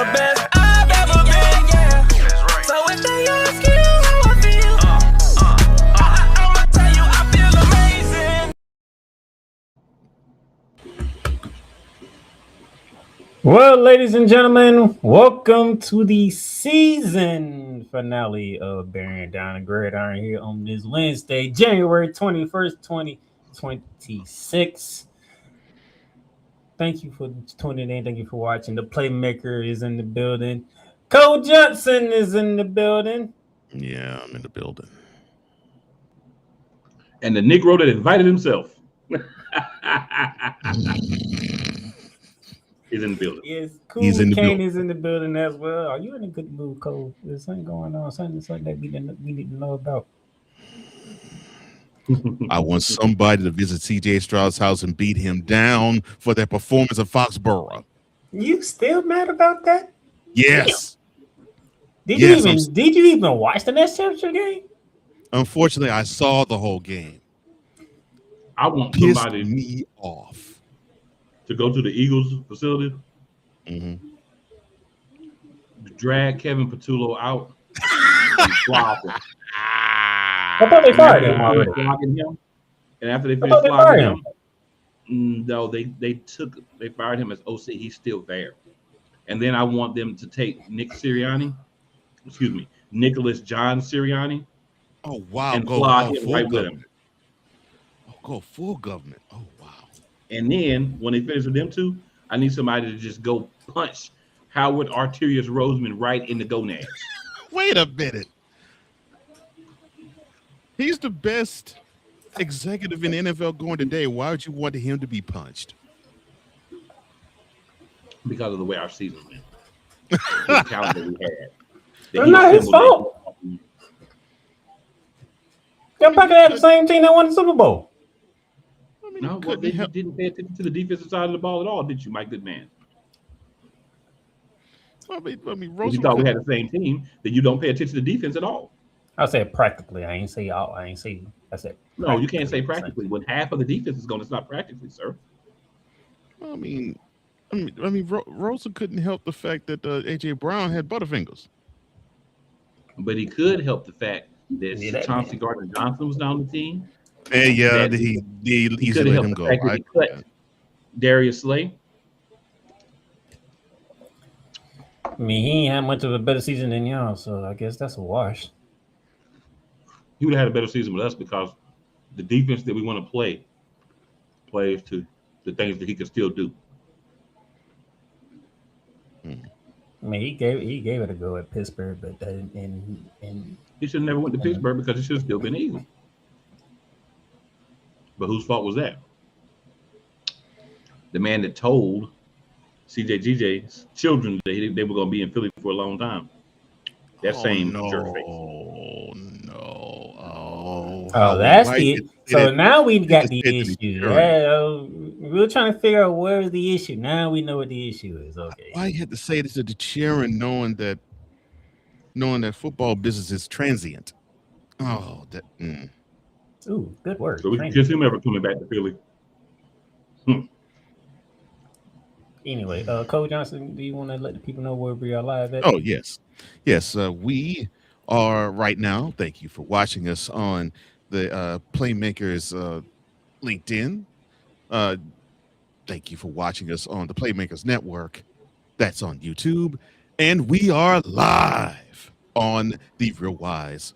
the best I've ever been, yeah. So if they ask you how I feel, I'ma tell you I feel amazing. Well, ladies and gentlemen, welcome to the season finale of Bearing Down the Gridiron here on this Wednesday, January 21st, 2026. Thank you for tuning in. Thank you for watching. The Playmaker is in the building. Cole Johnson is in the building. Yeah, I'm in the building. And the Negro that invited himself is in the building. Yes, Cool He's in the Kane building. is in the building as well. Are you in a good mood, Cole? There's something going on, something that we need to know about. I want somebody to visit CJ Stroud's house and beat him down for their performance at Foxborough. You still mad about that? Yes. Did Yes, you even watch the next championship game? Unfortunately, I saw the whole game. I want Pissed somebody me off. to go to the Eagles facility, drag Kevin Patullo out, and flog him. I thought they fired him already. And after they finished flogging him, no, they fired him as OC. He's still there. And then I want them to take Nicholas John Sirianni. Oh wow! And flog him right with him. Oh, go full government. Oh wow! And then when they finish with them two, I need somebody to just go punch Howard Arterius Roseman right in the gonads. Wait a minute. He's the best executive in the NFL going today. Why would you want him to be punched? Because of the way our season went. The calendar we had. It's not his fault. They're back at the same team that won the Super Bowl. I mean, no, well, they didn't pay attention to the defensive side of the ball at all, did you, my good man? I mean, if you thought we had the same team, then you don't pay attention to defense at all. I said practically. I ain't say all. I said no. You can't say practically when half of the defense is going. It's not practically, sir. I mean, Rosen couldn't help the fact that AJ Brown had butterfingers. But he could help the fact that Chauncey Gardner-Johnson was on the team. Yeah, he could let him go. He cut Darius Slay. I mean, he ain't had much of a better season than y'all, so I guess that's a wash. He would have had a better season with us because the defense that we want to play plays to the things that he can still do. I mean, he gave it a go at Pittsburgh, but and he should have never went to Pittsburgh because he should have still been Eagle. But whose fault was that? The man that told CJGJ's children that they were going to be in Philly for a long time. That same jerk face. Oh, that's the. So now we've got the issue. Yeah, we're trying to figure out where's the issue. Now we know what the issue is. Okay. Why you had to say this to the chairman, knowing that football business is transient. Oh, that. Ooh, good word. So we can kiss him ever coming back to Philly. Anyway, Cole Johnson, do you want to let the people know where we are live at? Oh, yes. We are right now. Thank you for watching us on the Playmakers LinkedIn. Thank you for watching us on the Playmakers Network. That's on YouTube. And we are live on the Real Wise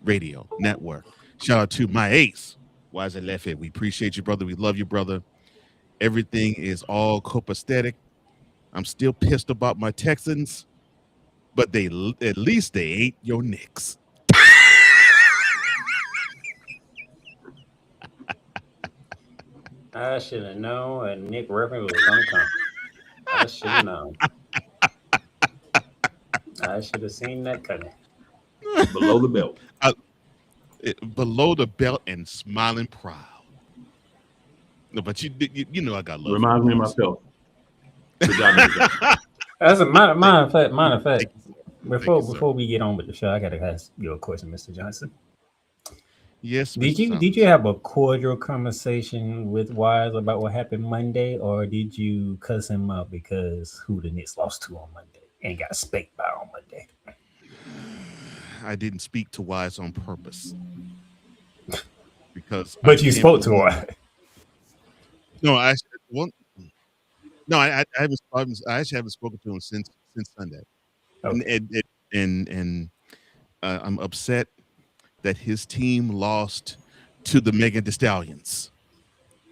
Radio Network. Shout out to my ace, Wise and Left It. We appreciate you, brother. We love you, brother. Everything is all copacetic. I'm still pissed about my Texans, but at least they ate your Knicks. I should have known a Nick Reverend was going to come. I should have known. I should have seen that coming. Below the belt. Below the belt and smiling proud. No, but you know I got love. Reminds me of myself. As a matter of fact, before we get on with the show, I gotta ask you a question, Mr. Johnson. Yes. Did you have a cordial conversation with Wise about what happened Monday, or did you cuss him out because who the Knicks lost to on Monday? and got spanked by on Monday. I didn't speak to Wise on purpose because But you spoke to her. No, I haven't. I actually haven't spoken to him since Sunday, Okay. and I'm upset that his team lost to the Megan Thee Stallions.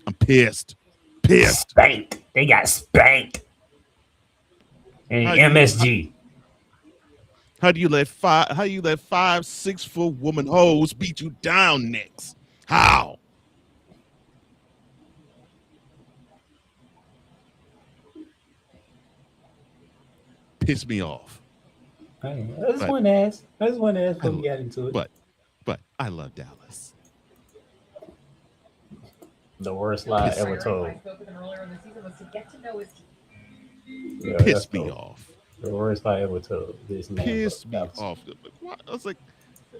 I'm pissed. Spanked. They got spanked. And MSG. How do you let 5 6 foot woman hoes beat you down next? How? Piss me off. I just want to ask before we got into it. But I love Dallas. The worst lie ever told. Yeah, Piss me off. The worst lie ever told. This man Piss me off. I was like,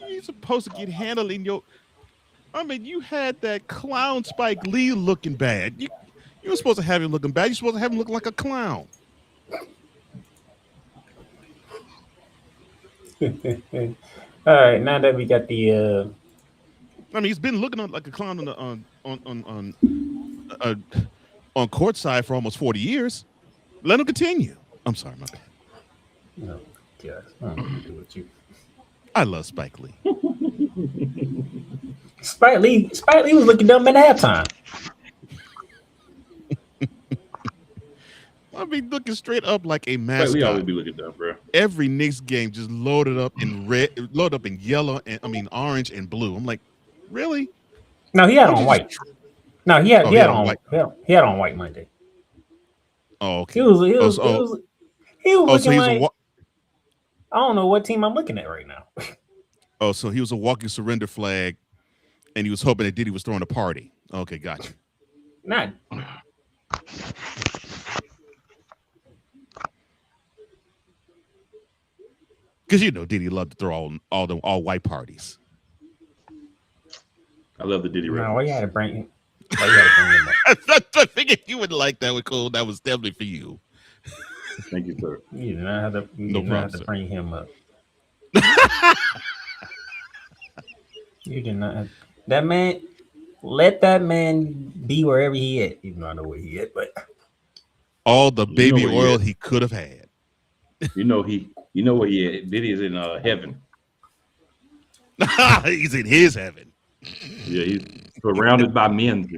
you're supposed to get handled in your. I mean, you had that clown Spike Lee looking bad. You were supposed to have him looking bad. You're supposed to have him look like a clown. All right, now that we got the. I mean, he's been looking like a clown on courtside for almost 40 years. Let him continue. I'm sorry, my bad. No, gosh, I don't know what to do with you. I love Spike Lee. Spike Lee was looking dumb at halftime. I mean, looking straight up like a mascot. Spike Lee always be looking dumb, bro. Every Knicks game just loaded up in red, loaded up in yellow, and orange and blue. I'm like, really? No, he had on white. No, he had on white. He had on white Monday. Oh, okay. He was looking like I don't know what team I'm looking at right now. Oh, so he was a walking surrender flag, and he was hoping that Diddy was throwing a party. Okay, gotcha. Not. Because Diddy loved to throw all white parties. I love the Diddy reference. No, you had to bring him. I figured you would like that one, Cole. That was definitely for you. Thank you, sir. You did not have to bring him up. You did not have, that man. Let that man be wherever he at. Even though I know where he at, but all the baby oil he could have had. You know where he at. Diddy is in heaven. He's in his heaven. Yeah, he's surrounded by men.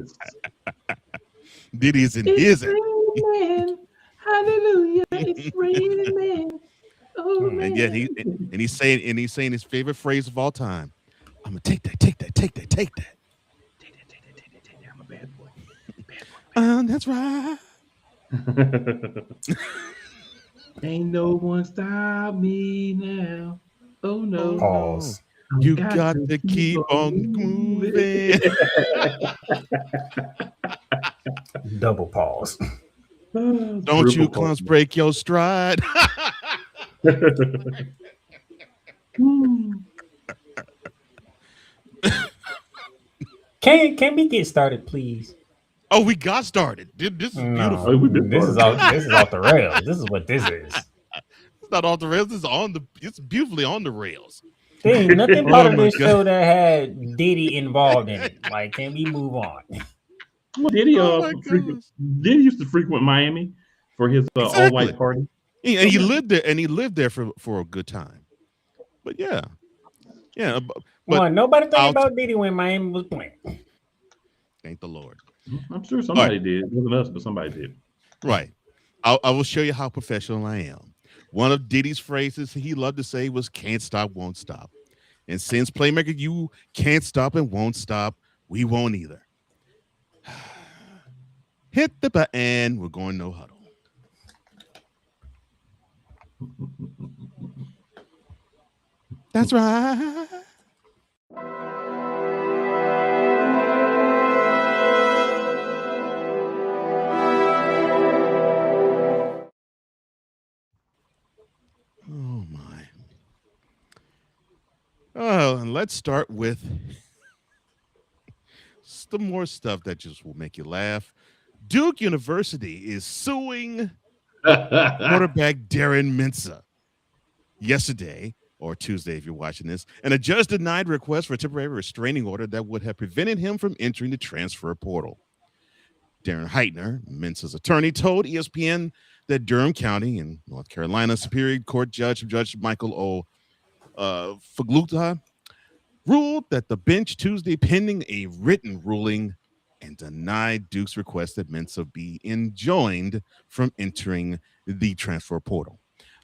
Diddy's in his heaven. Hallelujah! It's raining man. Oh man! And yet he's saying his favorite phrase of all time. I'm gonna take that. I'm a bad boy. That's right. Ain't no one stop me now. Oh no. Pause. You got to keep on moving. Double pause. Don't you clowns break your stride. Can we get started, please? Oh, we got started. This is beautiful. This is off the rails. This is what this is. It's not off the rails. It's beautifully on the rails. There ain't nothing part of this show that had Diddy involved in it. Like, can we move on? Well, Diddy used to frequent Miami for his all-white party. And he lived there. And he lived there for a good time. But yeah. But nobody thought about Diddy when Miami was playing. Thank the Lord. I'm sure somebody did. It wasn't us, but somebody did. Right. I will show you how professional I am. One of Diddy's phrases he loved to say was "Can't stop, won't stop." And since Playmaker, you can't stop and won't stop, we won't either. Hit the button. We're going no huddle. That's right. Oh my. Oh, and let's start with some more stuff that just will make you laugh. Duke University is suing quarterback Darren Mensah yesterday, or Tuesday if you're watching this, and a judge denied request for a temporary restraining order that would have prevented him from entering the transfer portal. Darren Heitner, Mensa's attorney, told ESPN that Durham County in North Carolina Superior Court Judge Michael O. Fagluta ruled that the bench Tuesday pending a written ruling and denied Duke's request that Mensa be enjoined from entering the transfer portal.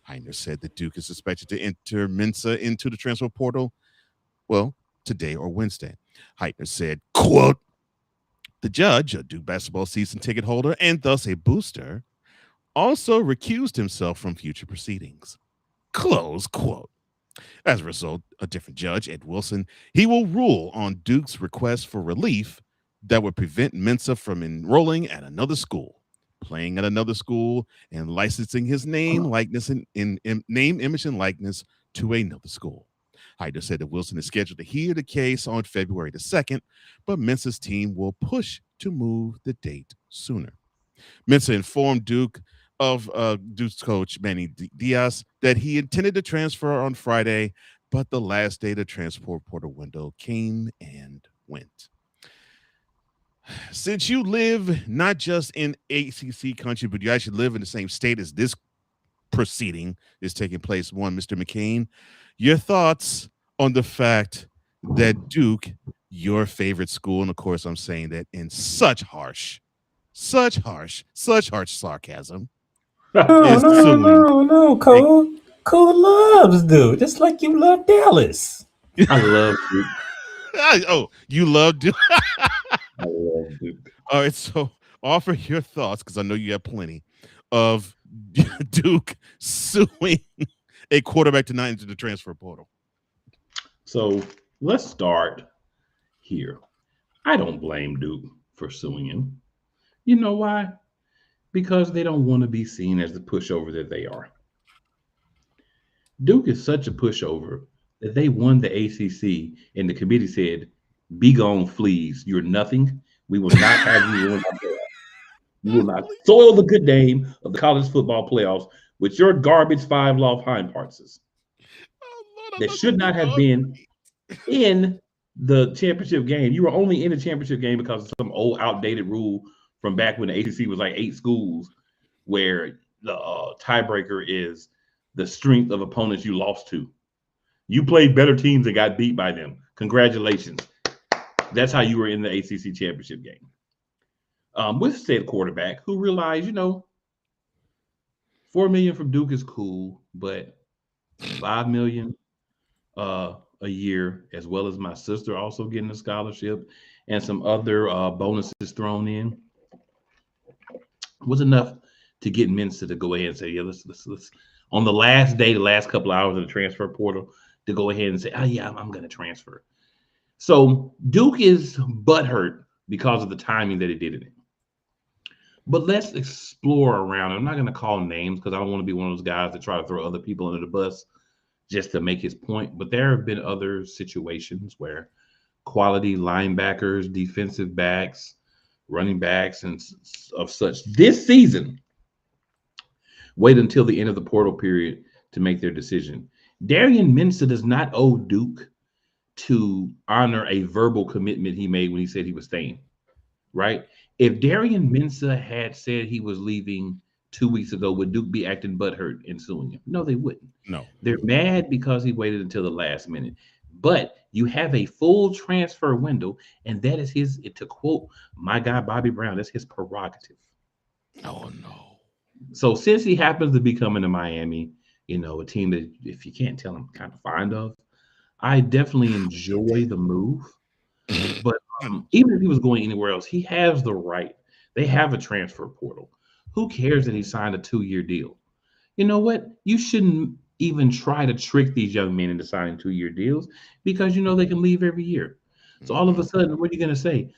Heiner said that Duke is expected to enter Mensa into the transfer portal, well, today or Wednesday. Heitner said, quote, the judge, a Duke basketball season ticket holder and thus a booster, also recused himself from future proceedings. Close quote. As a result, a different judge, Ed Wilson, he will rule on Duke's request for relief that would prevent Mensa from enrolling at another school, playing at another school, and licensing his name, likeness, in name, image, and likeness to another school. Hyder said that Wilson is scheduled to hear the case on February the 2nd, but Mensa's team will push to move the date sooner. Mensa informed Duke's coach Manny Diaz that he intended to transfer on Friday, but the last day the transport portal window came and went. Since you live not just in ACC country, but you actually live in the same state as this proceeding is taking place, Mr. McCain, your thoughts on the fact that Duke, your favorite school, and of course I'm saying that in such harsh sarcasm. No, Cole. Cole loves Duke, just like you love Dallas. I love Duke. Oh, you love Duke. I love Duke. All right, so offer your thoughts, because I know you have plenty, of Duke suing a quarterback tonight into the transfer portal. So let's start here. I don't blame Duke for suing him. You know why? Because they don't want to be seen as the pushover that they are. Duke is such a pushover that they won the ACC, and the committee said, "Be gone, fleas. You're nothing. We will not have you in our playoffs. You will not soil the good name of the college football playoffs with your garbage 5-loss hind parts that should not have been in the championship game. You were only in the championship game because of some old outdated rule from back when the ACC was like 8 schools, where the tiebreaker is the strength of opponents you lost to. You played better teams and got beat by them. Congratulations. That's how you were in the ACC championship game. With said quarterback who realized, $4 million from Duke is cool, but $5 million a year, as well as my sister also getting a scholarship and some other bonuses thrown in, was enough to get Mensa to go ahead and say, yeah, let's on the last day, the last couple of hours of the transfer portal, to go ahead and say, oh yeah, I'm going to transfer. So Duke is butthurt because of the timing that it did it in. But let's explore around. I'm not going to call names because I don't want to be one of those guys that try to throw other people under the bus just to make his point. But there have been other situations where quality linebackers, defensive backs, running backs, and of such this season wait until the end of the portal period to make their decision. Darian Mensa does not owe Duke to honor a verbal commitment he made when he said he was staying, right? If Darian Mensa had said he was leaving 2 weeks ago, would Duke be acting butthurt and suing him? No, they wouldn't. No. They're mad because he waited until the last minute. But you have a full transfer window, and that is his, to quote my guy Bobby Brown, that's his prerogative. Oh, no. So since he happens to be coming to Miami, a team that, if you can't tell, I'm kind of fond of, I definitely enjoy the move. But even if he was going anywhere else, he has the right. They have a transfer portal. Who cares that he signed a 2-year deal? You know what? You shouldn't even try to trick these young men into signing 2-year deals because they can leave every year. So all of a sudden, what are you going to say?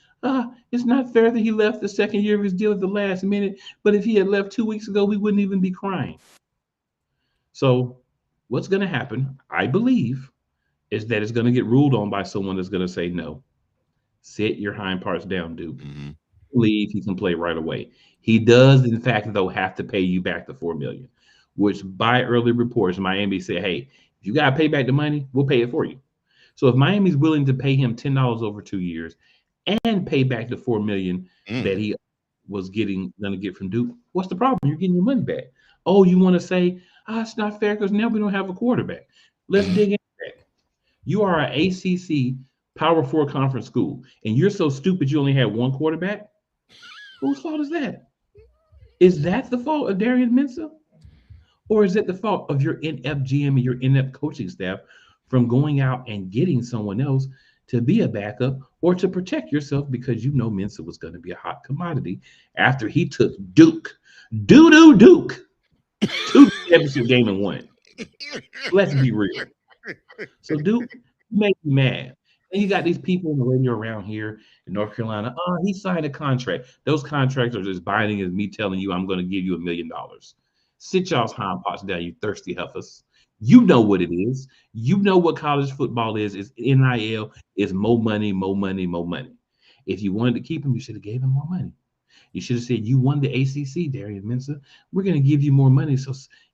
It's not fair that he left the second year of his deal at the last minute, but if he had left 2 weeks ago, we wouldn't even be crying. So what's going to happen, I believe, is that it's going to get ruled on by someone that's going to say, no, sit your hind parts down, Duke. Mm-hmm. Leave, he can play right away. He does, in fact, though, have to pay you back the $4 million. which by early reports, Miami said, hey, if you got to pay back the money, we'll pay it for you. So if Miami's willing to pay him $10 over 2 years and pay back the $4 million that he was gonna get from Duke, what's the problem? You're getting your money back. Oh, you want to say, it's not fair because now we don't have a quarterback. Let's dig into that. You are an ACC Power Four conference school, and you're so stupid you only had one quarterback. Whose fault is that? Is that the fault of Darian Mensah? Or is it the fault of your inept GM and your inept coaching staff from going out and getting someone else to be a backup or to protect yourself because you know Mensah was going to be a hot commodity after he took Duke, Duke, to the championship game and won? Let's be real. So Duke make me mad. And you got these people on the radio around here in North Carolina. Oh, he signed a contract. Those contracts are just binding as me telling you I'm going to give you $1 million. Sit y'all's hind parts down, you thirsty heifers. You know what it is. You know what college football is. It's NIL. It's more money, more money, more money. If you wanted to keep him, you should have gave him more money. You should have said, you won the ACC, Darian Mensah. We're going to give you more money so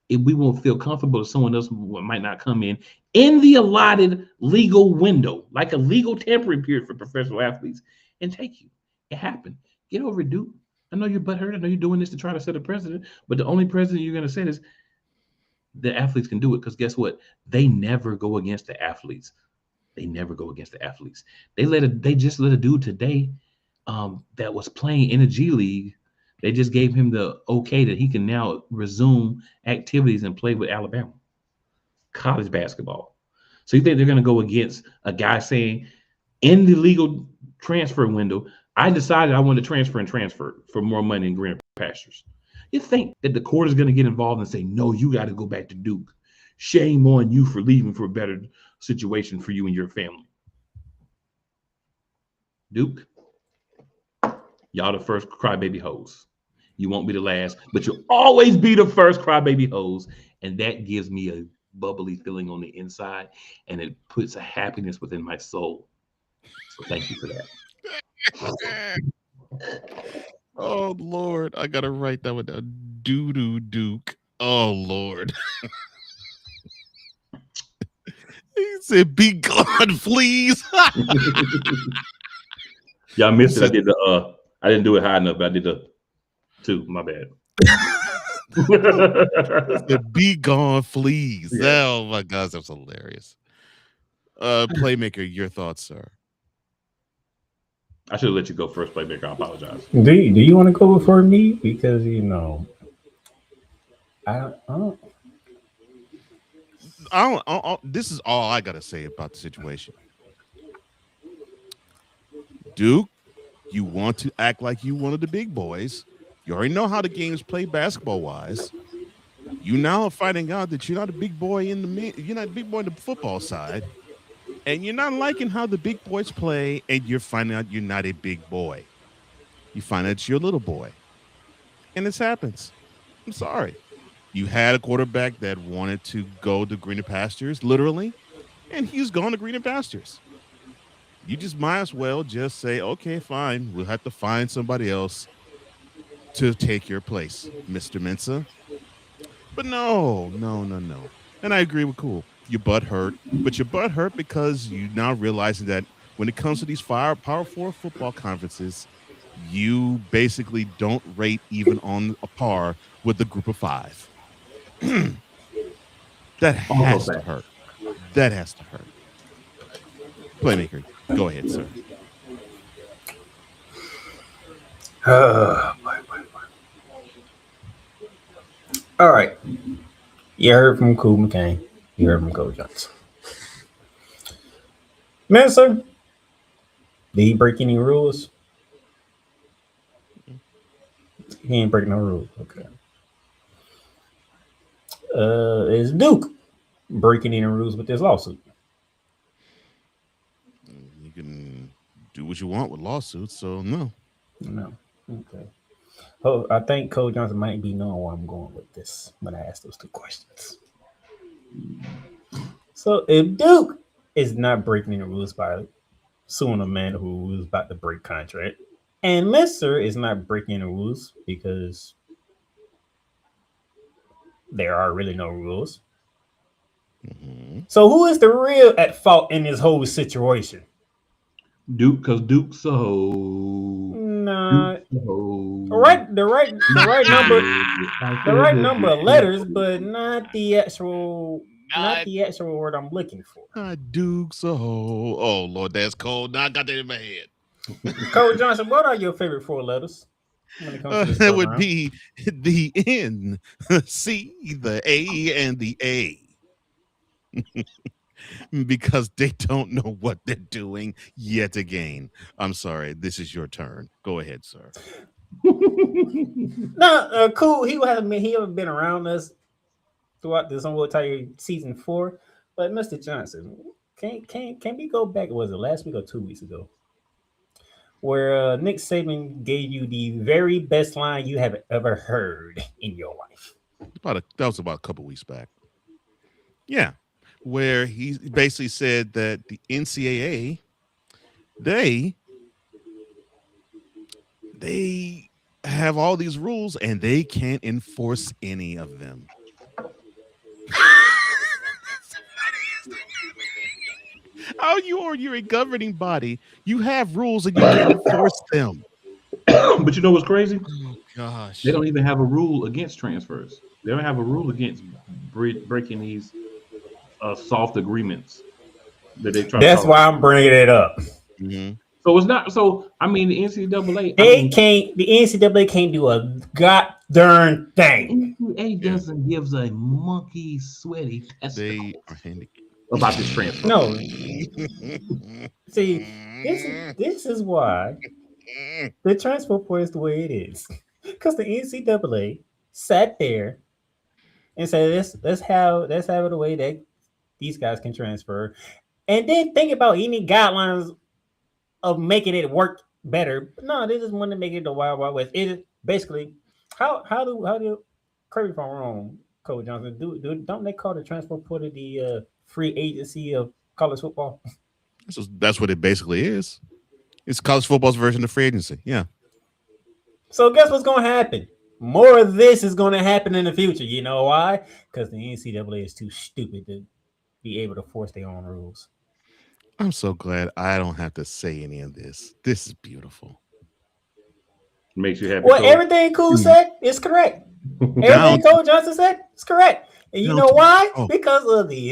if we won't feel comfortable, someone else might not come in the allotted legal window, like a legal tampering period for professional athletes, and take you. It happened. Get over it, Duke. I know you're butthurt. I know you're doing this to try to set a precedent, but the only precedent you're going to set is the athletes can do it because guess what? They never go against the athletes. They never go against the athletes. They just let a dude today that was playing in a G League. They just gave him the okay that he can now resume activities and play with Alabama college basketball. So you think they're going to go against a guy saying in the legal transfer window, I decided I want to transfer for more money in greener pastures. You think that the court is going to get involved and say, no, you got to go back to Duke. Shame on you for leaving for a better situation for you and your family. Duke, y'all the first crybaby hoes. You won't be the last, but you'll always be the first crybaby hoes. And that gives me a bubbly feeling on the inside, and it puts a happiness within my soul. So thank you for that. Oh Lord, I gotta write that one down. Doo-doo Duke. Oh Lord. He said, "Be gone, please." Y'all missed it. I didn't do it high enough, but I did the 2. My bad. Said, "Be gone, please." Yeah. Oh my gosh, that's hilarious. Playmaker, your thoughts, sir? I should have let you go first, Playmaker. I apologize. Do you want to go before me? Because I don't. This is all I gotta say about the situation. Duke, you want to act like you one of the big boys. You already know how the game's played basketball-wise. You now are finding out that you're not a big boy you're not a big boy in the football side, and you're not liking how the big boys play, and you're finding out you're not a big boy. You find out you're a little boy, and this happens. I'm sorry. You had a quarterback that wanted to go to greener pastures, literally, and he's gone to greener pastures. You just might as well just say, okay, fine. We'll have to find somebody else to take your place, Mr. Mensah. But no. And I agree with Cool. Your butt hurt, but your butt hurt because you now realizing that when it comes to these Power 4 football conferences, you basically don't rate even on a par with the group of 5. That has to hurt. That has to hurt. Playmaker, go ahead, sir. All right. You heard from Cool McCain. You heard from Coach Johnson. Mensah, did he break any rules? He ain't breaking no rules. Okay. Is Duke breaking any rules with this lawsuit? You can do what you want with lawsuits, so no. No. Okay. Oh, I think Coach Johnson might be knowing where I'm going with this when I ask those 2 questions. So if Duke is not breaking any rules by suing a man who is about to break contract, and Mensah is not breaking any rules because there are really no rules. Mhm. So who is the real at fault in this whole situation? Duke, because Duke's a hoe. Nah, Duke's a hoe. the right number of letters, but not the Not, actual word I'm looking for. not Duke. So, oh Lord, that's cold. Now I got that in my head. Coach Johnson, what are your favorite 4 letters when it comes to this That would program? be the N, C, the A, and the A. Because they don't know what they're doing yet again. I'm sorry. This is your turn. Go ahead, sir. No, cool. He hasn't been around us throughout this whole entire season 4. But Mr. Johnson, can we go back? Was it last week or 2 weeks ago? Where Nick Saban gave you the very best line you have ever heard in your life. That was about a couple weeks back. Yeah, where he basically said that the NCAA they have all these rules and they can't enforce any of them. You're a governing body. You have rules and you can't enforce them. But you know what's crazy? Oh gosh. They don't even have a rule against transfers. They don't have a rule against breaking these soft agreements that they try. That's why I'm bringing it up. Mhm. So it's not. So I mean, the NCAA. The NCAA can't do a goddamn thing. NCAA doesn't give a monkey sweaty They are handicapped. about this transfer. No. See, this is why the transfer portal is the way it is. Because the NCAA sat there and said, let's have it the way that these guys can transfer. And then think about any guidelines of making it work better. No, they just want to make it the Wild Wild West. It is basically how do correct me if I'm wrong, Coach Johnson, don't they call the transfer portal the free agency of college football? So that's what it basically is. It's college football's version of free agency. Yeah. So guess what's going to happen? More of this is going to happen in the future. You know why? Because the NCAA is too stupid to be able to force their own rules. I'm so glad I don't have to say any of this. This is beautiful. Makes you happy. Well, everything Cool said is correct. Everything Coach Johnson said is correct. And you know why? Because of the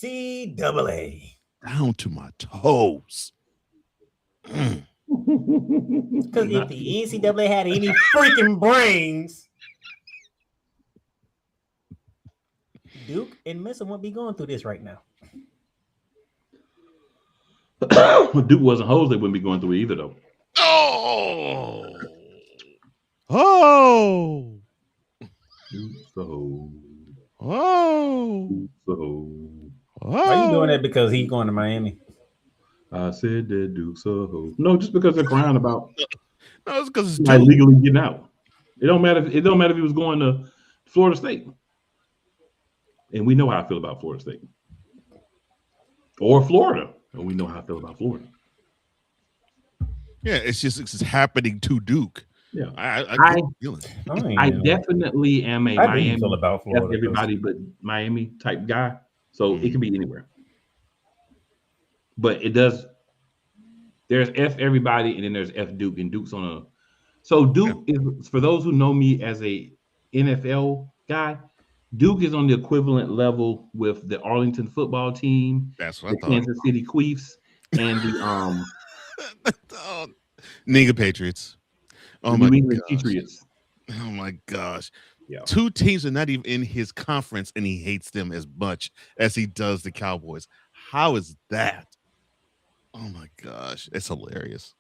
NCAA. Down to my toes. Because if the NCAA had any freaking brains, Duke and Missa won't be going through this right now. Duke wasn't hoes, they wouldn't be going through it either, though. Oh. Duke's a hoe. Oh. Duke's a hoe. Are you doing that because he's going to Miami? I said that Duke's a hoe. No, just because they're crying about No, it's because it's like legally getting out. It don't matter if he was going to Florida State. And we know how I feel about Florida State. Or Florida. And we know how I feel about Florida. Yeah, it's just happening to Duke. Yeah. I definitely am a Miami feel about Florida, everybody but Miami type guy. So it can be anywhere. But it does. There's F everybody, and then there's F Duke, and Duke's on a. So Duke is, for those who know me as a NFL guy, Duke is on the equivalent level with the Arlington football team, that's what the Kansas City Chiefs, and the Nigga Patriots. Oh the my New England gosh. Patriots. Oh my gosh. Yeah. 2 teams are not even in his conference, and he hates them as much as he does the Cowboys. How is that? Oh my gosh, it's hilarious.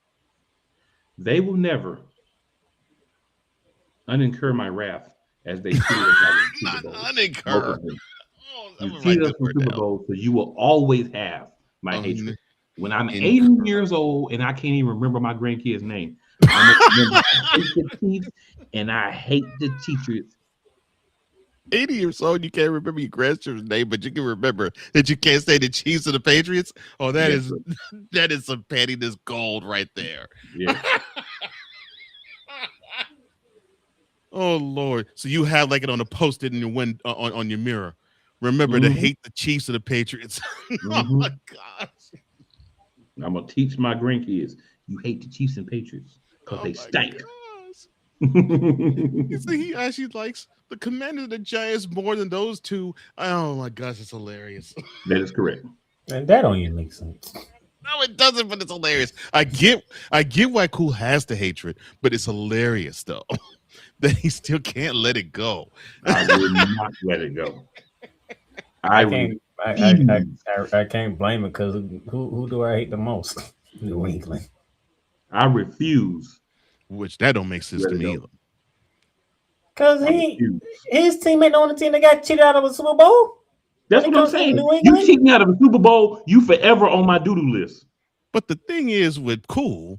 They will never unincur my wrath as they cheated us out of the Super Bowl. Unincur. You cheated us from Super Bowl, so you will always have my hatred. When I'm 80 years old and I can't even remember my grandkid's name, I'm gonna hate the Chiefs and I hate the teachers. 80 years old, you can't remember your grandchildren's name, but you can remember that you can't say the Chiefs or the Patriots. Oh, that is some pettiness gold right there. Yeah. Oh Lord! So you have like it on a post-it in your on your mirror. Remember to Mhm. hate the Chiefs or the Patriots. Oh my Mhm. gosh! I'm gonna teach my grandkids. You hate the Chiefs and Patriots because Oh they my stink. gosh! He said That he actually likes the Commanders and the Giants more than those two. Oh my gosh, it's hilarious. is correct. And that don't even make sense. No, it doesn't, but it's hilarious. I get why Cool has the hatred, but it's hilarious though that he still can't let it go. I will not let it go. I I can't. I I, refuse. I, I can't blame it because who do I hate the most? New England. I refuse Which that don't make to sense let to it me go. either. Because I refuse. his team ain't the only team that got cheated out of a Super Bowl when That's it what I'm comes to saying. New You England. cheat me out of a Super Bowl, you forever on my doo-doo list. But the thing is with Cool,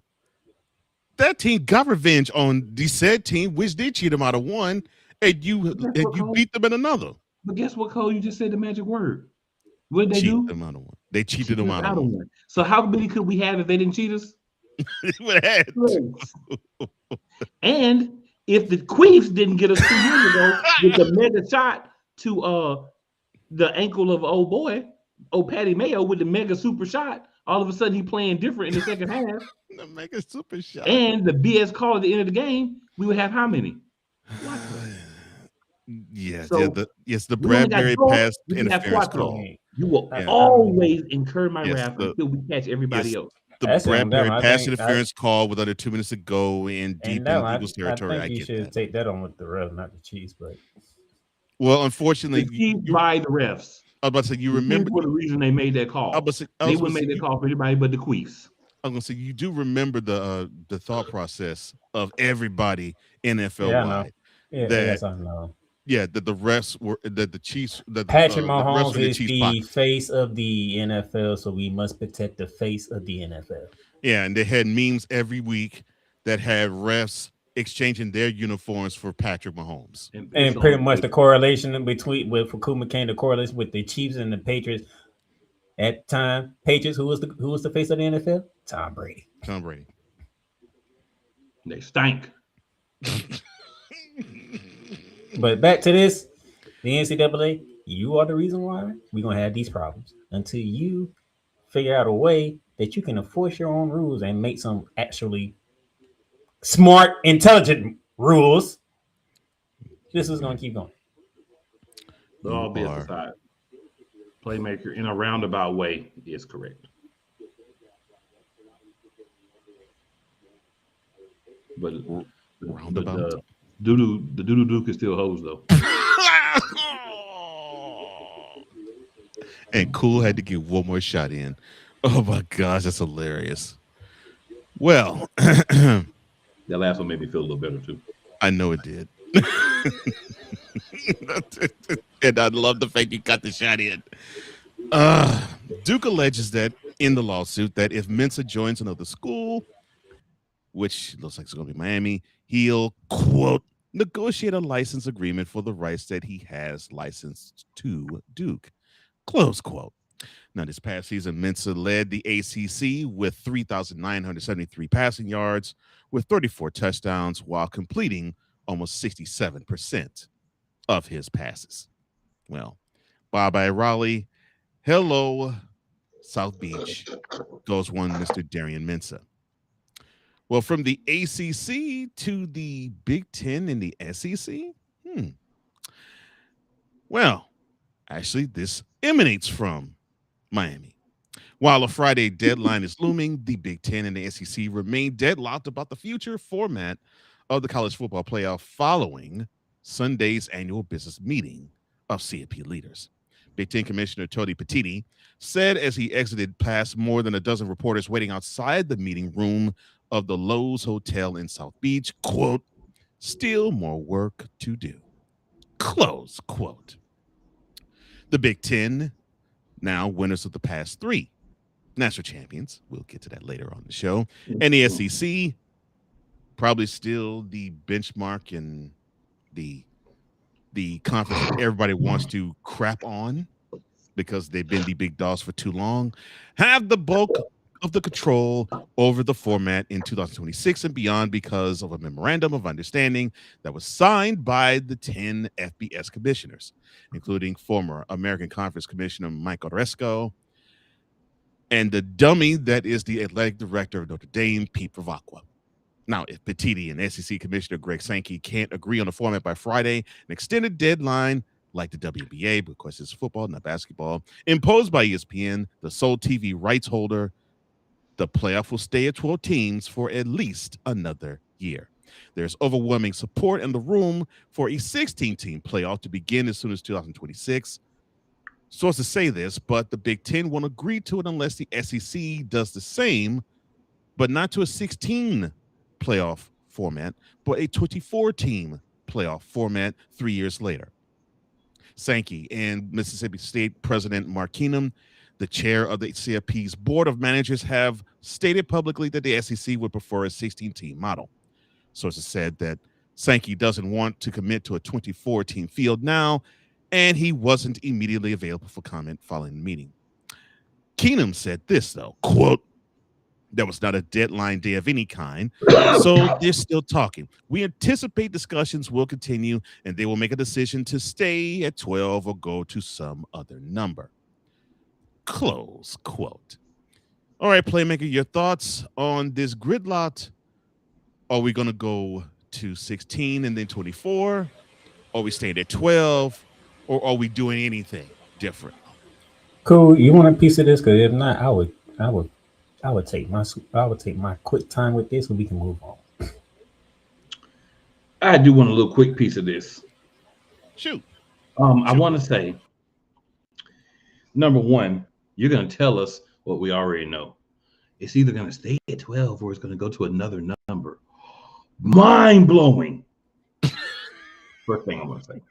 that team got revenge on the said team, which did cheat them out of one, But guess and what, you Cole? beat them in another. But guess what, Cole? You just said the magic word. What did they Cheated do? them out of one. They They cheated cheated them us out of out of one. one. So how many could we have if they didn't cheat us? What had to. Yes. And if the Queefs didn't get us 2 years ago with the mega shot to the ankle of old boy, old Patty Mayo with the mega super shot, all of a sudden he playing different in the second half, The mega super shot. and the BS call at the end of the game, we would have how many? Cuatro. So Yes, the we only got Bradbury dos, pass we can have interference cuatro. call. Yeah. You will Yeah, I mean, always incur my yes, wrath until we catch everybody yes, else. the actually, on that Bradbury one, pass interference call with under 2 minutes to go in and deep that in one, Eagles I territory. think I you get should that. take that on with the refs, not the Chiefs. But Well, The unfortunately, Chiefs by the refs. I was about to say you The Chiefs remember. were the reason they made that I call. was I They was going wouldn't to say make that call for anybody but the Queefs. I was gonna say you do remember the thought process of everybody NFL yeah, I know. wide Yeah, that yes, I know. that the refs were that the Chiefs Patrick the refs Mahomes were in the is Chiefs the pocket. face of the NFL, so we must protect the face of the NFL. Yeah, and they had memes every week that had refs exchanging their uniforms for Patrick Mahomes. And based And pretty on much the correlation in between with for Kuma Kane, the correlation with the Chiefs and the Patriots at the time. Patriots, who was the face of the NFL? Tom Brady. Tom Brady. they stank. But back to this, the NCAA, you are the reason why we're gonna have these problems until you figure out a way that you can enforce your own rules and make some actually smart, intelligent rules. This is gonna keep going. But You all BS are aside, playmaker in a roundabout way is correct. But roundabout. the doodoo Duke is still hoes though. And Cool had to get one more shot in. Oh my gosh, that's hilarious. Well, That last one made me feel a little better too. I know it did. And I love the fact you got the shot in. Duke alleges that in the lawsuit that if Mensa joins another school, which looks like it's going to be Miami, he'll, quote, negotiate a license agreement for the rights that he has licensed to Duke, close quote. Now, this past season, Mensa led the ACC with 3,973 passing yards with 34 touchdowns while completing almost 67% of his passes. Well, bye-bye, Raleigh. Hello, South Beach, goes one Mr. Darian Mensa. Well, from the ACC to the Big Ten and the SEC? Well, actually, this emanates from Miami. While a Friday deadline is looming, the Big Ten and the SEC remain deadlocked about the future format of the college football playoff following Sunday's annual business meeting of CFP leaders. Big Ten Commissioner Tony Petitti said as he exited past more than a dozen reporters waiting outside the meeting room of the Lowe's Hotel in South Beach, quote, still more work to do, close quote. The Big Ten, now winners of the past three national champions, we'll get to that later on the show, and the SEC, probably still the benchmark and the conference that everybody wants to crap on because they've been the big dogs for too long, have the bulk of the control over the format in 2026 and beyond because of a memorandum of understanding that was signed by the 10 FBS commissioners, including former American Conference Commissioner Mike Oresco and the dummy that is the athletic director of Notre Dame, Pete Pravacqua. Now, if Petiti and SEC Commissioner Greg Sankey can't agree on the format by Friday, an extended deadline like the WNBA, because it's football, not basketball, imposed by ESPN, the sole TV rights holder, the playoff will stay at 12 teams for at least another year. There's overwhelming support in the room for a 16-team playoff to begin as soon as 2026. Sources say this, but the Big Ten won't agree to it unless the SEC does the same, but not to a 16 playoff format, but a 24-team playoff format 3 years later. Sankey and Mississippi State President Mark Keenum, the chair of the CFP's board of managers, have stated publicly that the SEC would prefer a 16-team model. Sources said that Sankey doesn't want to commit to a 24-team field now, and he wasn't immediately available for comment following the meeting. Keenum said this, though, quote, "There was not a deadline day of any kind, so they're still talking. We anticipate discussions will continue, and they will make a decision to stay at 12 or go to some other number." Close quote. All right, Playmaker, your thoughts on this gridlock? Are we going to go to 16 and then 24? Are we staying at 12? Or are we doing anything different? Cool. You want a piece of this? Because if not, I would take my quick time with this, and we can move on. I do want a little quick piece of this. Shoot. I want to say, number one, you're going to tell us what we already know. It's either going to stay at 12 or it's going to go to another number. Mind blowing. First thing I'm going to say.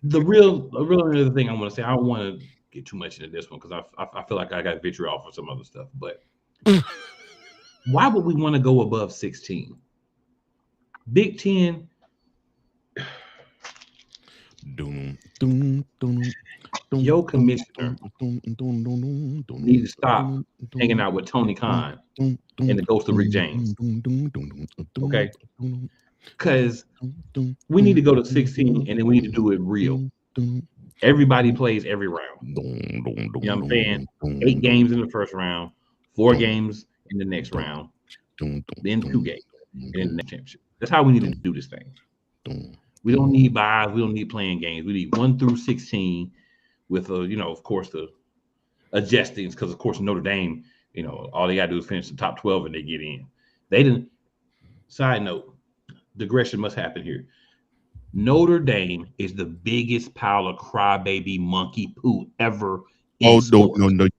The real other thing I'm going to say, I don't want to get too much into this one because I feel like I got vitriol for some other stuff. But why would we want to go above 16? Big Ten. Your commissioner needs to stop hanging out with Tony Khan and the ghost of Rick James. Okay? Because we need to go to 16 and then we need to do it real. Everybody plays every round. You know what I'm saying? 8 games in the first round, 4 games in the next round, then 2 games in the next championship. That's how we need to do this thing. We don't need buys. We don't need playing games. We need 1 through 16 with, of course, the adjustings because, of course, Notre Dame, all they got to do is finish the top 12 and they get in. They didn't. Side note. Digression must happen here. Notre Dame is the biggest pile of crybaby monkey poo ever. No!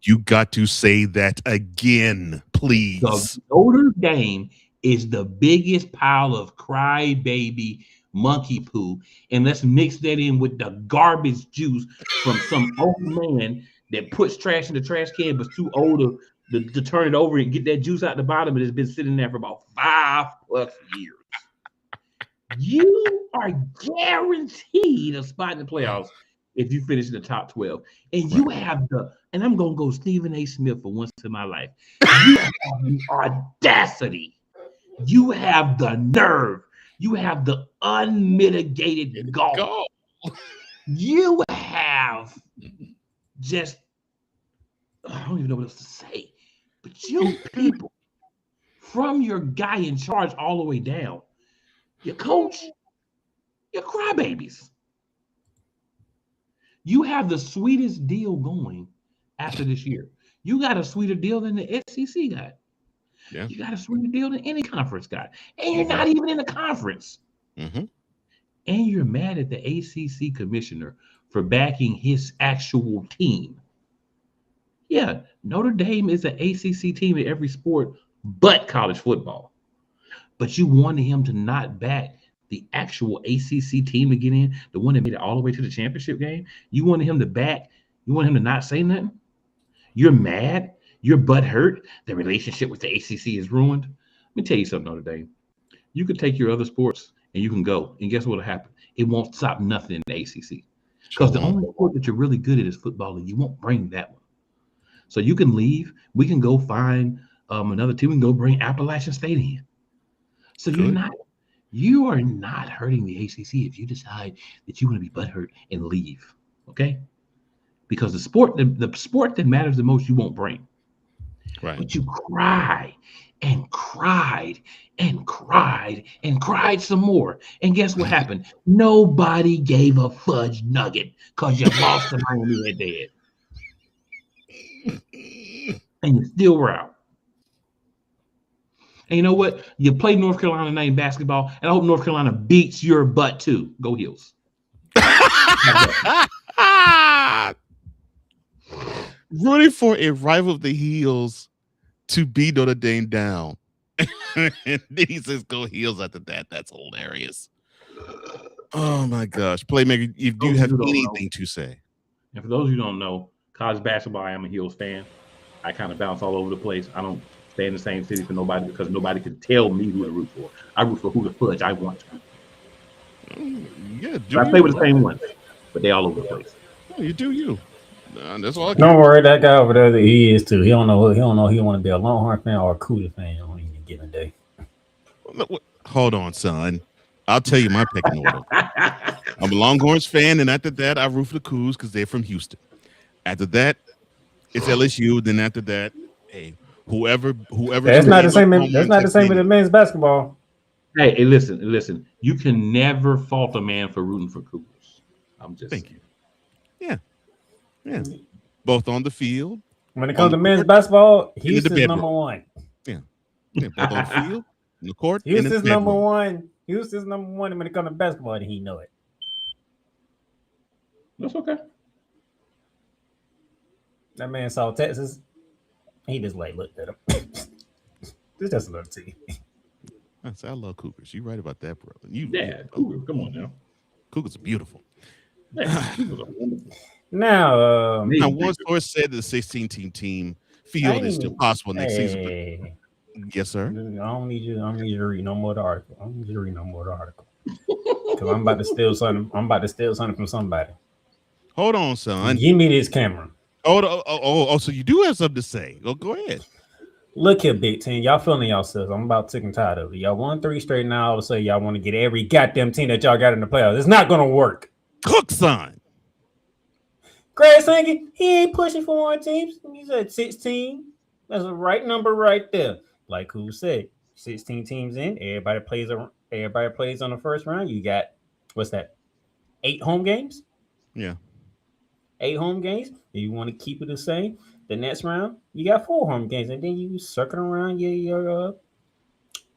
You got to say that again, please. The Notre Dame is the biggest pile of crybaby monkey poo, and let's mix that in with the garbage juice from some old man that puts trash in the trash can but too old to turn it over and get that juice out the bottom, and it's been sitting there for about 5+ years. You are guaranteed a spot in the playoffs if you finish in the top 12. And you have and I'm going to go Stephen A. Smith for once in my life. You have the audacity. You have the nerve. You have the unmitigated gall. You have just, I don't even know what else to say, but you people, from your guy in charge all the way down, your coach, your crybabies. You have the sweetest deal going after this year. You got a sweeter deal than the SEC got. Yeah. You got a sweeter deal than any conference got. And you're not even in the conference. Mm-hmm. And you're mad at the ACC commissioner for backing his actual team. Yeah, Notre Dame is an ACC team in every sport but college football. But you wanted him to not back the actual ACC team to get in, the one that made it all the way to the championship game. You wanted him to not say nothing. You're mad. Your butt hurt. The relationship with the ACC is ruined. Let me tell you something, Notre Dame. You could take your other sports and you can go. And guess what will happen? It won't stop nothing in the ACC. Because the only sport that you're really good at is football, and you won't bring that one. So you can leave. We can go find another team. We can go bring Appalachian State in. So Good. you are not hurting the ACC if you decide that you want to be butthurt and leave. Okay, because the sport that matters the most, you won't bring. Right. But you cried and cried and cried and cried some more. And guess what happened? Nobody gave a fudge nugget because you lost to Miami head to head. And you still were out. And you know what? You play North Carolina named basketball, and I hope North Carolina beats your butt too. Go Heels. Rooting for a rival of the Heels to beat Notre Dame down. And then he says go Heels after that. That's hilarious. Oh my gosh. Playmaker, if you have anything to say. And for those of you who don't know, college basketball, I am a Heels fan. I kind of bounce all over the place. I don't stay in the same city for nobody because nobody can tell me who to root for. I root for who the fudge I want to. Yeah, I play with the same ones, but they all over the place. Oh, you do you. That's all I Don't worry, that guy over there, he is too. He don't know. He want to be a Longhorn fan or a Cougar fan on any given day. Hold on, son. I'll tell you my pecking order. I'm a Longhorns fan, and after that, I root for the Cougs because they're from Houston. After that, it's LSU. Then after that, hey, whoever. That's not the same. That's not the same with the men's basketball. Hey, listen. You can never fault a man for rooting for Cougars. I'm just. Thank you. Yeah. Both on the field. When it comes to men's basketball, Houston's bedroom. number one. Yeah. Both on the field, in the court, Houston's number one. Houston's number one, and when it comes to basketball, and he know it. That's okay. That man saw Texas. He just looked at him. This just another team. I love Cougars. You're right about that, bro. Cougars. Come on now. Cougars are beautiful. Yeah, Cougars are wonderful. Now, one source said the 16-team team field is still possible next season. But, yes, sir. I don't need you to read no more of the article. I don't need you to read no more of the article. Because I'm about to steal something. I'm about to steal something from somebody. Hold on, son. Give me this camera. Oh, so you do have something to say. Go ahead. Look here, Big Ten. Y'all feeling yourselves. I'm about sick and tired of it. Y'all won 3 straight now. All of a sudden, y'all want to get every goddamn team that y'all got in the playoffs. It's not going to work. Cook, son. Greg Sankey, he ain't pushing for one teams. He's at 16. That's the right number right there. Like who said, 16 teams in. Everybody plays on the first round. You got, what's that, 8 home games? Yeah. 8 home games. If you want to keep it the same, the next round, you got 4 home games. And then you circle around your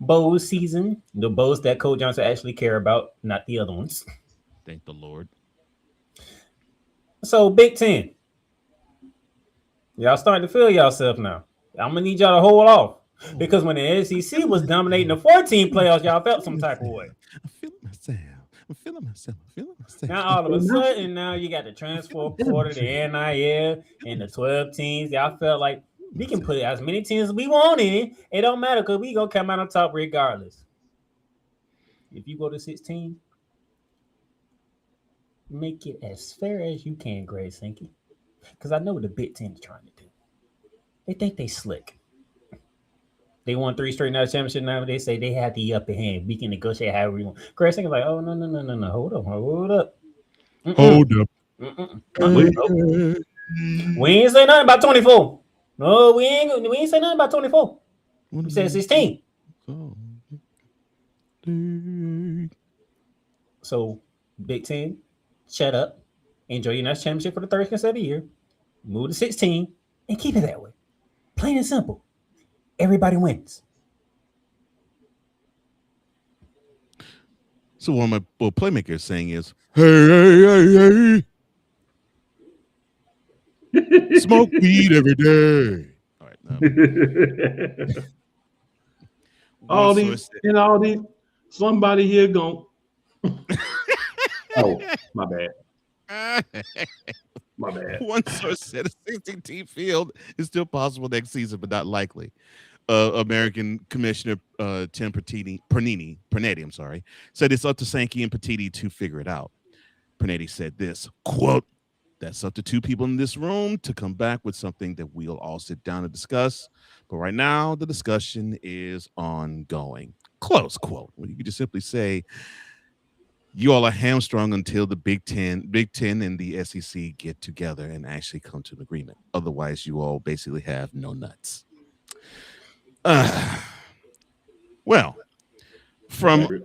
bowl season. The bowls that Coach Johnson actually care about, not the other ones. Thank the Lord. So Big Ten, y'all starting to feel yourself now. I'm gonna need y'all to hold off because when the SEC was dominating the 14 playoffs, y'all felt some type of way. I'm feeling myself. Now all of a sudden, now you got the transfer portal, the NIL, and the 12 teams. Y'all felt like we can put as many teams as we want in. It don't matter because we gonna come out on top regardless. If you go to 16. Make it as fair as you can, Greg Sankey. Because I know what the Big Ten is trying to do. They think they slick. They won 3 straight national championship now. They say they have the upper hand. We can negotiate however we want. Greg Sankey's like, oh, no. Hold up. Hold up. We ain't say nothing about 24. No, we ain't say nothing about 24. We said 16. So, Big Ten, shut up. Enjoy your national championship for the 3rd consecutive year. Move to 16 and keep it that way. Plain and simple. Everybody wins. So what my playmaker is saying is, hey. Smoke weed every day. All right. All these, somebody here going. Oh, my bad. One source said a 16-team field is still possible next season, but not likely. American Commissioner Tim Pernetti, said it's up to Sankey and Petitti to figure it out. Pernetti said this, quote, That's up to two people in this room to come back with something that we'll all sit down and discuss. But right now, the discussion is ongoing. Close quote. Well, you could just simply say, you all are hamstrung until the Big Ten and the SEC get together and actually come to an agreement. Otherwise, you all basically have no nuts. Well, from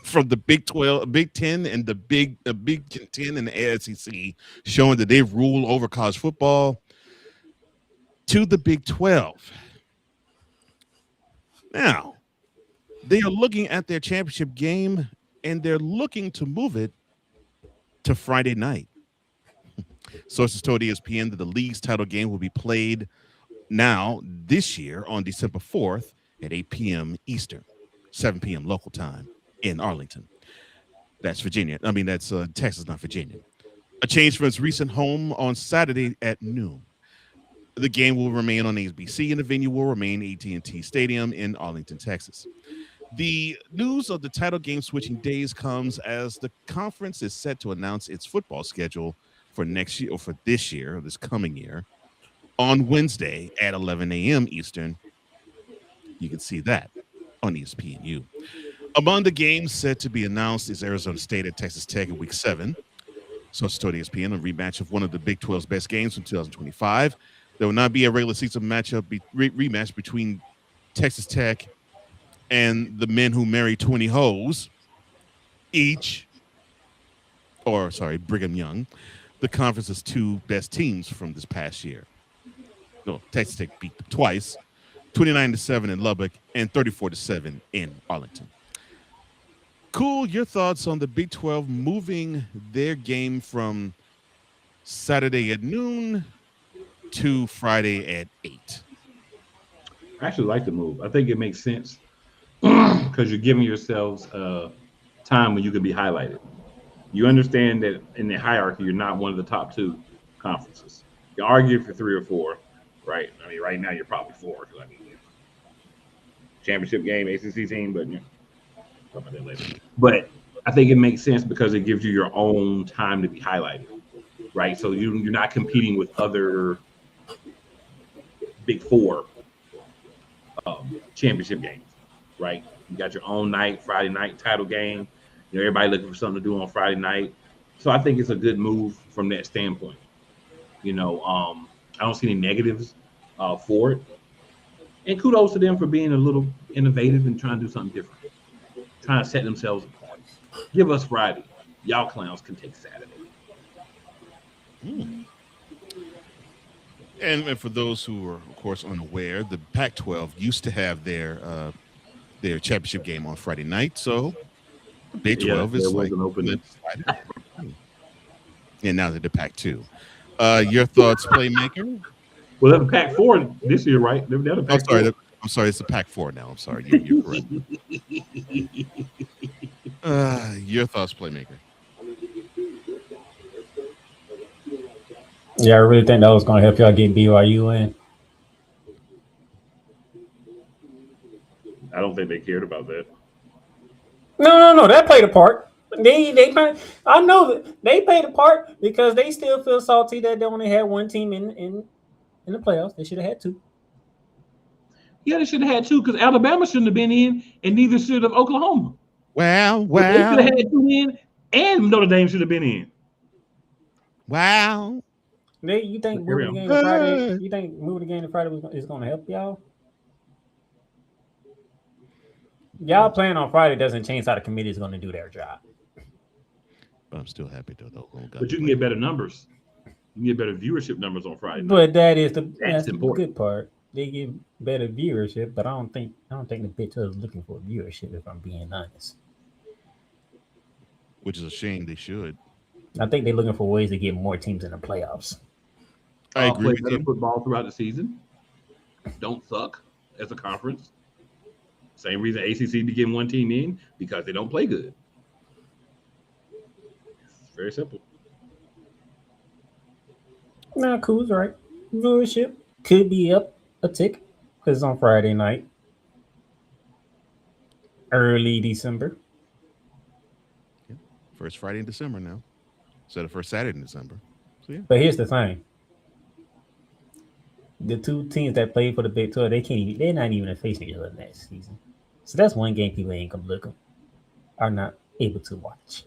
from the Big 12, Big 10, and the Big 10 and the SEC showing that they rule over college football to the Big 12. Now, they are looking at their championship game and they're looking to move it to Friday night. Sources told ESPN that the league's title game will be played now this year on December 4th at 8 p.m. Eastern, 7 p.m. local time in Arlington. That's Virginia. I mean, that's Texas, not Virginia. A change from its recent home on Saturday at noon. The game will remain on ABC and the venue will remain AT&T Stadium in Arlington, Texas. The news of the title game switching days comes as the conference is set to announce its football schedule for next year, or for this year, or this coming year, on Wednesday at 11 a.m. Eastern. You can see that on ESPNU. Among the games set to be announced is Arizona State at Texas Tech in Week 7. Sources told ESPN, a rematch of one of the Big 12's best games from 2025. There will not be a regular season rematch between Texas Tech and the men who marry 20 hoes each, or sorry, Brigham Young, the conference's two best teams from this past year. No, Texas Tech beat them twice, 29-7 in Lubbock and 34-7 in Arlington. Cool, your thoughts on the Big 12 moving their game from Saturday at noon to Friday at 8? I actually like the move. I think it makes sense because you're giving yourselves time when you can be highlighted. You understand that in the hierarchy, you're not one of the top two conferences. You argue for 3 or 4, right? I mean, right now you're probably 4. I mean, championship game, ACC team, but talk about that later. But I think it makes sense because it gives you your own time to be highlighted, right? So you're not competing with other Big 4 championship games, right? You got your own night, Friday night title game. You know, everybody looking for something to do on Friday night. So I think it's a good move from that standpoint. You know, I don't see any negatives for it. And kudos to them for being a little innovative and trying to do something different, trying to set themselves apart. Give us Friday. Y'all clowns can take Saturday. And for those who are, of course, unaware, the Pac-12 used to have their championship game on Friday night. So the Big 12 is like and now they're the Pac-2. Your thoughts, Playmaker? Well, they're the Pac-4 this year, right? They're the Pac-4. I'm sorry. It's the Pac-4 now. I'm sorry. You're correct. Your thoughts, Playmaker? Yeah, I really think that was going to help y'all get BYU in. I don't think they cared about that. No. That played a part. I know that they played a part because they still feel salty that they only had one team in the playoffs. They should have had 2. Yeah, they should have had 2 because Alabama shouldn't have been in, and neither should have Oklahoma. Wow. They should have had 2 in, and Notre Dame should have been in. Wow. You think moving the game to Friday? You think moving the game to Friday is going to help y'all? Y'all playing on Friday doesn't change how the committee is going to do their job. But I'm still happy though. But you can get better numbers. You can get better viewership numbers on Friday. But that's the important. good part. They get better viewership, but I don't think the Big 12 is looking for viewership, if I'm being honest. Which is a shame. They should. I think they're looking for ways to get more teams in the playoffs. I agree play with better you. football throughout the season. Don't suck as a conference. Same reason ACC be getting one team in, because they don't play good. It's very simple. Nah, cool's right. Viewership could be up a tick because it's on Friday night, early December. Yeah. First Friday in December now, instead of first Saturday in December. So, yeah. But here's the thing: the two teams that played for the Big 12, they're not even facing each other next season. So that's one game people ain't gonna look are not able to watch.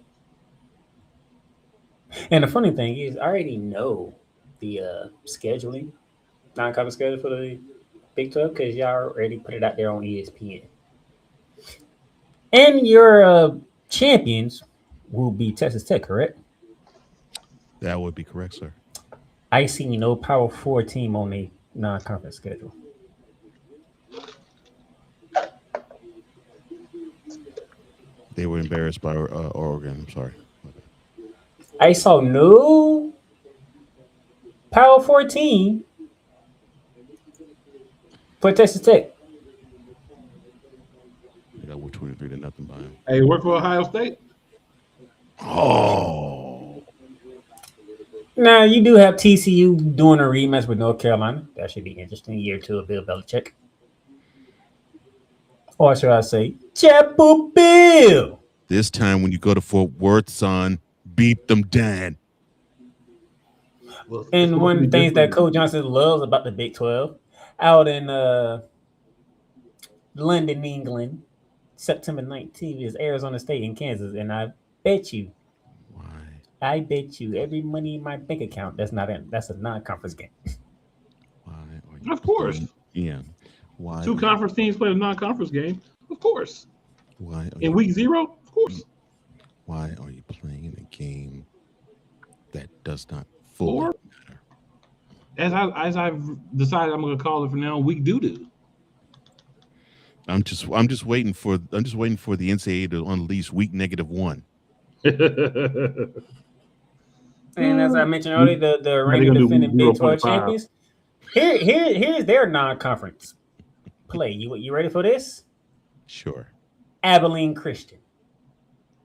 And the funny thing is, I already know the scheduling, non-conference schedule for the Big 12 because y'all already put it out there on ESPN. And your champions will be Texas Tech, correct? That would be correct, sir. I see no Power Four team on a non-conference schedule. They were embarrassed by Oregon. I'm sorry. I saw no Power Four team for Texas Tech. They got 23-0 by him. Hey, work for Ohio State. Oh, Now you do have TCU doing a rematch with North Carolina. That should be interesting. Year two of Bill Belichick, or should I say, Chapel Bill? this time when you go to Fort Worth, son, beat them down. Well, it's And supposed one to of be the things that different. Coach Johnson loves about the Big 12, out in London, England, September 19th is Arizona State and Kansas. And bet you, Why? I bet you every money in my bank account that's a non-conference game. Why are you Of course. Yeah. Why? Two conference teams play a non-conference game. Of course. Why are In you, week 0, of course. why are you playing a game that does not fully Or matter? as I've decided I'm gonna call it from now on, week doo-doo. I'm just waiting for the NCAA to unleash week -1. And as I mentioned earlier, the They're reigning gonna do defending week Big 12 0.5. champions. Here's their non-conference play. You ready for this? Sure. Abilene Christian.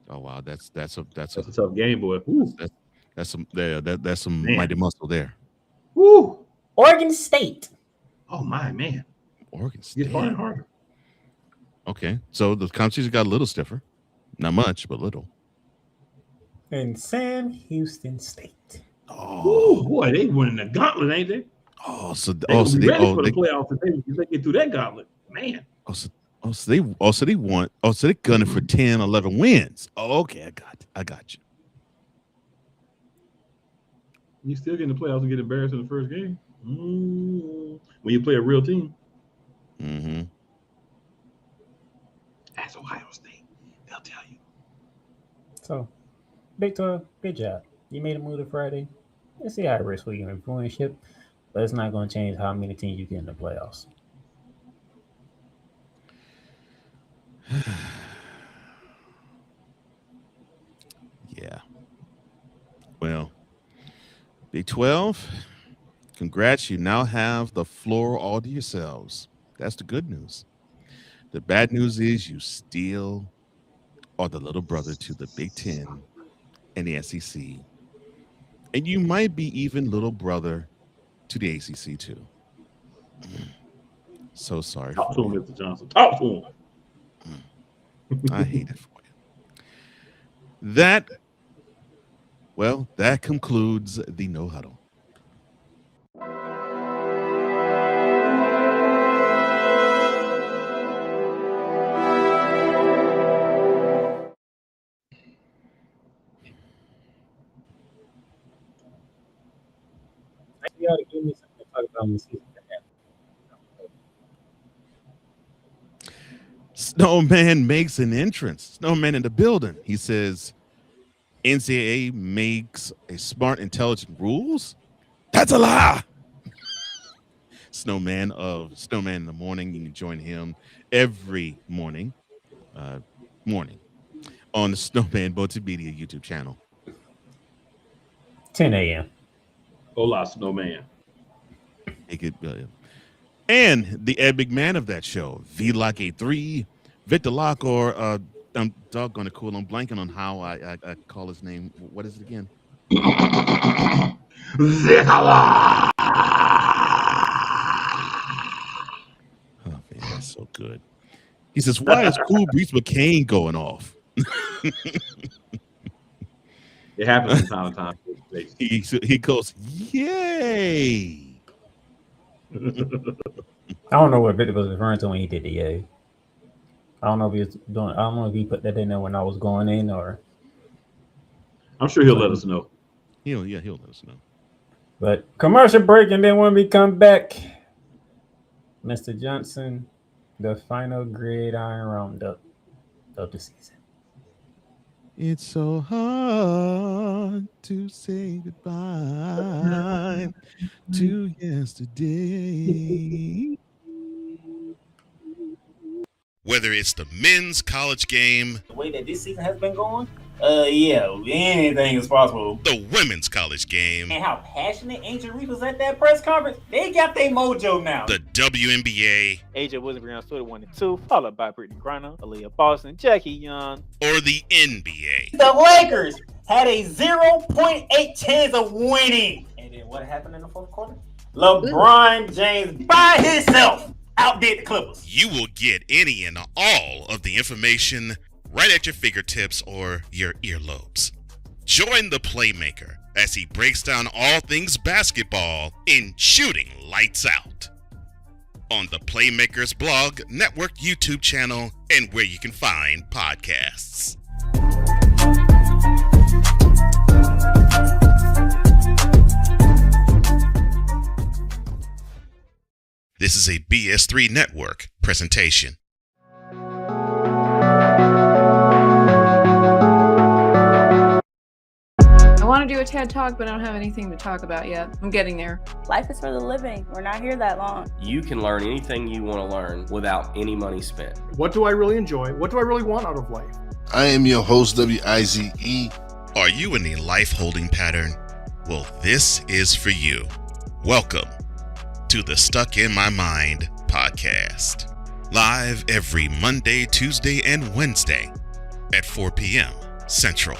Oh wow, that's a That's a tough game, boy. Woo. that's some that's some Man. mighty muscle there. Woo. Oregon State. Oh my man. Oregon Gets State. harder and harder. Okay, so the competition got a little stiffer, not much, but little. And Sam Houston State. Ooh, Oh, boy, they winning the gauntlet, ain't they? oh, so They gonna be they ready for the playoffs if they get through that gauntlet. Man. they want so they gunning for 10, 11 wins. Oh, okay, I got you. You still get in the playoffs and get embarrassed in the first game. When you play a real team. Mm-hmm. That's Ohio State. They'll tell you. So, Big 12, good job. You made a move to Friday. Let's see how it works for you in influencership, but it's not going to change how many teams you get in the playoffs. Yeah. Well, Big 12, congrats. You now have the floor all to yourselves. That's the good news. The bad news is you still are the little brother to the Big 10 and the SEC. And you might be even little brother to the ACC too. So sorry Talk for to him, you. Mr. Johnson. Talk to him. I hate it for you. That concludes the No Huddle. You ought to give me something to talk about in the season. Snowman makes an entrance. Snowman in the building. He says, NCAA makes a smart, intelligent rules. That's a lie. Snowman in the morning. You can join him every morning on the Snowman Multimedia YouTube channel. 10 a.m. Hola, Snowman. And the epic man of that show, V-Lock83, Victor Lock, or I'm doggone it cool. I'm blanking on how I call his name. What is it again? Vicala. Oh man, that's so good. He says, "Why is Cool Breeze McCain going off?" It happens from time to time. face. He goes, yay. I don't know what Victor was referring to when he did the yay. I don't know if he was doing. I don't know if he put that in there when I was going in or. I'm sure he'll let us know. He'll let us know. But commercial break, and then when we come back, Mr. Johnson, the final gridiron roundup of the season. It's so hard to say goodbye to yesterday. Whether it's the men's college game, The way that this season has been going, yeah, anything is possible. the women's college game, And how passionate Angel Reese was at that press conference, they got their mojo now. the WNBA, AJ Williams stood 1-2, followed by Brittany Griner, Aaliyah Boston, Jackie Young, or the NBA. The Lakers had a 0.8 chance of winning. And then what happened in the fourth quarter? LeBron James by himself outdid the Clippers. You will get any and all of the information right at your fingertips or your earlobes. Join the Playmaker as he breaks down all things basketball in Shooting Lights Out on the Playmakers blog, network, YouTube channel, and where you can find podcasts. This is a BS3 Network presentation. I want to do a TED Talk, but I don't have anything to talk about yet. I'm getting there. Life is for the living. We're not here that long. You can learn anything you want to learn without any money spent. What do I really enjoy? What do I really want out of life? I am your host, WIZE. Are you in a life holding pattern? Well, this is for you. Welcome to the Stuck in My Mind podcast. Live every Monday, Tuesday, and Wednesday at 4 p.m. Central.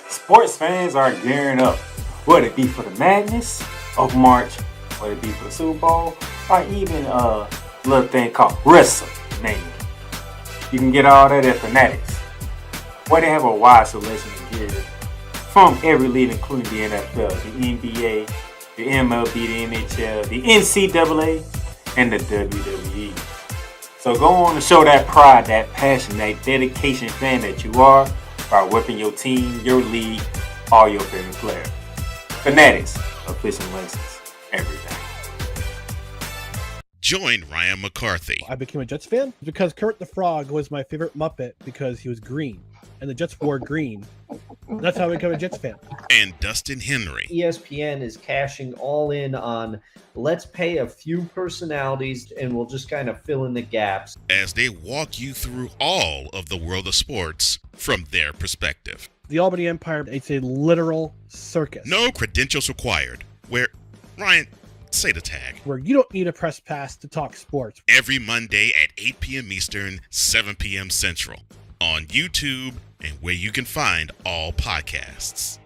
Sports fans are gearing up, whether it be for the madness of March, whether it be for the Super Bowl, or even a little thing called WrestleMania. You can get all that at Fanatics, where they have a wide selection of gear from every league, including the NFL, the NBA, the MLB, the NHL, the NCAA, and the WWE. So go on and show that pride, that passion, that dedication fan that you are by whipping your team, your league, all your favorite players. Fanatics, official license, everything. Join Ryan McCarthy. I became a Jets fan because Kurt the Frog was my favorite Muppet because he was green, and the Jets wore green. That's how I became a Jets fan. And Dustin Henry. ESPN is cashing all in on let's pay a few personalities and we'll just kind of fill in the gaps. As they walk you through all of the world of sports from their perspective. The Albany Empire, it's a literal circus. No credentials required. Where, Ryan, say the tag. Where you don't need a press pass to talk sports. Every Monday at 8 p.m. Eastern, 7 p.m. Central. On YouTube and where you can find all podcasts.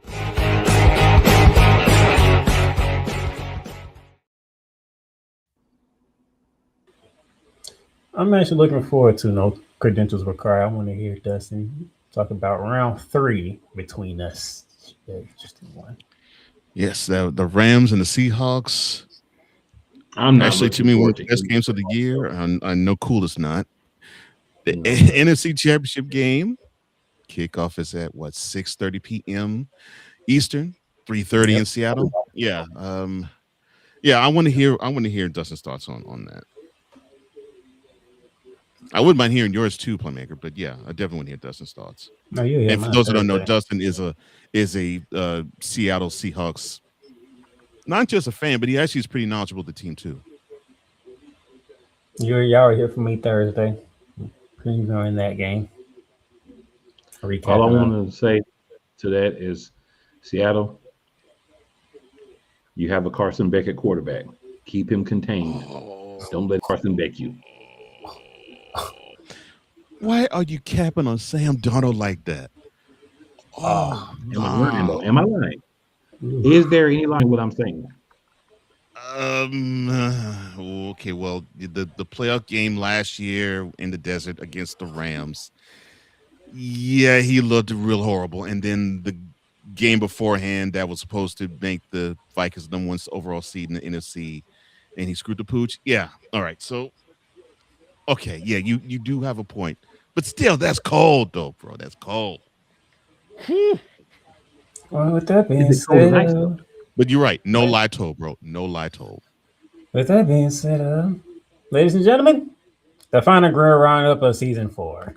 I'm actually looking forward to no credentials required. I want to hear Dustin talk about round 3 between us. Just one. Yes, the Rams and the Seahawks. I'm not Actually, to me, one of the best games of the year. I know Cool is not. The NFC Championship game kickoff is at 6:30 p.m. Eastern, 3:30 in Seattle. Yeah, I want to hear Dustin's thoughts on that. I wouldn't mind hearing yours too, Playmaker. But yeah, I definitely want to hear Dustin's thoughts. No, yeah. And for those who don't know, Dustin is a Seattle Seahawks, not just a fan, but he actually is pretty knowledgeable of the team too. Y'all are here for me Thursday. Previewing that game. All I want to say to that is, Seattle, you have a Carson Beck at quarterback. Keep him contained. Don't let Carson Beck you. Why are you capping on Sam Darnold like that? Am I lying? Is there any line in what I'm saying? Okay. Well, the playoff game last year in the desert against the Rams. Yeah, he looked real horrible. And then the game beforehand that was supposed to make the Vikings #1 overall seed in the NFC, and he screwed the pooch. Yeah. All right. So, okay. Yeah, you do have a point, but still, that's cold though, bro. That's cold. Well, with that being Is it cold and said, ice though? But you're right. No lie told, bro. No lie told. with that being said, ladies and gentlemen, the final grand roundup of season 4.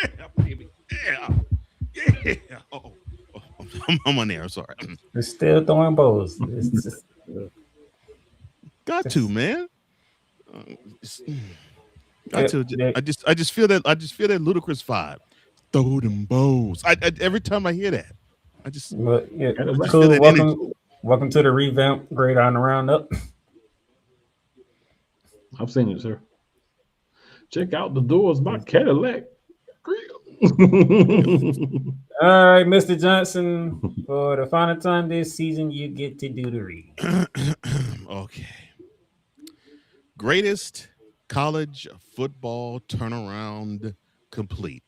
Yeah, baby. Yeah. Yeah. Oh, I'm on there. I'm sorry. We're still throwing bows. It's just, Got to, man. Got to. yeah. I just feel that ludicrous vibe. Throw them bows. I every time I hear that, I just But yeah, just cool. feel that energy. Welcome to the revamp grade on the roundup. I've seen it, sir. Check out the doors by Cadillac. All right, Mr. Johnson, for the final time this season, you get to do the read. Okay. Greatest college football turnaround complete.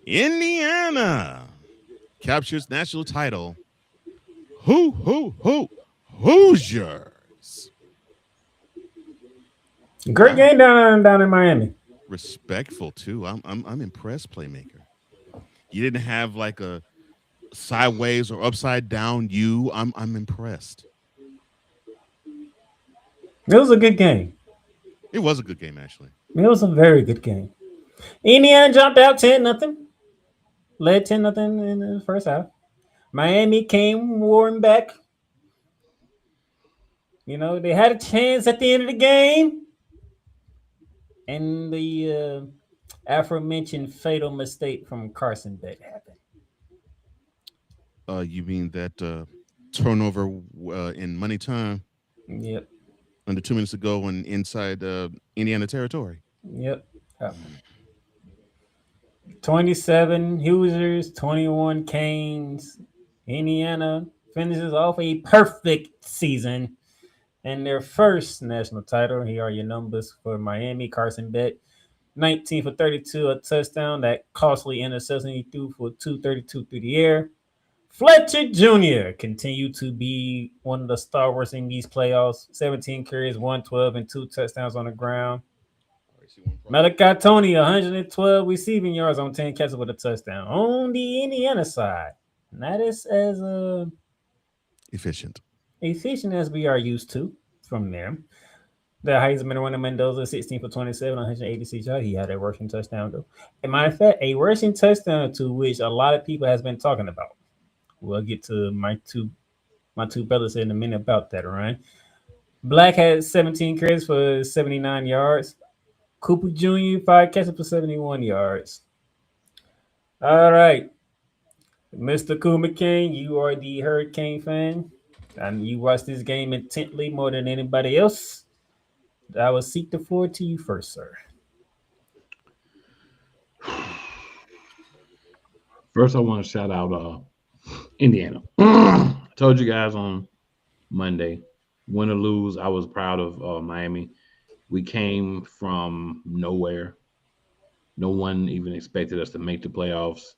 Indiana captures national title. Hoosiers. Great game down in Miami. Respectful too. I'm impressed, playmaker. You didn't have like a sideways or upside down U. I'm impressed. It was a good game. It was a good game, actually. It was a very good game. Indiana jumped out 10-0. Led 10-0 in the first half. Miami came roaring back. You know, they had a chance at the end of the game. And the aforementioned fatal mistake from Carson Beck happened. You mean that turnover in money time? Yep. Under 2 minutes ago when inside Indiana territory. Yep. 27 Hoosiers, 21 Canes. Indiana finishes off a perfect season and their first national title. Here are your numbers for Miami. Carson Beck, 19 for 32, a touchdown. That costly interception he threw for 232 through the air. Fletcher Jr. continued to be one of the stalwarts in these playoffs. 17 carries, 112, and 2 touchdowns on the ground. Malachi Tony, 112 receiving yards on 10 catches with a touchdown. On the Indiana side, not as efficient as we are used to from them. The Heisman winner Mendoza, 16 for 27, 186 yards. He had a rushing touchdown, though. As a matter of fact, a rushing touchdown to which a lot of people has been talking about. We'll get to my two brothers in a minute about that, all right? Black had 17 carries for 79 yards. Cooper Jr., 5 catches for 71 yards. All right. Mr. Cool McCain, you are the Hurricane fan, and you watched this game intently more than anybody else. I will seek the floor to you first, sir. First, I want to shout out Indiana. I told you guys on Monday, win or lose, I was proud of Miami. We came from nowhere. No one even expected us to make the playoffs.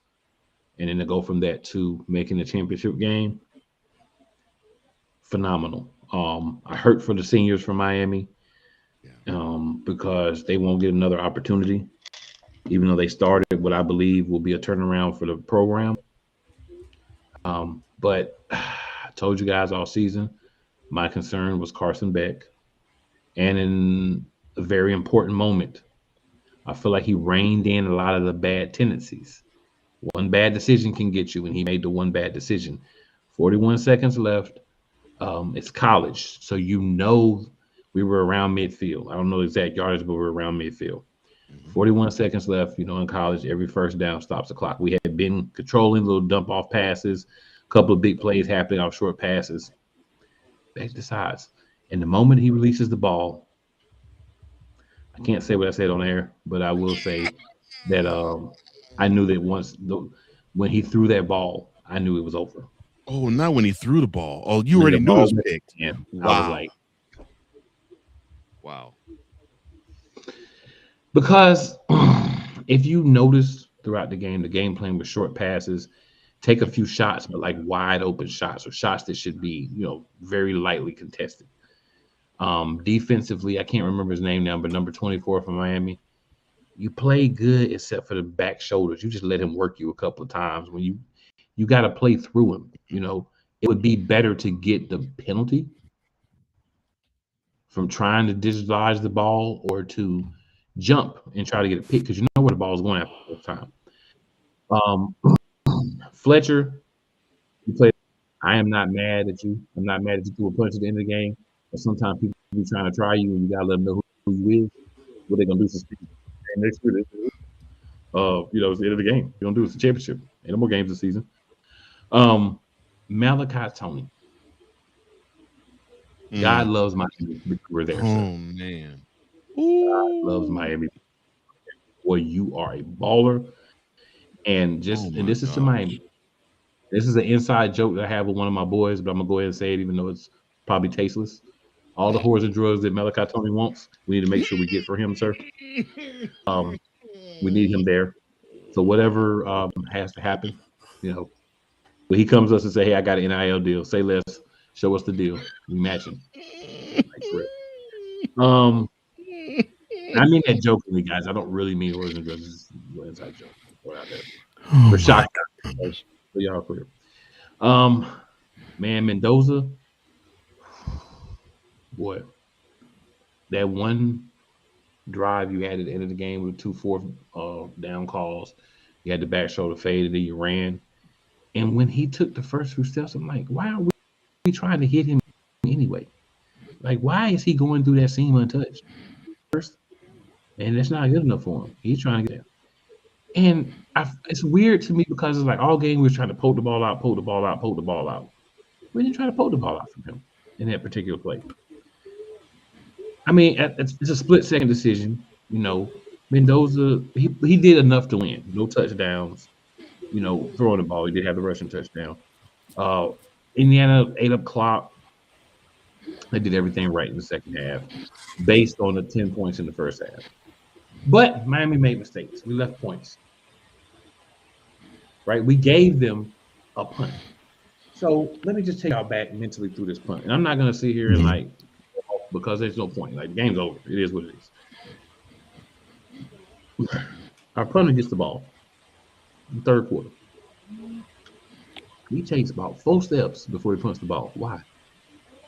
And then to go from that to making the championship game, phenomenal. I hurt for the seniors from Miami because they won't get another opportunity, even though they started what I believe will be a turnaround for the program. But I told you guys all season, my concern was Carson Beck. And in a very important moment, I feel like he reined in a lot of the bad tendencies. One bad decision can get you, and he made the one bad decision. 41 seconds left. It's college, so you know we were around midfield. I don't know the exact yardage, but we're around midfield. 41 seconds left. You know, in college, every first down stops the clock. We had been controlling little dump off passes, a couple of big plays happening off short passes. Beck decides. And the moment he releases the ball, I can't say what I said on air, but I will say that I knew that when he threw that ball, I knew it was over. Oh, not when he threw the ball. Oh, you When already the knew it ball was went picked. in, I was Wow. like, Wow. because if you notice throughout the game plan was short passes, take a few shots, but like wide open shots or shots that should be, very lightly contested. Defensively, I can't remember his name now, but number 24 from Miami, you play good except for the back shoulders. You just let him work you a couple of times. When you got to play through him. It would be better to get the penalty from trying to dislodge the ball or to jump and try to get a pick because you know where the ball is going after the time. Fletcher, you play. I am not mad at you. I'm not mad at you threw a punch at the end of the game. But sometimes people be trying to try you, and you gotta let them know who you is. What they gonna do? Suspend you. And next year, it's the end of the game. You're gonna do it's the championship. Ain't no more games this season. Malachi Tony. God loves Miami because we're there, sir. Oh man. God loves Miami. Boy, you are a baller. And this is to Miami. This is an inside joke that I have with one of my boys, but I'm gonna go ahead and say it, even though it's probably tasteless. All the whores and drugs that Malachi Tony wants, we need to make sure we get for him, sir. We need him there. So whatever has to happen, when he comes to us and say, "Hey, I got an NIL deal," say less, show us the deal, we match him. Like, correct. I mean that jokingly, guys. I don't really mean whores and drugs. It's an inside joke. Out there. For shock. So y'all clear. Man, Mendoza, boy, that one drive you had at the end of the game with 2 4th down calls, you had the back shoulder fade, and then you ran. And when he took the first few steps, I'm like, why are we trying to hit him anyway? Like, why is he going through that seam untouched first? And that's not good enough for him. He's trying to get there. And it's weird to me because it's like all game we were trying to poke the ball out. We didn't try to poke the ball out from him in that particular play. I mean, it's a split-second decision. Mendoza, he did enough to win. No touchdowns. Throwing the ball. He did have the rushing touchdown. Indiana ate up clock. They did everything right in the second half based on the 10 points in the first half. But Miami made mistakes. We left points. Right? We gave them a punt. So let me just take y'all back mentally through this punt. And I'm not going to sit here and because there's no point. Like, the game's over. It is what it is. Our punter gets the ball in the third quarter. He takes about 4 steps before he punts the ball. Why?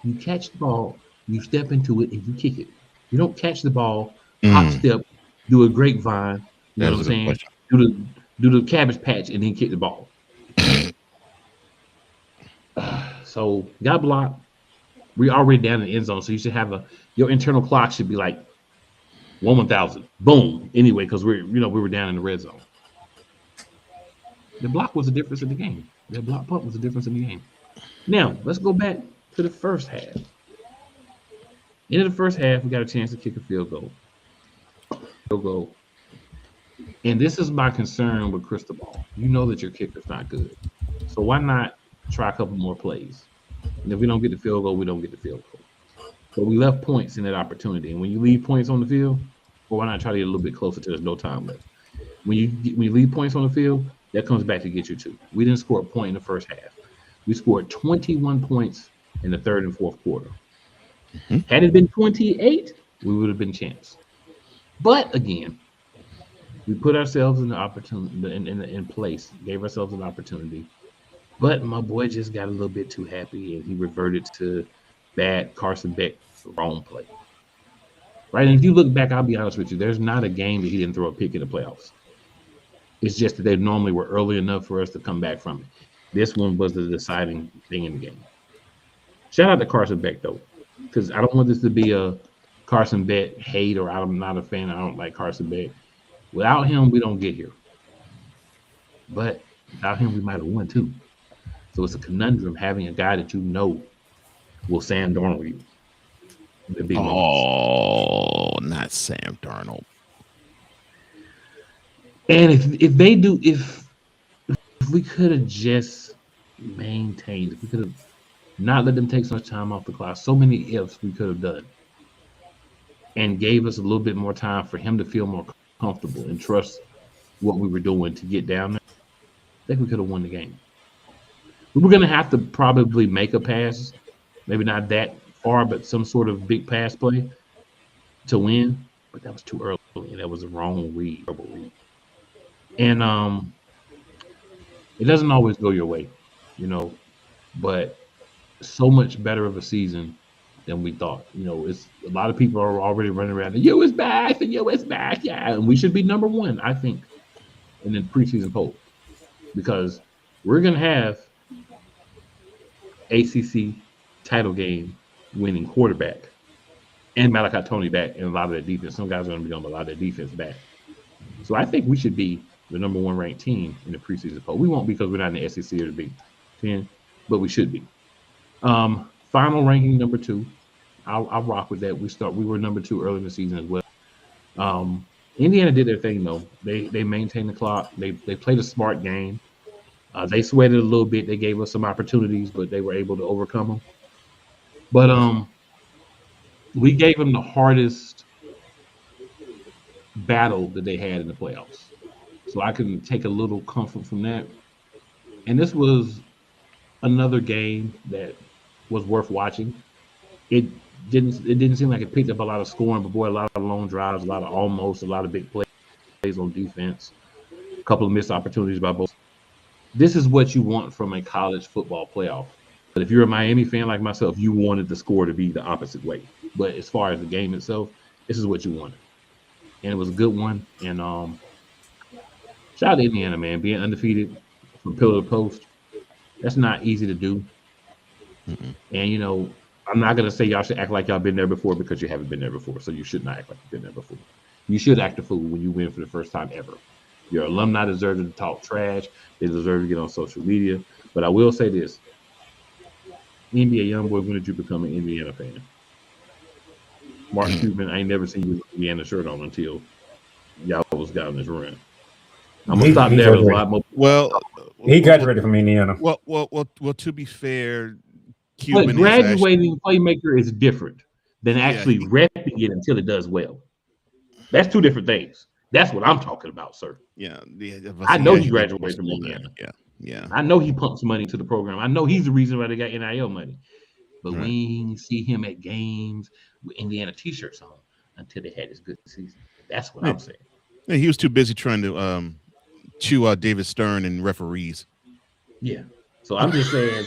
You catch the ball, you step into it, and you kick it. You don't catch the ball, hop step, do a grapevine, you know what I'm saying? Do the cabbage patch, and then kick the ball. So got blocked. We already down in the end zone, so you should have your internal clock should be like 1,000. Boom. Anyway, because we were down in the red zone. The block was the difference in the game. That block punt was the difference in the game. Now let's go back to the first half. Into the first half, we got a chance to kick a field goal. And this is my concern with Cristobal. You know that your kicker's not good. So why not try a couple more plays? And if we don't get the field goal, we don't get the field goal. But we left points in that opportunity. And when you leave points on the field, well, why not try to get a little bit closer to there's no time left? When you leave points on the field, that comes back to get you 2. We didn't score a point in the first half. We scored 21 points in the third and fourth quarter. Had it been 28, we would have been champs. But again, we put ourselves in the opportunity in place, gave ourselves an opportunity. But my boy just got a little bit too happy, and he reverted to bad Carson Beck wrong play. Right? And if you look back, I'll be honest with you, there's not a game that he didn't throw a pick in the playoffs. It's just that they normally were early enough for us to come back from it. This one was the deciding thing in the game. Shout out to Carson Beck, though, because I don't want this to be a Carson Beck hate or I'm not a fan. I don't like Carson Beck. Without him, we don't get here. But without him, we might have won, too. So it's a conundrum having a guy that you know will Sam Darnold you. The big moments. Oh, not Sam Darnold. And if they do, if we could have just maintained, if we could have not let them take so much time off the clock, so many ifs we could have done, and gave us a little bit more time for him to feel more comfortable and trust what we were doing to get down there, I think we could have won the game. We were going to have to probably make a pass, maybe not that far, but some sort of big pass play to win, but that was too early, and that was a wrong read. And it doesn't always go your way, you know, but so much better of a season than we thought. You know, it's a lot of people are already running around. The U is back, the U is back, yeah, and we should be number one, I think, in the preseason poll, because we're gonna have ACC title game winning quarterback and Malachi Tony back, and a lot of that defense. Some guys are going to be on a lot of that defense back. So I think we should be the number one ranked team in the preseason poll. We won't because we're not in the SEC or the Big Ten, but we should be. Final ranking number 2. I'll rock with that. We were number 2 early in the season as well. Indiana did their thing though. They maintained the clock. They played a smart game. They sweated a little bit. They gave us some opportunities, but they were able to overcome them. But we gave them the hardest battle that they had in the playoffs. So I can take a little comfort from that. And this was another game that was worth watching. It didn't seem like it picked up a lot of scoring, but boy, a lot of long drives, a lot of almost, a lot of big plays on defense, a couple of missed opportunities by both. This is what you want from a college football playoff. But if you're a Miami fan like myself, you wanted the score to be the opposite way. But as far as the game itself, this is what you wanted. And it was a good one. And shout out to Indiana, man. Being undefeated from pillar to post, that's not easy to do. Mm-mm. And, you know, I'm not going to say y'all should act like y'all been there before because you haven't been there before. So you should not act like you've been there before. You should act a fool when you win for the first time ever. Your alumni deserve to talk trash. They deserve to get on social media. But I will say this. NBA YoungBoy, when did you become an Indiana fan? Mark Cuban, I ain't never seen you with an Indiana shirt on until y'all was got in this run. I'm going to stop there. There's a lot more. Well, he graduated from Indiana. Well, to be fair, Cuban but graduating playmaker is different than actually repping it until it does well. That's two different things. That's what I'm talking about, sir. Yeah. I know he graduated from Indiana. Yeah. I know he pumped some money into the program. I know he's the reason why they got NIL money. But we ain't see him at games with Indiana t-shirts on until they had this good season. That's what I'm saying. Yeah, he was too busy trying to chew out David Stern and referees. Yeah. So I'm just saying,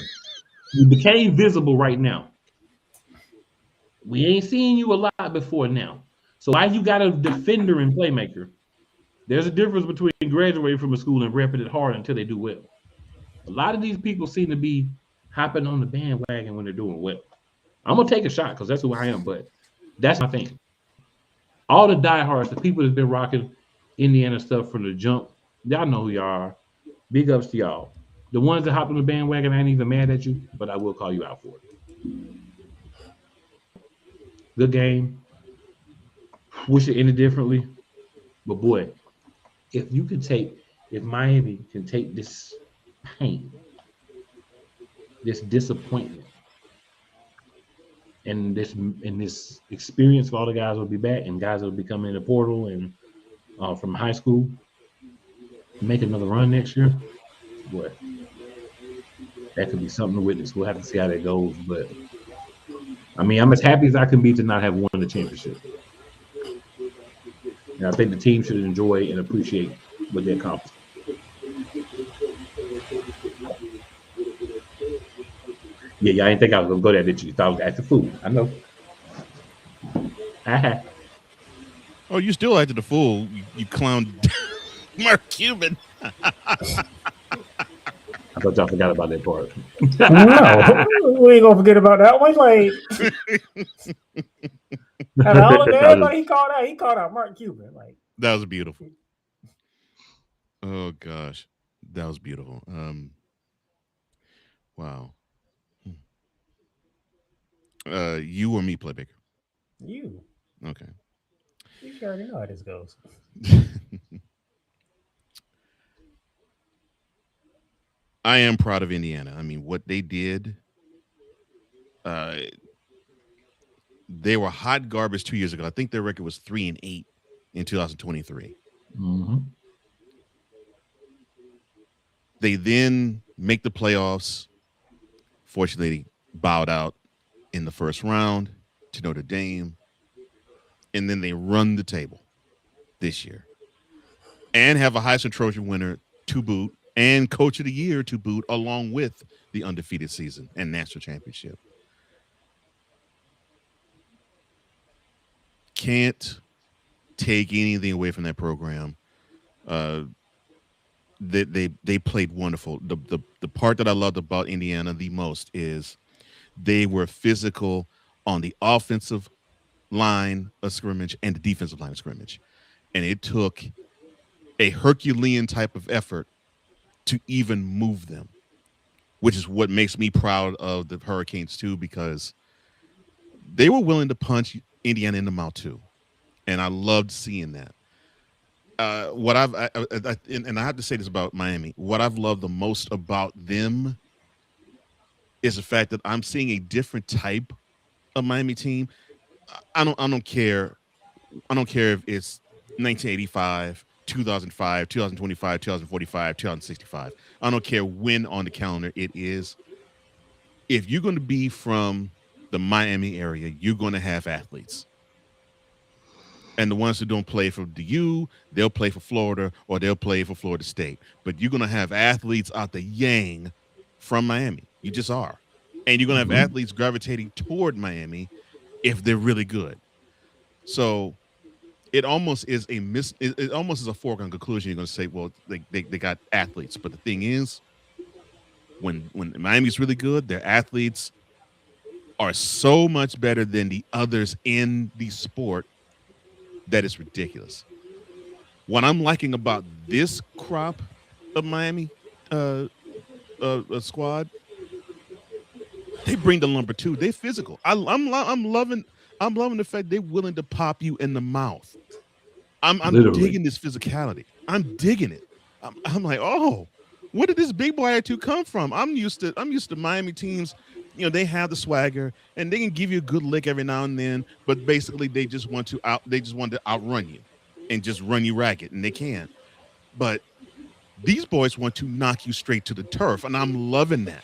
you became visible right now. We ain't seen you a lot before now. So why you got a defender and playmaker? There's a difference between graduating from a school and repping it hard until they do well. A lot of these people seem to be hopping on the bandwagon when they're doing well. I'm going to take a shot because that's who I am, but that's my thing. All the diehards, the people that's been rocking Indiana stuff from the jump, y'all know who y'all are. Big ups to y'all. The ones that hop on the bandwagon, I ain't even mad at you, but I will call you out for it. Good game. Wish it ended differently. But boy, if Miami can take this pain, this disappointment, and this experience for all the guys will be back and guys that will be coming in the portal and from high school, make another run next year, boy, that could be something to witness. We'll have to see how that goes. But I mean, I'm as happy as I can be to not have won the championship. And I think the team should enjoy and appreciate what they accomplished. Yeah, y'all didn't think I was gonna go there, did you? You thought I was acting fool. I know. Oh, you still acted a fool, you clown. Mark Cuban. I thought y'all forgot about that part. No, we ain't gonna forget about that one. Like, and all of everybody he called out Mark Cuban. Like, that was beautiful. Oh gosh, that was beautiful. Wow. You or me, Playmaker? You. Okay. You already know how this goes. I am proud of Indiana. I mean, what they did, uh, they were hot garbage 2 years ago. I think their record was 3-8 in 2023. Mm-hmm. They then make the playoffs. Fortunately, bowed out in the first round to Notre Dame. And then they run the table this year and have a Heisman Trophy winner to boot and Coach of the Year to boot, along with the undefeated season and national championship. Can't take anything away from that program. They played wonderful. The part that I loved about Indiana the most is they were physical on the offensive line of scrimmage and the defensive line of scrimmage. And it took a Herculean type of effort to even move them, which is what makes me proud of the Hurricanes too, because they were willing to punch Indiana in the mouth too. And I loved seeing that. What and I have to say this about Miami. What I've loved the most about them is the fact that I'm seeing a different type of Miami team. I don't care. I don't care if it's 1985, 2005, 2025, 2045, 2065. I don't care when on the calendar it is. If you're going to be from the Miami area, you're going to have athletes. And the ones who don't play for the U, they'll play for Florida or they'll play for Florida State. But you're going to have athletes out the yang from Miami. You just are. And you're going to have athletes gravitating toward Miami if they're really good. So it almost is it almost is a foregone conclusion. You're going to say, well, they got athletes. But the thing is, when Miami's really good, their athletes are so much better than the others in the sport that it's ridiculous. What I'm liking about this crop of Miami squad, they bring the lumber too. They physical. I'm loving the fact they're willing to pop you in the mouth. I'm digging this physicality. I'm digging it. I'm like, oh, where did this big boy attitude come from? I'm used to Miami teams. You know, they have the swagger and they can give you a good lick every now and then, but basically they just want to outrun you and just run you ragged, and they can. But these boys want to knock you straight to the turf, and I'm loving that.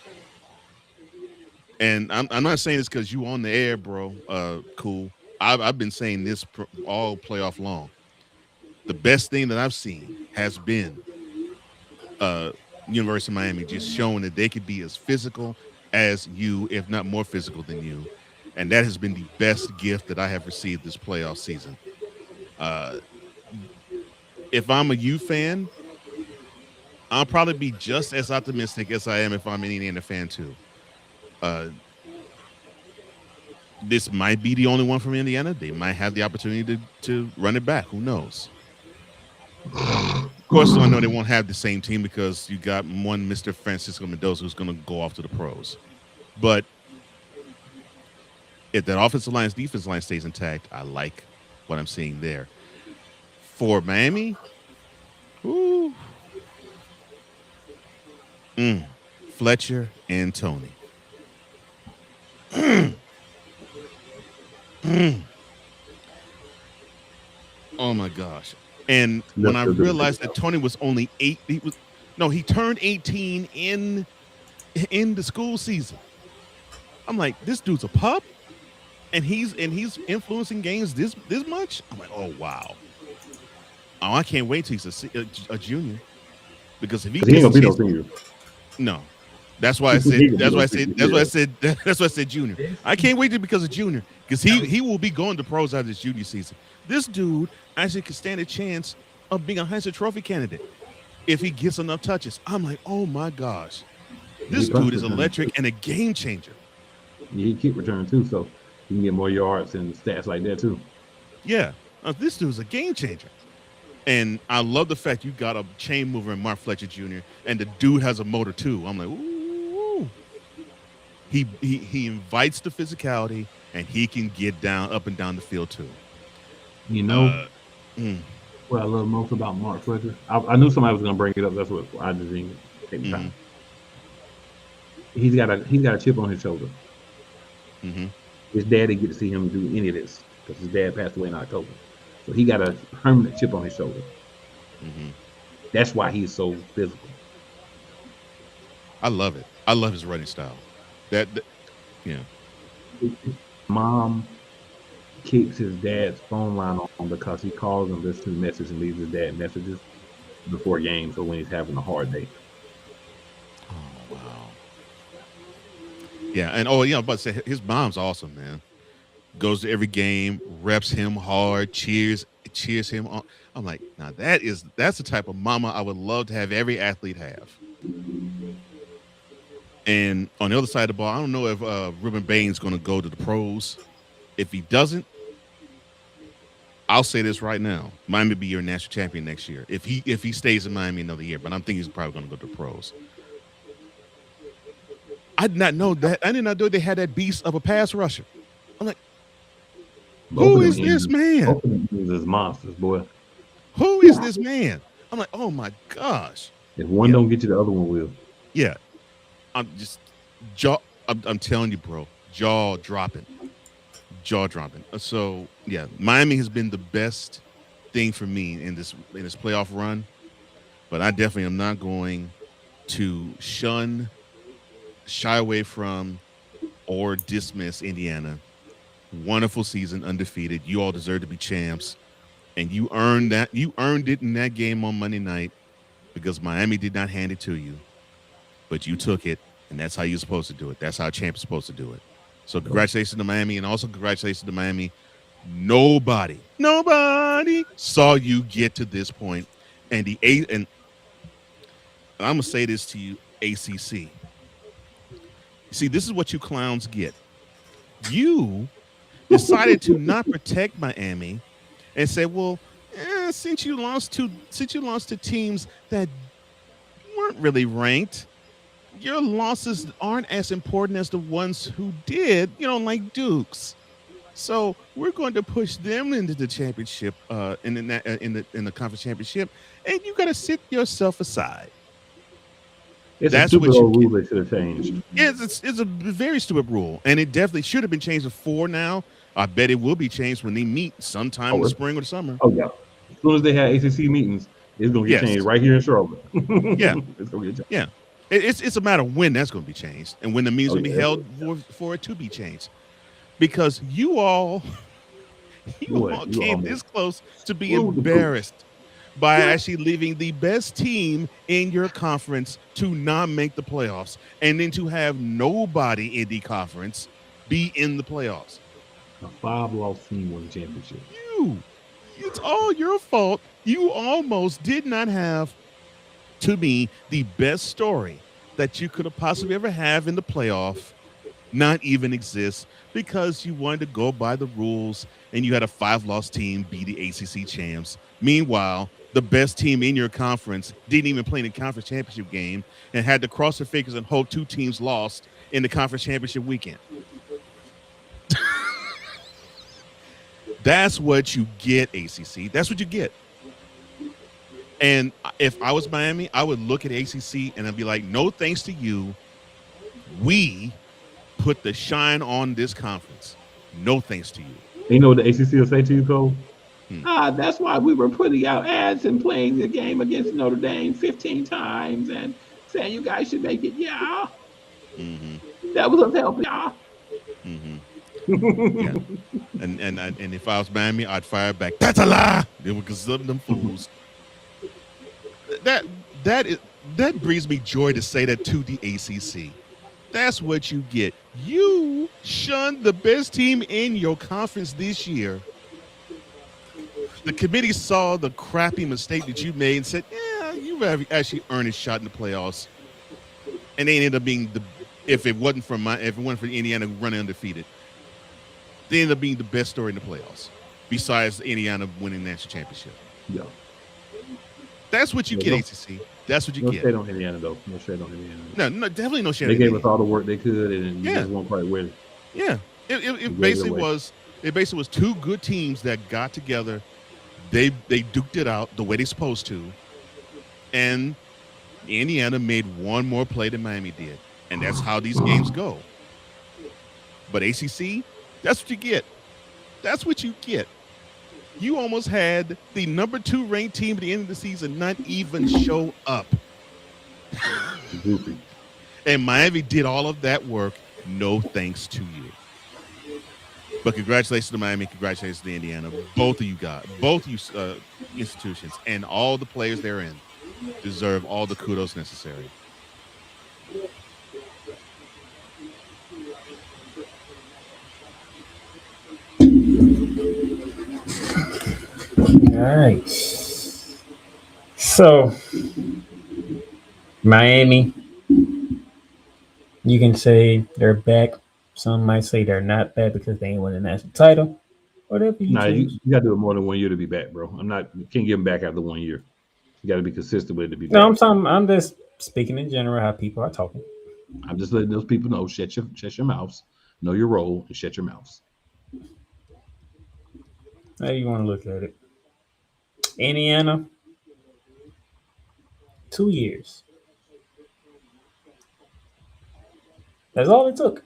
And I'm not saying this because you on the air, bro. Cool. I've been saying this all playoff long. The best thing that I've seen has been University of Miami just showing that they could be as physical as you, if not more physical than you. And that has been the best gift that I have received this playoff season. If I'm a U fan, I'll probably be just as optimistic as I am if I'm an Indiana fan too. This might be the only one from Indiana. They might have the opportunity to run it back. Who knows? Of course, I know they won't have the same team because you got one Mr. Francisco Mendoza who's going to go off to the pros. But if that offensive line, defensive line stays intact, I like what I'm seeing there. For Miami, Fletcher and Tony. Oh my gosh. And when I realized that Tony was only 8, he turned 18 in the school season. I'm like, this dude's a pup, and he's influencing games this much. I'm like, oh wow. Oh, I can't wait till he's a junior, because if he ain't gonna be no senior. No, that's why I said junior. I can't wait because of junior, because he will be going to pros out of this junior season. This dude actually could stand a chance of being a Heisman Trophy candidate if he gets enough touches. I'm like, oh my gosh, this dude is electric and a game changer. He keep returning too, so he can get more yards and stats like that too. Yeah, this dude's a game changer. And I love the fact you got a chain mover in Mark Fletcher Jr. and the dude has a motor too. I'm like, ooh. He invites the physicality. and he can get down up and down the field too. You know what I love most about Mark Fletcher? I knew somebody was going to bring it up. That's what I just didn't take the time. He's got a chip on his shoulder. His dad didn't get to see him do any of this because his dad passed away in October. So he got a permanent chip on his shoulder. That's why he's so physical. I love it. I love his running style. Yeah. Mom keeps his dad's phone line on because he calls and listens to the message and leaves his dad messages before games or when he's having a hard day. Oh wow. Yeah, and I'm about to say his mom's awesome, man. Goes to every game, reps him hard, cheers him on. I'm like, now that's the type of mama I would love to have every athlete have. And on the other side of the ball, I don't know if Ruben Bain's going to go to the pros. If he doesn't, I'll say this right now: Miami will be your national champion next year. If he stays in Miami another year, but I'm thinking he's probably going to go to the pros. I did not know that. I did not know they had that beast of a pass rusher. I'm like, who is this man? Both of them is monsters, boy. Who is this man? I'm like, oh my gosh. If one don't get you, the other one will. Yeah. I'm telling you, bro, jaw dropping. So yeah, Miami has been the best thing for me in this playoff run, but I definitely am not going to shy away from, or dismiss Indiana. Wonderful season, undefeated. You all deserve to be champs, and you earned that. You earned it in that game on Monday night because Miami did not hand it to you, but you took it, and that's how you're supposed to do it. That's how a champ is supposed to do it. So congratulations to Miami, and also congratulations to Miami. Nobody saw you get to this point, and and I'm gonna say this to you, ACC. See, this is what you clowns get. You decided to not protect Miami and say, well, since you lost to teams that weren't really ranked, your losses aren't as important as the ones who did, like Dukes. So we're going to push them into the championship, in the conference championship, and you got to sit yourself aside. That's a stupid old rule they should have changed. It's a very stupid rule, and it definitely should have been changed before now. I bet it will be changed when they meet sometime in the spring or the summer. Oh yeah, as soon as they have ACC meetings, it's going to get changed right here in Charlotte. Yeah, it's going to get changed. Yeah, it's a matter of when that's going to be changed and when the meetings will be held for it to be changed, because you all came this close to be embarrassed by actually leaving the best team in your conference to not make the playoffs, and then to have nobody in the conference be in the playoffs. A 5-loss team won the championship. It's all your fault. You almost did not have, to me, the best story that you could have possibly ever have in the playoff not even exist, because you wanted to go by the rules and you had a 5-loss team be the ACC champs. Meanwhile, the best team in your conference didn't even play in the conference championship game and had to cross their fingers and hope 2 teams lost in the conference championship weekend. That's what you get, ACC. That's what you get. And if I was Miami, I would look at ACC and I'd be like, no thanks to you. We put the shine on this conference. No thanks to you. You know what the ACC will say to you, Cole? That's why we were putting out ads and playing the game against Notre Dame 15 times and saying you guys should make it. Yeah. Mm-hmm. That was us helping. Yeah. Mm-hmm. Yeah. And if I was Miami, I'd fire back. That's a lie. They were some of them fools. That brings me joy to say that to the ACC. That's what you get. You shunned the best team in your conference this year. The committee saw the crappy mistake that you made and said, yeah, you actually earned a shot in the playoffs. And they ended up being if it wasn't for Indiana running undefeated, they ended up being the best story in the playoffs, besides Indiana winning the national championship. Yeah. That's what you get, ACC. That's what you get. No shade on Indiana, though. No shade on Indiana. No, definitely no shade. They gave us all the work they could, and you just weren't quite ready. Yeah. It basically was two good teams that got together. They duked it out the way they're supposed to, and Indiana made one more play than Miami did, and that's how these games go. But ACC, that's what you get. That's what you get. You almost had the number 2 ranked team at the end of the season not even show up. And Miami did all of that work, no thanks to you. But congratulations to Miami, congratulations to Indiana. Both of you institutions and all the players therein deserve all the kudos necessary. All right. So, Miami, you can say they're back. Some might say they're not back because they ain't won the national title. Whatever you choose. You got to do it more than 1 year to be back, bro. You can't give them back after 1 year. You got to be consistent with it to be back. No, I'm just speaking in general how people are talking. I'm just letting those people know. Shut your mouths. Know your role and shut your mouths. How you want to look at it? Indiana, 2 years. That's all it took.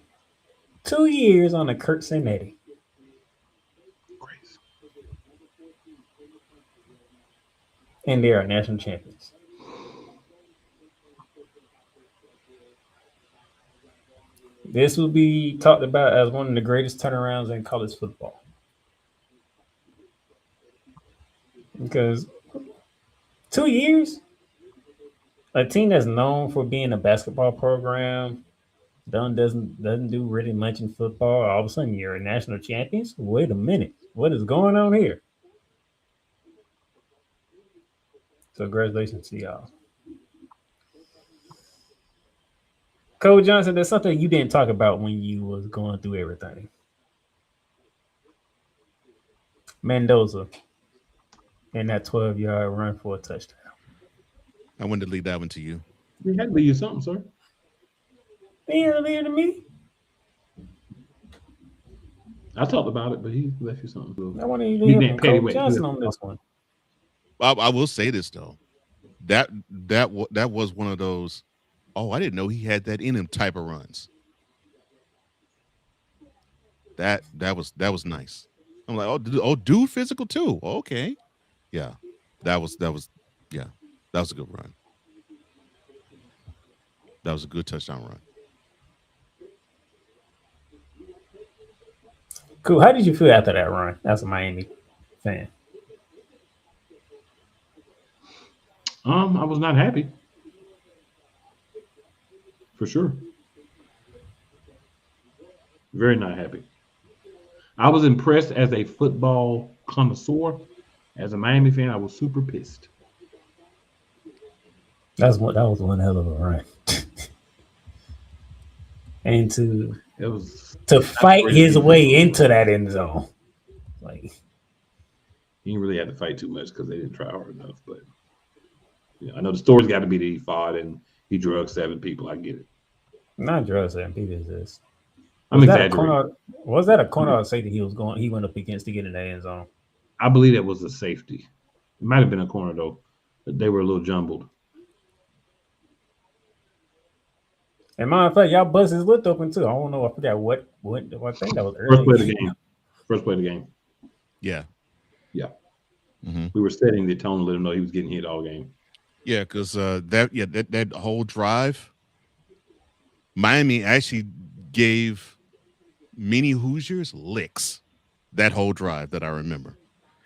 2 years on a Kurt Cinetti. Crazy. And they are national champions. This will be talked about as one of the greatest turnarounds in college football. Because 2 years, a team that's known for being a basketball program, doesn't do really much in football. All of a sudden, you're a national champions. Wait a minute, what is going on here? So, congratulations to y'all, Coach Johnson. There's something you didn't talk about when you was going through everything. Mendoza and that 12-yard run for a touchdown. I wanted to leave that one to you. We had to leave you something, sir. He didn't leave it to me. I talked about it, but he left you something. I want to hear from Coach Johnson on this one. I will say this though, that was one of those, oh, I didn't know he had that in him type of runs. That was nice. I'm like, dude, physical too. Okay, yeah, that was a good run. That was a good touchdown run. Cool. How did you feel after that run as a Miami fan? I was not happy. For sure. Very not happy. I was impressed as a football connoisseur. As a Miami fan, I was super pissed. That was one hell of a run. And to fight his way into that end zone. Like, he didn't really have to fight too much because they didn't try hard enough. But I know the story's got to be that he fought and he drugged 7 people. I get it. Not drugged 7 people. Is this? I'm exaggerating. Was that a corner or safety he went up against to get in the end zone? I believe it was a safety. It might have been a corner though. But they were a little jumbled. And matter of fact, y'all buses looked open too. I don't know. I forgot what I think that was early. First play of the game. First play of the game. Yeah. Yeah. Mm-hmm. We were setting the tone to let him know he was getting hit all game. Yeah, because that whole drive, Miami actually gave many Hoosiers licks that whole drive that I remember.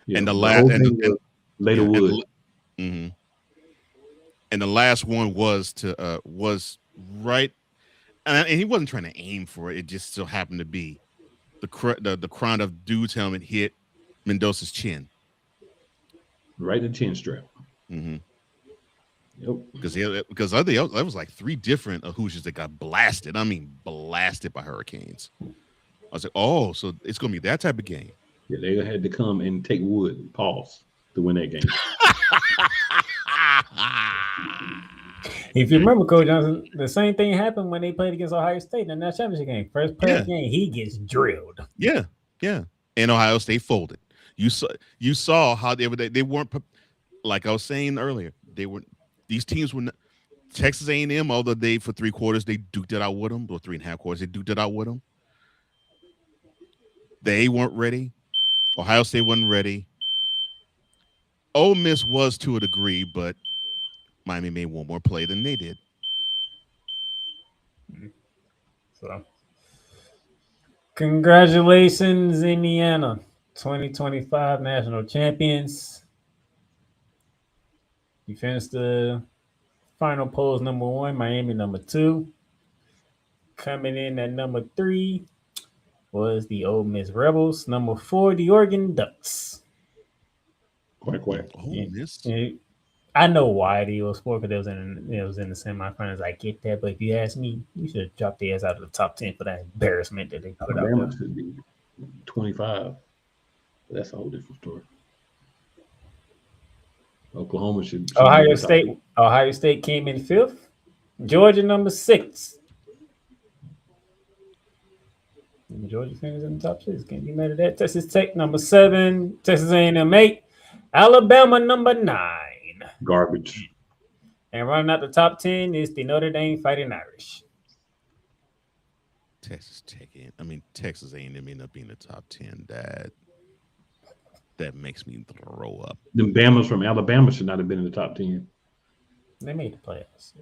Yeah, and the last later wood. And the last one was right, and he wasn't trying to aim for it. It just so happened to be the crown of dude's helmet hit Mendoza's chin, right in the chin strap. Mm-hmm. Yep. Because there was like 3 different Hoosiers that got blasted. I mean, blasted by hurricanes. I was like, oh, so it's gonna be that type of game. Yeah, they had to come and take wood and pause to win that game. If you remember, Coach Johnson, the same thing happened when they played against Ohio State in the national championship game. First playoff game, he gets drilled. Yeah. And Ohio State folded. You saw how they weren't, like I was saying earlier. These teams were not, Texas A&M, although they for 3 quarters they duked it out with them, or 3.5 quarters they duked it out with them. They weren't ready. Ohio State wasn't ready. Ole Miss was to a degree, but Miami made one more play than they did. So, congratulations, Indiana, 2025 national champions. You finished the final polls number 1, Miami number 2. Coming in at number 3 was the Ole Miss Rebels. Number 4, the Oregon Ducks. Quack. Ole Miss. I know why the Eagles scored because it was in the semifinals. I get that, but if you ask me, you should have dropped the ass out of the top 10 for that embarrassment that they put Alabama out there. should be 25. That's a whole different story. Oklahoma should Ohio State came in 5th. Georgia number 6. Georgia finished in the top 6. Can't be mad at that. Texas Tech number 7. Texas A&M 8. Alabama number 9. Garbage. And running out the top 10 is the Notre Dame Fighting Irish. Texas A&M ended up being the top 10. That makes me throw up. The Bamas from Alabama should not have been in the top 10. They made the playoffs.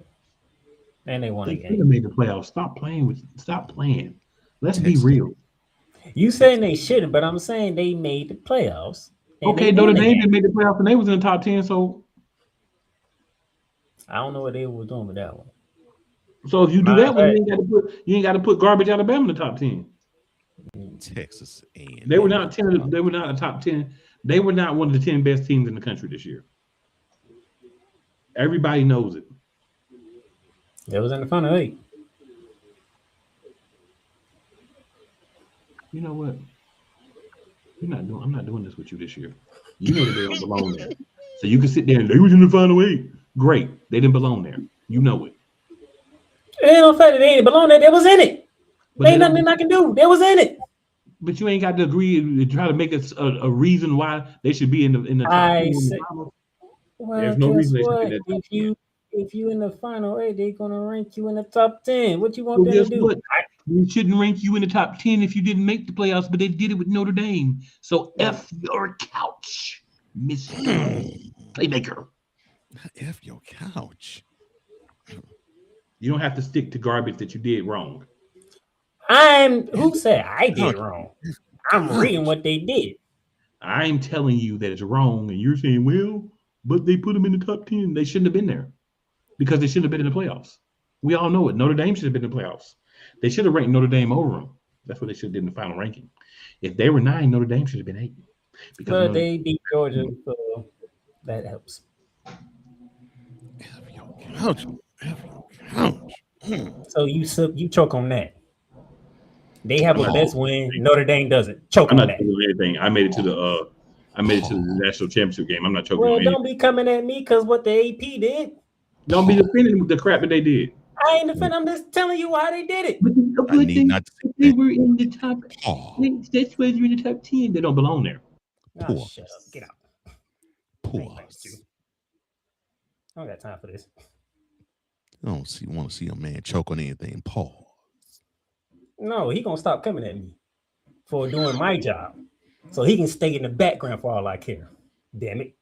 And they won a They game. should have made the playoffs. Stop playing. Let's be real. You saying they shouldn't, but I'm saying they made the playoffs. Okay, Notre Dame didn't make the playoffs and they was in the top 10, so I don't know what they were doing with that one. So if you do that one, you ain't got to put garbage Alabama in the top 10. Texas A&M. They were not 10. They were not a top 10. They were not one of the 10 best teams in the country this year. Everybody knows it. They was in the final 8. You know what? I'm not doing this with you this year. You know that they don't belong there. So you can sit there and they was in the final 8. Great. They didn't belong there. You know it. It ain't no fact that they ain't belong there. They was in it. But ain't nothing I can do. They was in it. But you ain't got to agree and try to make a reason why they should be in the top 10. Well, there's no reason they should be in the top 10. If you in the final 8, they're gonna rank you in the top 10. What you want them to do? What? They shouldn't rank you in the top 10 if you didn't make the playoffs, but they did it with Notre Dame. So F your couch, Mr. Playmaker. F your couch. You don't have to stick to garbage that you did wrong. Who said I did wrong? I'm reading what they did. I'm telling you that it's wrong, and you're saying, well, but they put them in the top 10. They shouldn't have been there because they shouldn't have been in the playoffs. We all know it. Notre Dame should have been in the playoffs. They should have ranked Notre Dame over them. That's what they should have did in the final ranking. If they were 9, Notre Dame should have been 8. Because they beat Georgia, so that helps. F your couch. F your couch. So you choke on that. They have a best win. Notre Dame doesn't. Choke I'm on not that. choking anything. I made it to the national championship game. I'm not choking on anything. Don't be coming at me because what the AP did. Don't be defending the crap that they did. I ain't defending. I'm just telling you why they did it. But they were in the top. That's why you're in the top 10. They don't belong there. Oh, shut up. Get out. Pause. I don't got time for this. I don't want to see a man choke on anything. Pause. No, he gonna stop coming at me for doing my job, so he can stay in the background for all I care. Damn it,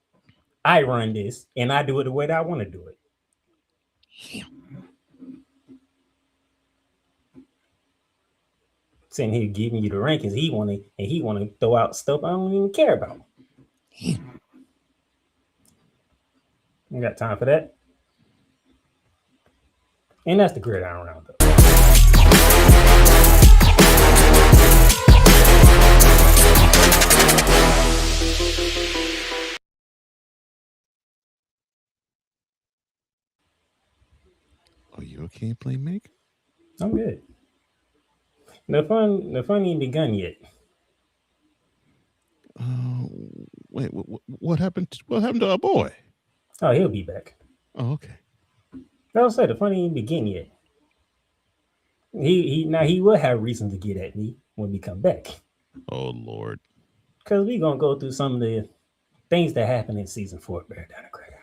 I run this and I do it the way that I want to do it. Sitting here giving you the rankings, he want to throw out stuff I don't even care about. I got time for that. And that's the gridiron roundup. Are you okay, Playmaker? I'm good. The fun ain't begun yet. Wait, what happened? What happened to our boy? Oh, he'll be back. Oh, okay. Don't say the funny ain't begin yet. He will have reason to get at me when we come back. Oh Lord. Because we're gonna go through some of the things that happened in season 4 Bear Down the Gridiron.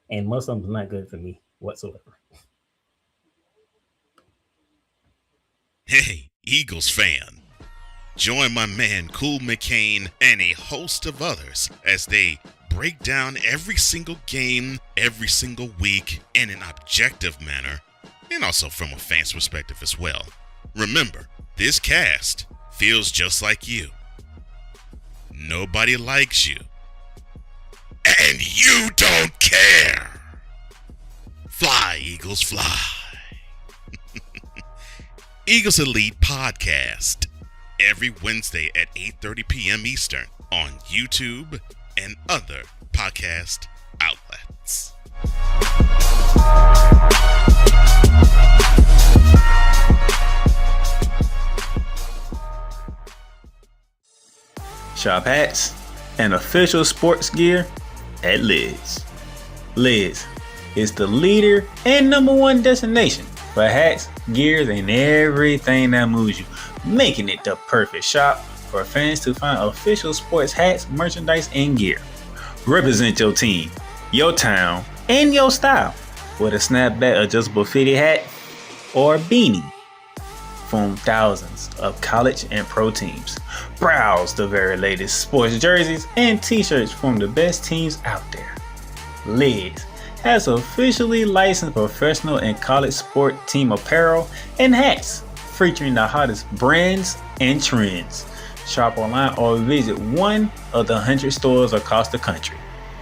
And most of them not good for me whatsoever. Hey, Eagles fan. Join my man Cool McCain and a host of others as they break down every single game, every single week in an objective manner, and also from a fan's perspective as well. Remember, this cast feels just like you. Nobody likes you. And you don't care. Fly, Eagles, fly. Eagles Elite Podcast. Every Wednesday at 8:30 p.m. Eastern on YouTube and other podcast outlets. Shop hats and official sports gear at Lids. Lids is the leader and #1 destination for hats, gears, and everything that moves you, making it the perfect shop for fans to find official sports hats, merchandise, and gear. Represent your team, your town, and your style with a snapback adjustable fitted hat or beanie from thousands of college and pro teams. Browse the very latest sports jerseys and t-shirts from the best teams out there. Lids has officially licensed professional and college sport team apparel and hats featuring the hottest brands and trends. Shop online or visit one of the 100 stores across the country.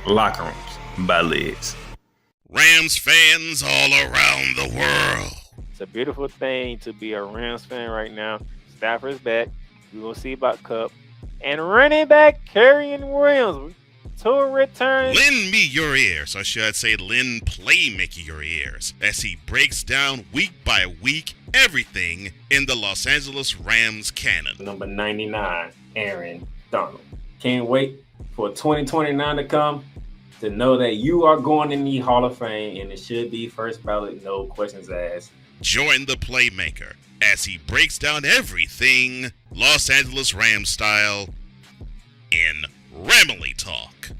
Locker Rooms by Lids. Rams fans all around the world. It's a beautiful thing to be a Rams fan right now. Stafford's back. We will see about Cup. And running back Kerryon Williams to return. Lend me your ears, or should I say lend Playmaker your ears, as he breaks down week by week everything in the Los Angeles Rams canon. Number 99, Aaron Donald. Can't wait for 2029 to come to know that you are going in the Hall of Fame, and it should be first ballot, no questions asked. Join the Playmaker as he breaks down everything Los Angeles Rams style in Ramily Talk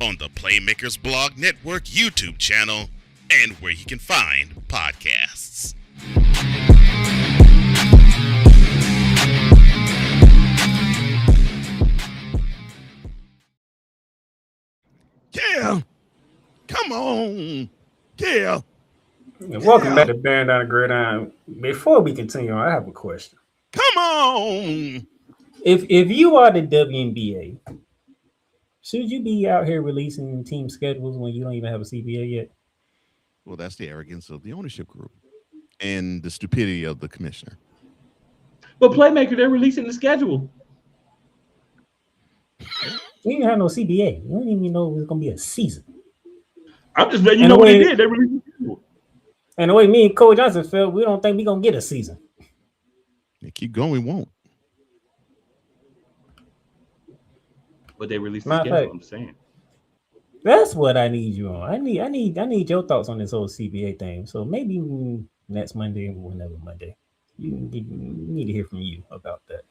on the Playmakers Blog Network YouTube channel and where you can find podcasts. Yeah, come on, yeah. Welcome back to Bear Down the Gridiron. Before we continue on, I have a question. Come on. If you are the WNBA, should you be out here releasing team schedules when you don't even have a CBA yet? Well, that's the arrogance of the ownership group and the stupidity of the commissioner. But Playmaker, they're releasing the schedule. You didn't have no CBA. You didn't even know it was going to be a season. I'm just letting you know what they did. They released the schedule. And the way me and Cole Johnson felt, we don't think we're going to get a season. Yeah, keep going, we won't. But they released the schedule, I'm saying. That's what I need you on. I need your thoughts on this whole CBA thing. So maybe next Monday, whenever Monday, you need to hear from you about that.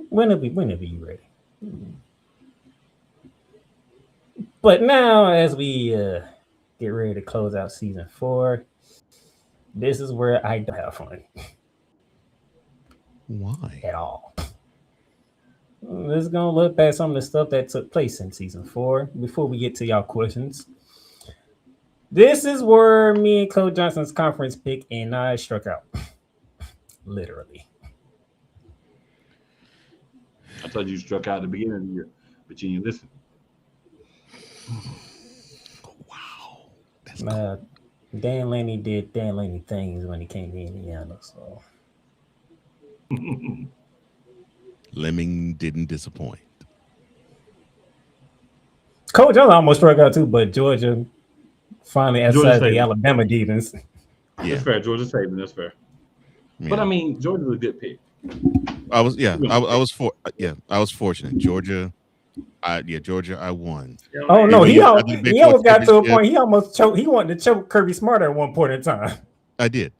Whenever you're ready. But now, as we get ready to close out season 4, this is where I don't have fun. Why? At all. Let's go look at some of the stuff that took place in season 4 before we get to y'all questions. This is where me and Cole Johnson's conference pick and I struck out. Literally. I told you struck out at the beginning of the year, but you didn't listen. Wow. That's cool. Dan Laney did Dan Laney things when he came to Indiana, so. Lemming didn't disappoint. Coach Johnson almost struck out too, but Georgia finally outside the Alabama defense. Yeah, that's fair. Georgia saving. That's fair. Yeah. But I mean, Georgia's a good pick. I was fortunate. Georgia Georgia, I won. Oh no, he almost got to a point. He almost choked. He wanted to choke Kirby Smart at one point in time. I did.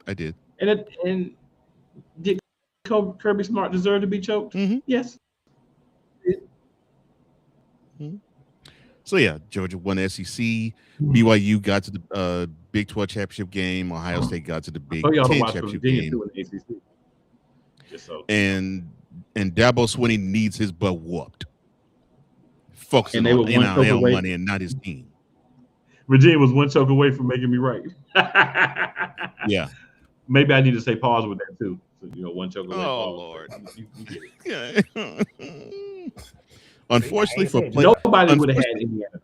And did Kirby Smart deserve to be choked? Yes. So yeah, Georgia won the SEC. BYU got to the Big 12 championship game. Ohio State got to the Big 10 championship game. And Dabo Swinney needs his butt whooped. Focusing on NIL money and not his team. Virginia was one choke away from making me right. Yeah. Maybe I need to say pause with that too. So, one choke away. Oh, Lord. You get it. Unfortunately for nobody would have had Indiana.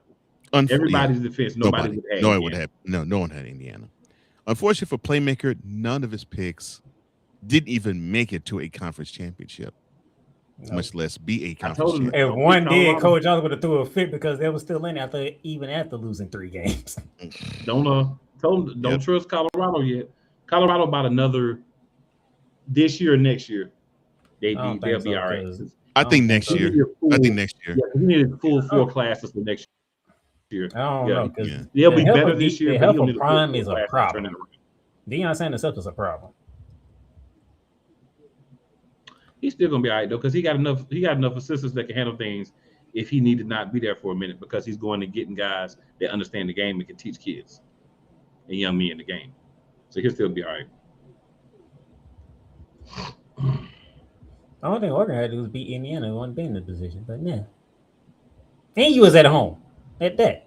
Everybody's defense, nobody would have had no one had Indiana. Unfortunately for Playmaker, none of his picks didn't even make it to a conference championship, much less be a conference championship. If one did, Coach Johnson would have threw a fit because they were still in after losing 3 games. Don't trust Colorado yet. Colorado about another this year or next year. They'll be all right. I think next year. Yeah, we need a full 4 classes for next year. I don't know. They'll be better this year. The health of Prime is a problem. Deion Sanders is a problem. He's still gonna be all right though, because he got enough assistants that can handle things if he need to not be there for a minute, because he's going to getting guys that understand the game and can teach kids and young men the game. So he'll still be all right. The only thing Oregon had to do was beat Indiana and wasn't in the position, but yeah. And you was at home at that.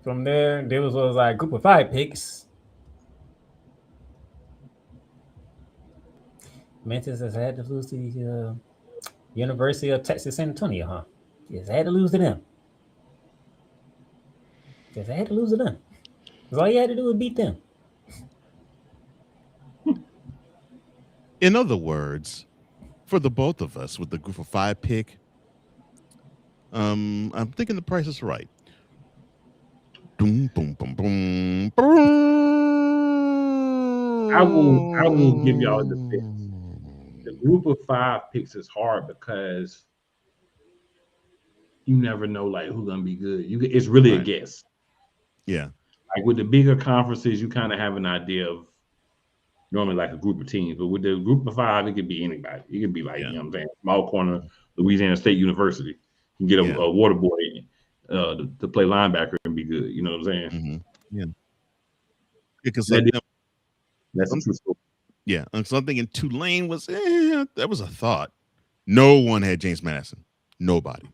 From there was like a group of 5 picks. Memphis has had to lose to the University of Texas San Antonio, huh? Yes, I had to lose to them. Because all you had to do was beat them. In other words, for the both of us with the group of 5 pick, I'm thinking the price is right. Boom, boom, boom, boom, boom. I will give y'all the defense. The group of 5 picks is hard because you never know like who's gonna be good. It's really a guess. Yeah. Like with the bigger conferences, you kind of have an idea of normally like a group of teams, but with the group of 5, it could be anybody. It could be like, you know what I'm saying, small corner, Louisiana State University. You can get a water boy to play linebacker and be good. You know what I'm saying? Mm-hmm. Yeah. Because that's a true story. Yeah. And something in Tulane was, that was a thought. No one had James Madison. Nobody.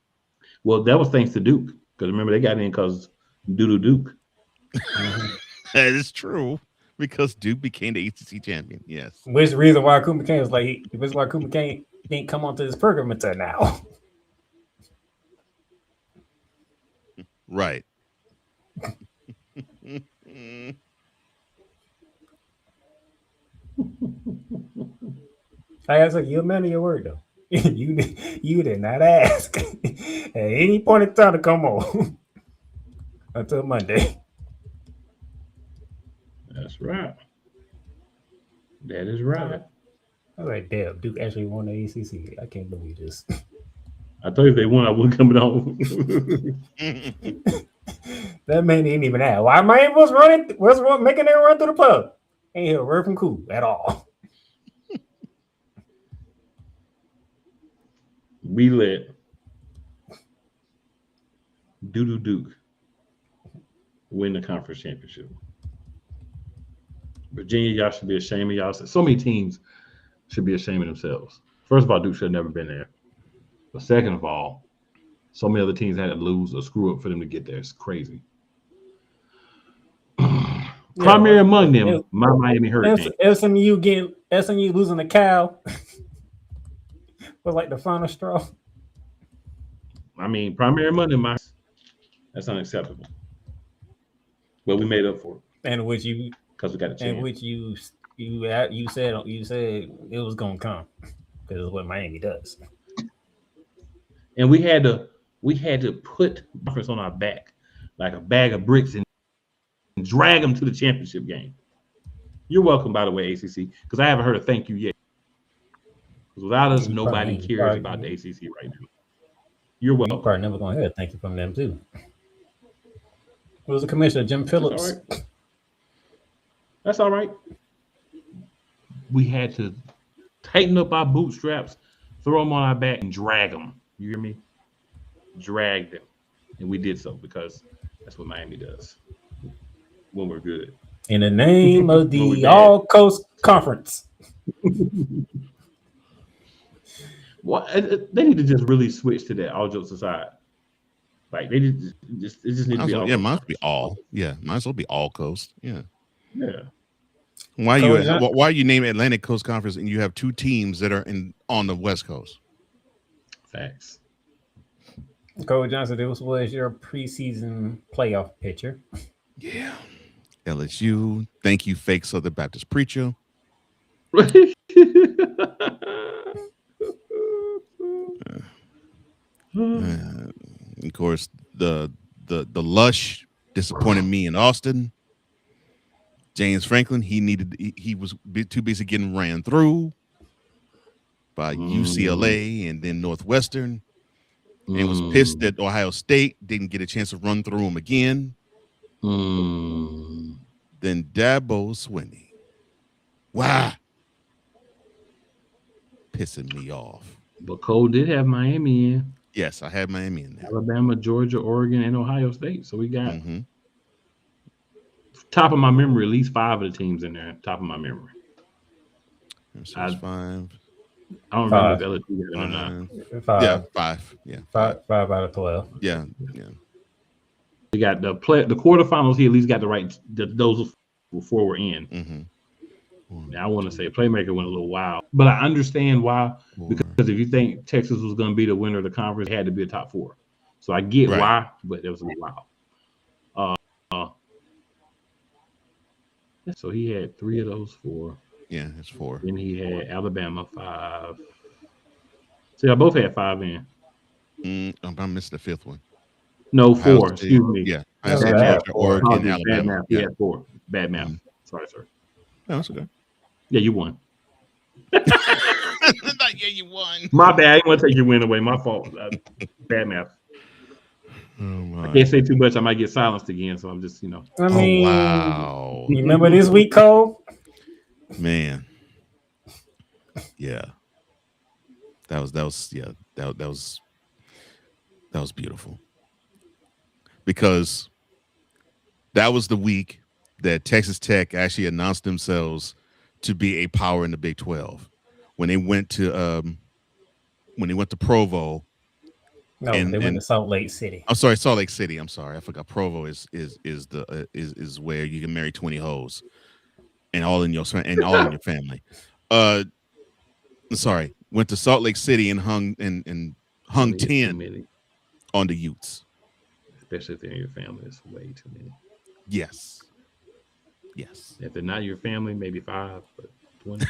Well, that was thanks to Duke. Because remember, they got in because Duke. That is true. Because Duke became the ACC champion. Yes. Which reason why Cooper Kane was like, which why Cooper Kane didn't come onto this program until now. Right. I was like, you a man of your word though. you did not ask at any point in time to come on until Monday. That's right. That is right. I was like, damn, Duke actually won the ACC. I can't believe this. I told you if they won, I wouldn't come on. That man didn't even ask. Why Miami was making their run through the plug? Ain't hear a word from Cool at all. We let Duke win the conference championship. Virginia, y'all should be ashamed of y'all. So many teams should be ashamed of themselves. First of all, Duke should have never been there. But second of all, so many other teams had to lose or screw up for them to get there. It's crazy. Primary among them, my Miami Hurricanes. SMU losing the cow was like the final straw. I mean, primary among them, that's unacceptable. But we made up for it. And which you, because we got a chance. And which you said it was gonna come because it's what Miami does. And we had to put conference on our back like a bag of bricks and drag them to the championship game. You're welcome, by the way, ACC, because I haven't heard a thank you yet. Because without us, nobody cares about the ACC right now. You're welcome. You probably never gonna hear a thank you from them too. It was the commissioner, Jim Phillips. That's all right. We had to tighten up our bootstraps, throw them on our back, and drag them. You hear me? Drag them. And we did so because that's what Miami does when we're good. In the name of the All Coast Conference. Well, they need to just really switch to that. All jokes aside, like they just need to be all. Yeah, might be all. Yeah, might as well be all coast. Yeah. Yeah. Why are you name Atlantic Coast Conference and you have two teams that are on the West Coast? Facts. Coach Johnson, this was your preseason playoff picture. Yeah. LSU. Thank you, fake Southern Baptist preacher. Of course, the Lush disappointed me in Austin. James Franklin, he was too busy getting ran through by UCLA and then Northwestern, and was pissed that Ohio State didn't get a chance to run through him again. Then Dabo Swinney. Wow. Pissing me off. But Cole did have Miami in. Yes, I had Miami in there. Alabama, Georgia, Oregon, and Ohio State. So we got top of my memory, at least 5 of the teams in there. Top of my memory. So it's 5. I don't remember if LSU got it or not. 5. Yeah, 5. Yeah, 5 out of 12. Yeah. We got the quarterfinals. He at least got the right. Those before we're in. Now, I want to say Playmaker went a little wild, but I understand why. Because if you think Texas was going to be the winner of the conference, it had to be a top 4. So I get why, but it was a little wild. So he had 3 of those 4. Yeah, it's 4. Then he had Alabama 5. See, I both had 5 in. I missed the 5th one. No, 4. Excuse me. Yeah, Georgia, Oregon, Alabama. Bad math. He had 4. Bad math. Sorry, sir. No, that's okay. Yeah, you won. Yeah, you won. My bad. I didn't want to take your win away. My fault. Bad math. I can't say too much. I might get silenced again. So I'm just, I mean, wow. You remember this week, Cole? Man. Yeah. That was beautiful. Because that was the week that Texas Tech actually announced themselves to be a power in the Big 12 when they went to Provo. No, they went to Salt Lake City. I'm sorry, Salt Lake City. I'm sorry, I forgot. Provo is where you can marry 20 hoes and all in your family. Sorry, went to Salt Lake City and hung 10 on the Utes. Especially if they're in your family, it's way too many. Yes. If they're not your family, maybe 5, but 20.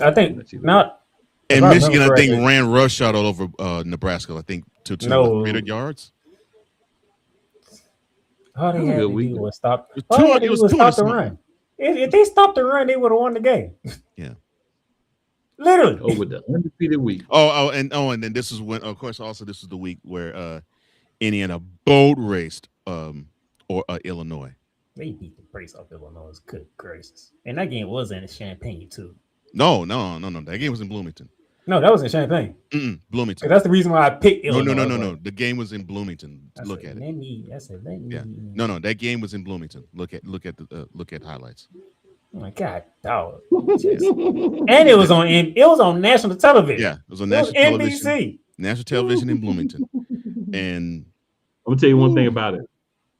I think not. And Michigan, I think, ran rush out all over Nebraska. I think to 300 yards. All they had to do was stop. Stop the run. If they stopped the run, they would have won the game. Yeah. Literally. Over the undefeated week. And then this is when, of course, also this is the week where Indiana boat raced Illinois. They beat the brakes off Illinois. Good gracious. And that game was in Champaign, too. No. That game was in Bloomington. No, that was in Champaign. Bloomington. That's the reason why I picked Illinois. No. The game was in Bloomington. Look at it. Yeah. No. That game was in Bloomington. Look at highlights. Oh my God, dog. And it was on national television. Yeah, it was on national television. NBC. National television in Bloomington. And I'm gonna tell you one thing about it.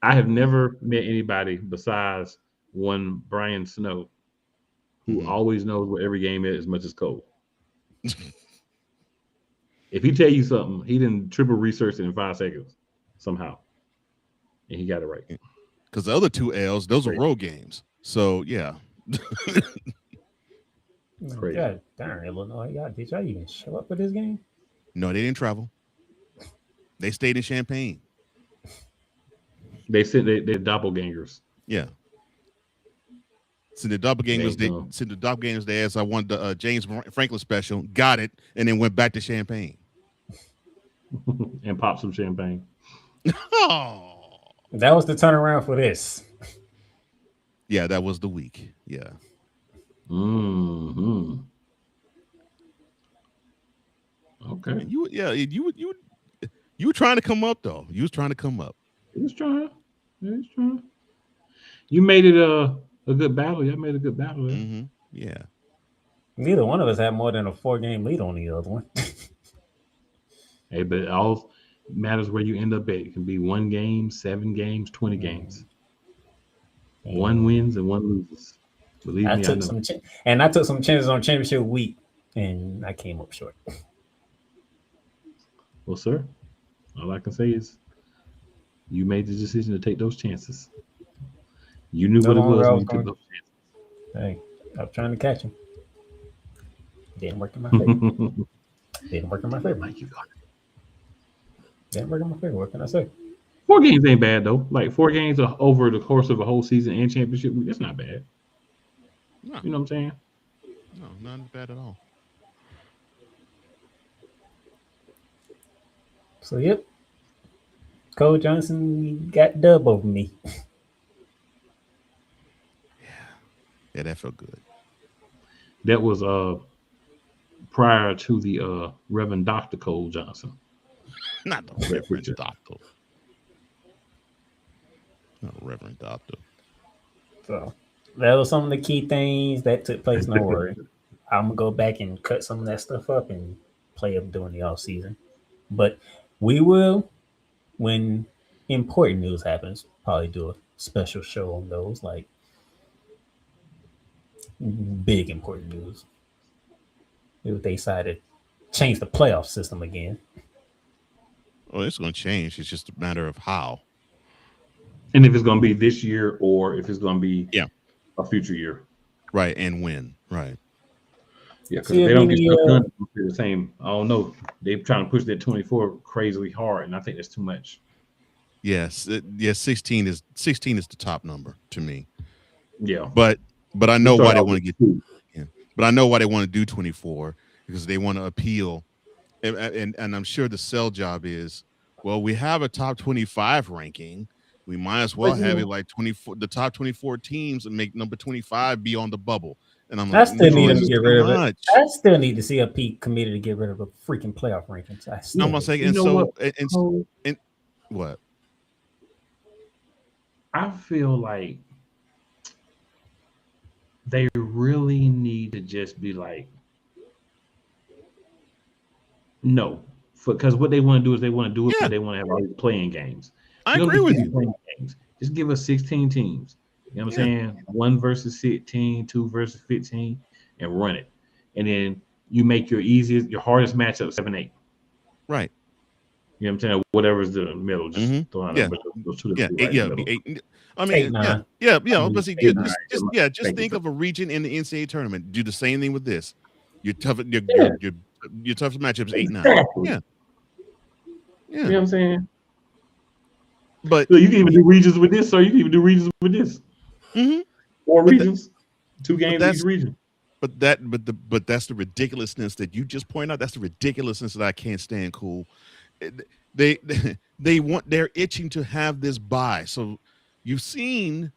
I have never met anybody besides one Brian Snow who always knows where every game is as much as Cole. If he tell you something, he didn't triple research it in 5 seconds somehow, and he got it right. Because the other 2 L's, those are road games. So yeah. Crazy. God darn Illinois! Did y'all even show up for this game? No, they didn't travel. They stayed in Champaign. They said they're doppelgangers. Yeah. Since the doppelganger was there, so I wanted the James Franklin special. Got it, and then went back to champagne and popped some champagne. Oh, that was the turnaround for this. Yeah, that was the week. Yeah. Mm-hmm. Okay. And you were trying to come up though. You was trying to come up. He was trying. You made it a good battle. Y'all made a good battle. Mm-hmm. Yeah. Neither one of us had more than a 4-game lead on the other one. Hey, but it all matters where you end up at. It can be 1 game, 7 games, 20 games. 1 wins and 1 loses. Believe me, I know. I took some chances on championship week, and I came up short. Well, sir, all I can say is you made the decision to take those chances. You knew what it was when you took those chances. Hey, I was trying to catch him. Didn't work in my favor. Didn't work in my favor. Mike, you got it. Didn't work in my favor. What can I say? 4 games ain't bad though. Like 4 games over the course of a whole season and championship week, that's not bad. No. You know what I'm saying? No, not bad at all. So yep, Cole Johnson got dub over me. Yeah, that felt good. That was prior to the Reverend Dr. Cole Johnson. Not the Reverend Doctor. Not Reverend Doctor. So that was some of the key things that took place. No worry, I'm gonna go back and cut some of that stuff up and play them during the off season. But we will, when important news happens, probably do a special show on those, like big important news. If they decided to change the playoff system again. Well, it's going to change. It's just a matter of how. And if it's going to be this year or if it's going to be a future year. Right, and when. Right. Yeah, because they don't get stuff done the same. I don't know. They're trying to push that 24 crazily hard, and I think that's too much. Yes. 16 is the top number to me. Yeah. But I know why they want to get But I know why they want to do 24, because they want to appeal. And I'm sure the sell job is, well, we have a top 25 ranking. We might as well have it like 24, the top 24 teams, and make number 25 be on the bubble. And I'm like, I still need to get rid of it. I still need to see a peak committee to get rid of the freaking playoff rankings. I'm gonna say, and what? I feel like they really need to just be like, no, because what they want to do is they want to do it because they want to have all these playing games. I agree with you. Playing games. Just give us 16 teams. You know what I'm saying? 1 versus 15, 2 versus 15, and run it. And then you make your hardest matchup 7-8. Right. You know what I'm saying? Whatever's the middle, just throw out those 2 to 8. I mean, just think of a region in the NCAA tournament. Do the same thing with this. Your toughest matchup is 8-9. Yeah. You know what I'm saying? But so you can even do regions with this, or you can even do regions with this. Mm-hmm. 4 regions, 2 games each region. But that's the ridiculousness that you just point out. That's the ridiculousness that I can't stand. Cool. They're itching to have this bye. So you've seen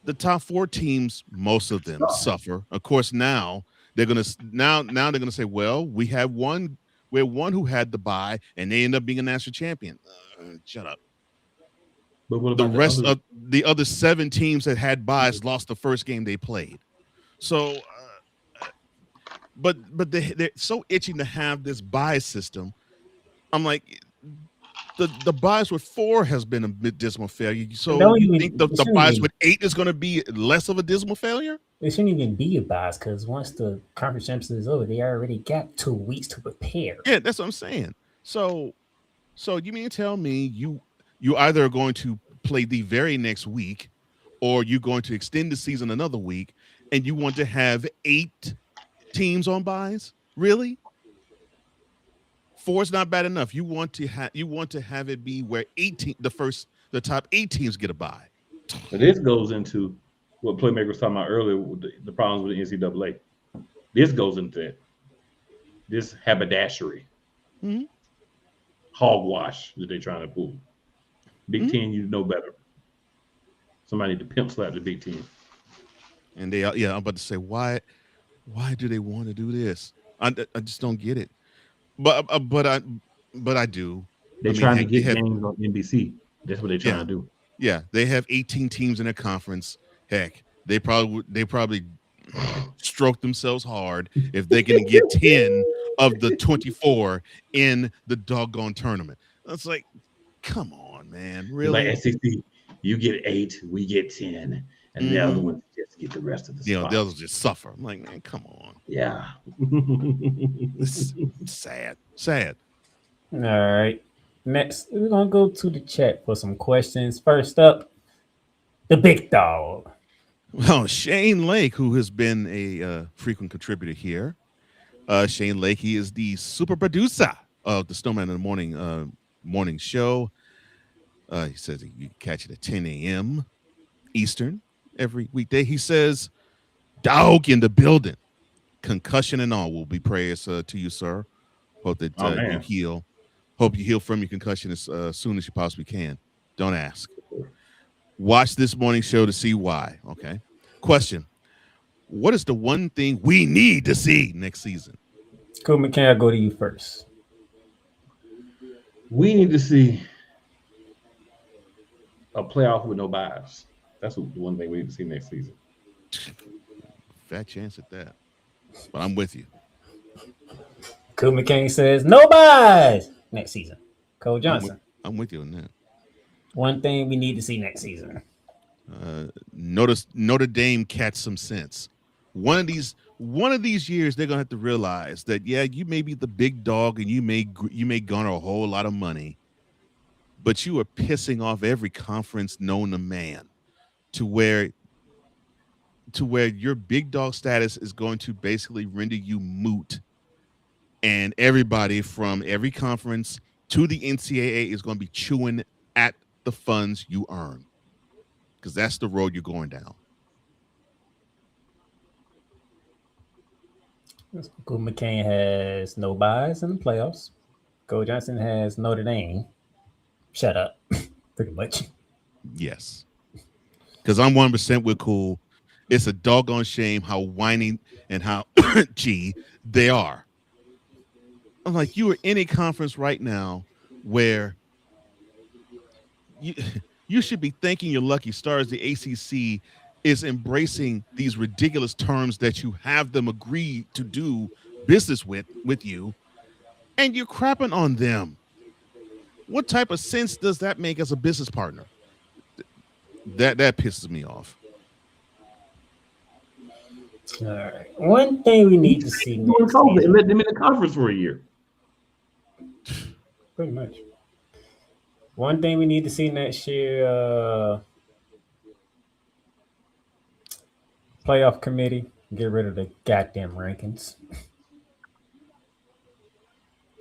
the top 4 teams, most of them suffer. Of course, now they're gonna say, well, we're one who had the bye, and they end up being a national champion. Shut up. But what about the rest of the other 7 teams that had byes lost the first game they played? So, but they're so itching to have this bye system. I'm like, the byes with 4 has been a dismal failure. So you think the byes with 8 is going to be less of a dismal failure? It shouldn't even be a byes, because once the conference championship is over, they already got 2 weeks to prepare. Yeah, that's what I'm saying. So you mean to tell me you either are going to play the very next week, or you're going to extend the season another week, and you want to have 8 teams on byes? Really? 4 is not bad enough. You want to have it be where the top 8 teams get a bye. But this goes into what Playmaker was talking about earlier, with the problems with the NCAA. This goes into that. This haberdashery, hogwash that they're trying to pull. Big Ten, you know better. Somebody need to pimp slap the Big Ten. And they, I'm about to say, why do they want to do this? I just don't get it. But I do. They're trying to get games on NBC. That's what they're trying to do. Yeah, they have 18 teams in their conference. Heck, they probably stroke themselves hard if they can get 10 of the 24 in the doggone tournament. It's like, come on, man, really? Like SEC, you get 8, we get 10, and the other ones just get the rest of the spots. The others just suffer. I'm like, man, come on. Yeah. It's sad. All right. Next, we're gonna go to the chat for some questions. First up, the big dog. Well, Shane Lake, who has been a frequent contributor here. Shane Lake, he is the super producer of the Snowman in the morning show. He says you can catch it at 10 a.m. Eastern every weekday. He says, dog in the building. Concussion and all will be prayers to you, sir. Hope that you heal. Hope you heal from your concussion as soon as you possibly can. Don't ask. Watch this morning show to see why. Okay. Question. What is the one thing we need to see next season? Cool, McCann, I'll go to you first. We need to see a playoff with no buys. That's the one thing we need to see next season. Fat chance at that. But I'm with you. Cool McCain says no buys next season. Cole Johnson. I'm with you on that. One thing we need to see next season. Notre Dame catch some sense. One of these years, they're gonna have to realize that you may be the big dog and you may garner a whole lot of money, but you are pissing off every conference known to man, to where your big dog status is going to basically render you moot, and everybody from every conference to the NCAA is going to be chewing at the funds you earn, because that's the road you're going down. Cool McCain has no buys in the playoffs. Cole Johnson has Notre Dame. Shut up. Pretty much. Yes. Because I'm 1% with Cool. It's a doggone shame how whining and how they are. I'm like, you are in a conference right now where you should be thanking your lucky stars. The ACC is embracing these ridiculous terms that you have them agree to do business with you, and you're crapping on them. What type of sense does that make as a business partner? That pisses me off. All right. One thing we need to see next COVID and let them in the conference for a year. Pretty much. One thing we need to see next year, playoff committee, get rid of the goddamn rankings.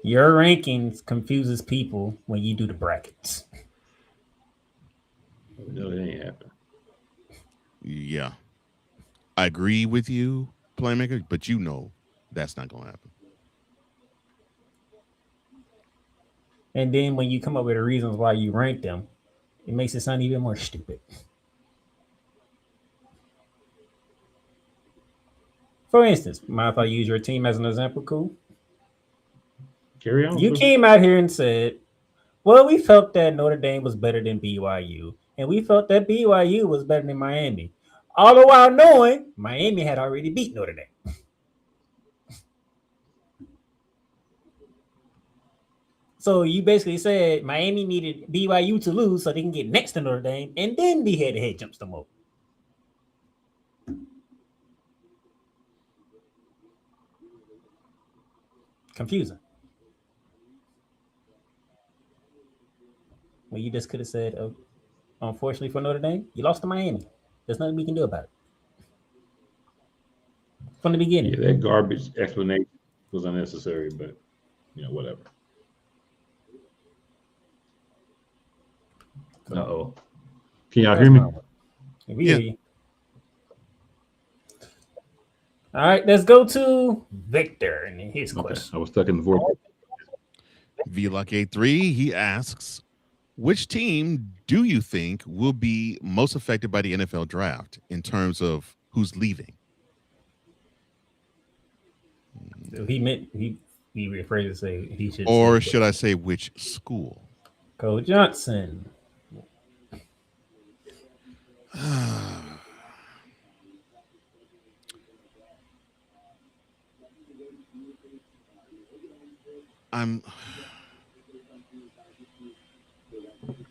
Your rankings confuses people when you do the brackets. No, it ain't happening. Yeah. I agree with you, Playmaker, but that's not going to happen. And then when you come up with the reasons why you rank them, it makes it sound even more stupid. For instance, mind if I use your team as an example, Cool? Carry on. You came out here and said, well, we felt that Notre Dame was better than BYU, and we felt that BYU was better than Miami. All the while knowing Miami had already beat Notre Dame. So you basically said Miami needed BYU to lose so they can get next to Notre Dame and then be head-to-head jumps them over. Confusing. Well, you just could have said, oh, unfortunately for Notre Dame, you lost to Miami. There's nothing we can do about it. From the beginning. Yeah, that garbage explanation was unnecessary, but whatever. Uh-oh. Can y'all hear me? Yeah. All right, let's go to Victor and his Okay, question. I was stuck in the vortex. VLock83, he asks, which team do you think will be most affected by the NFL draft in terms of who's leaving? So he meant he rephrased to say he should Or say should I say which school? Cole Johnson. I'm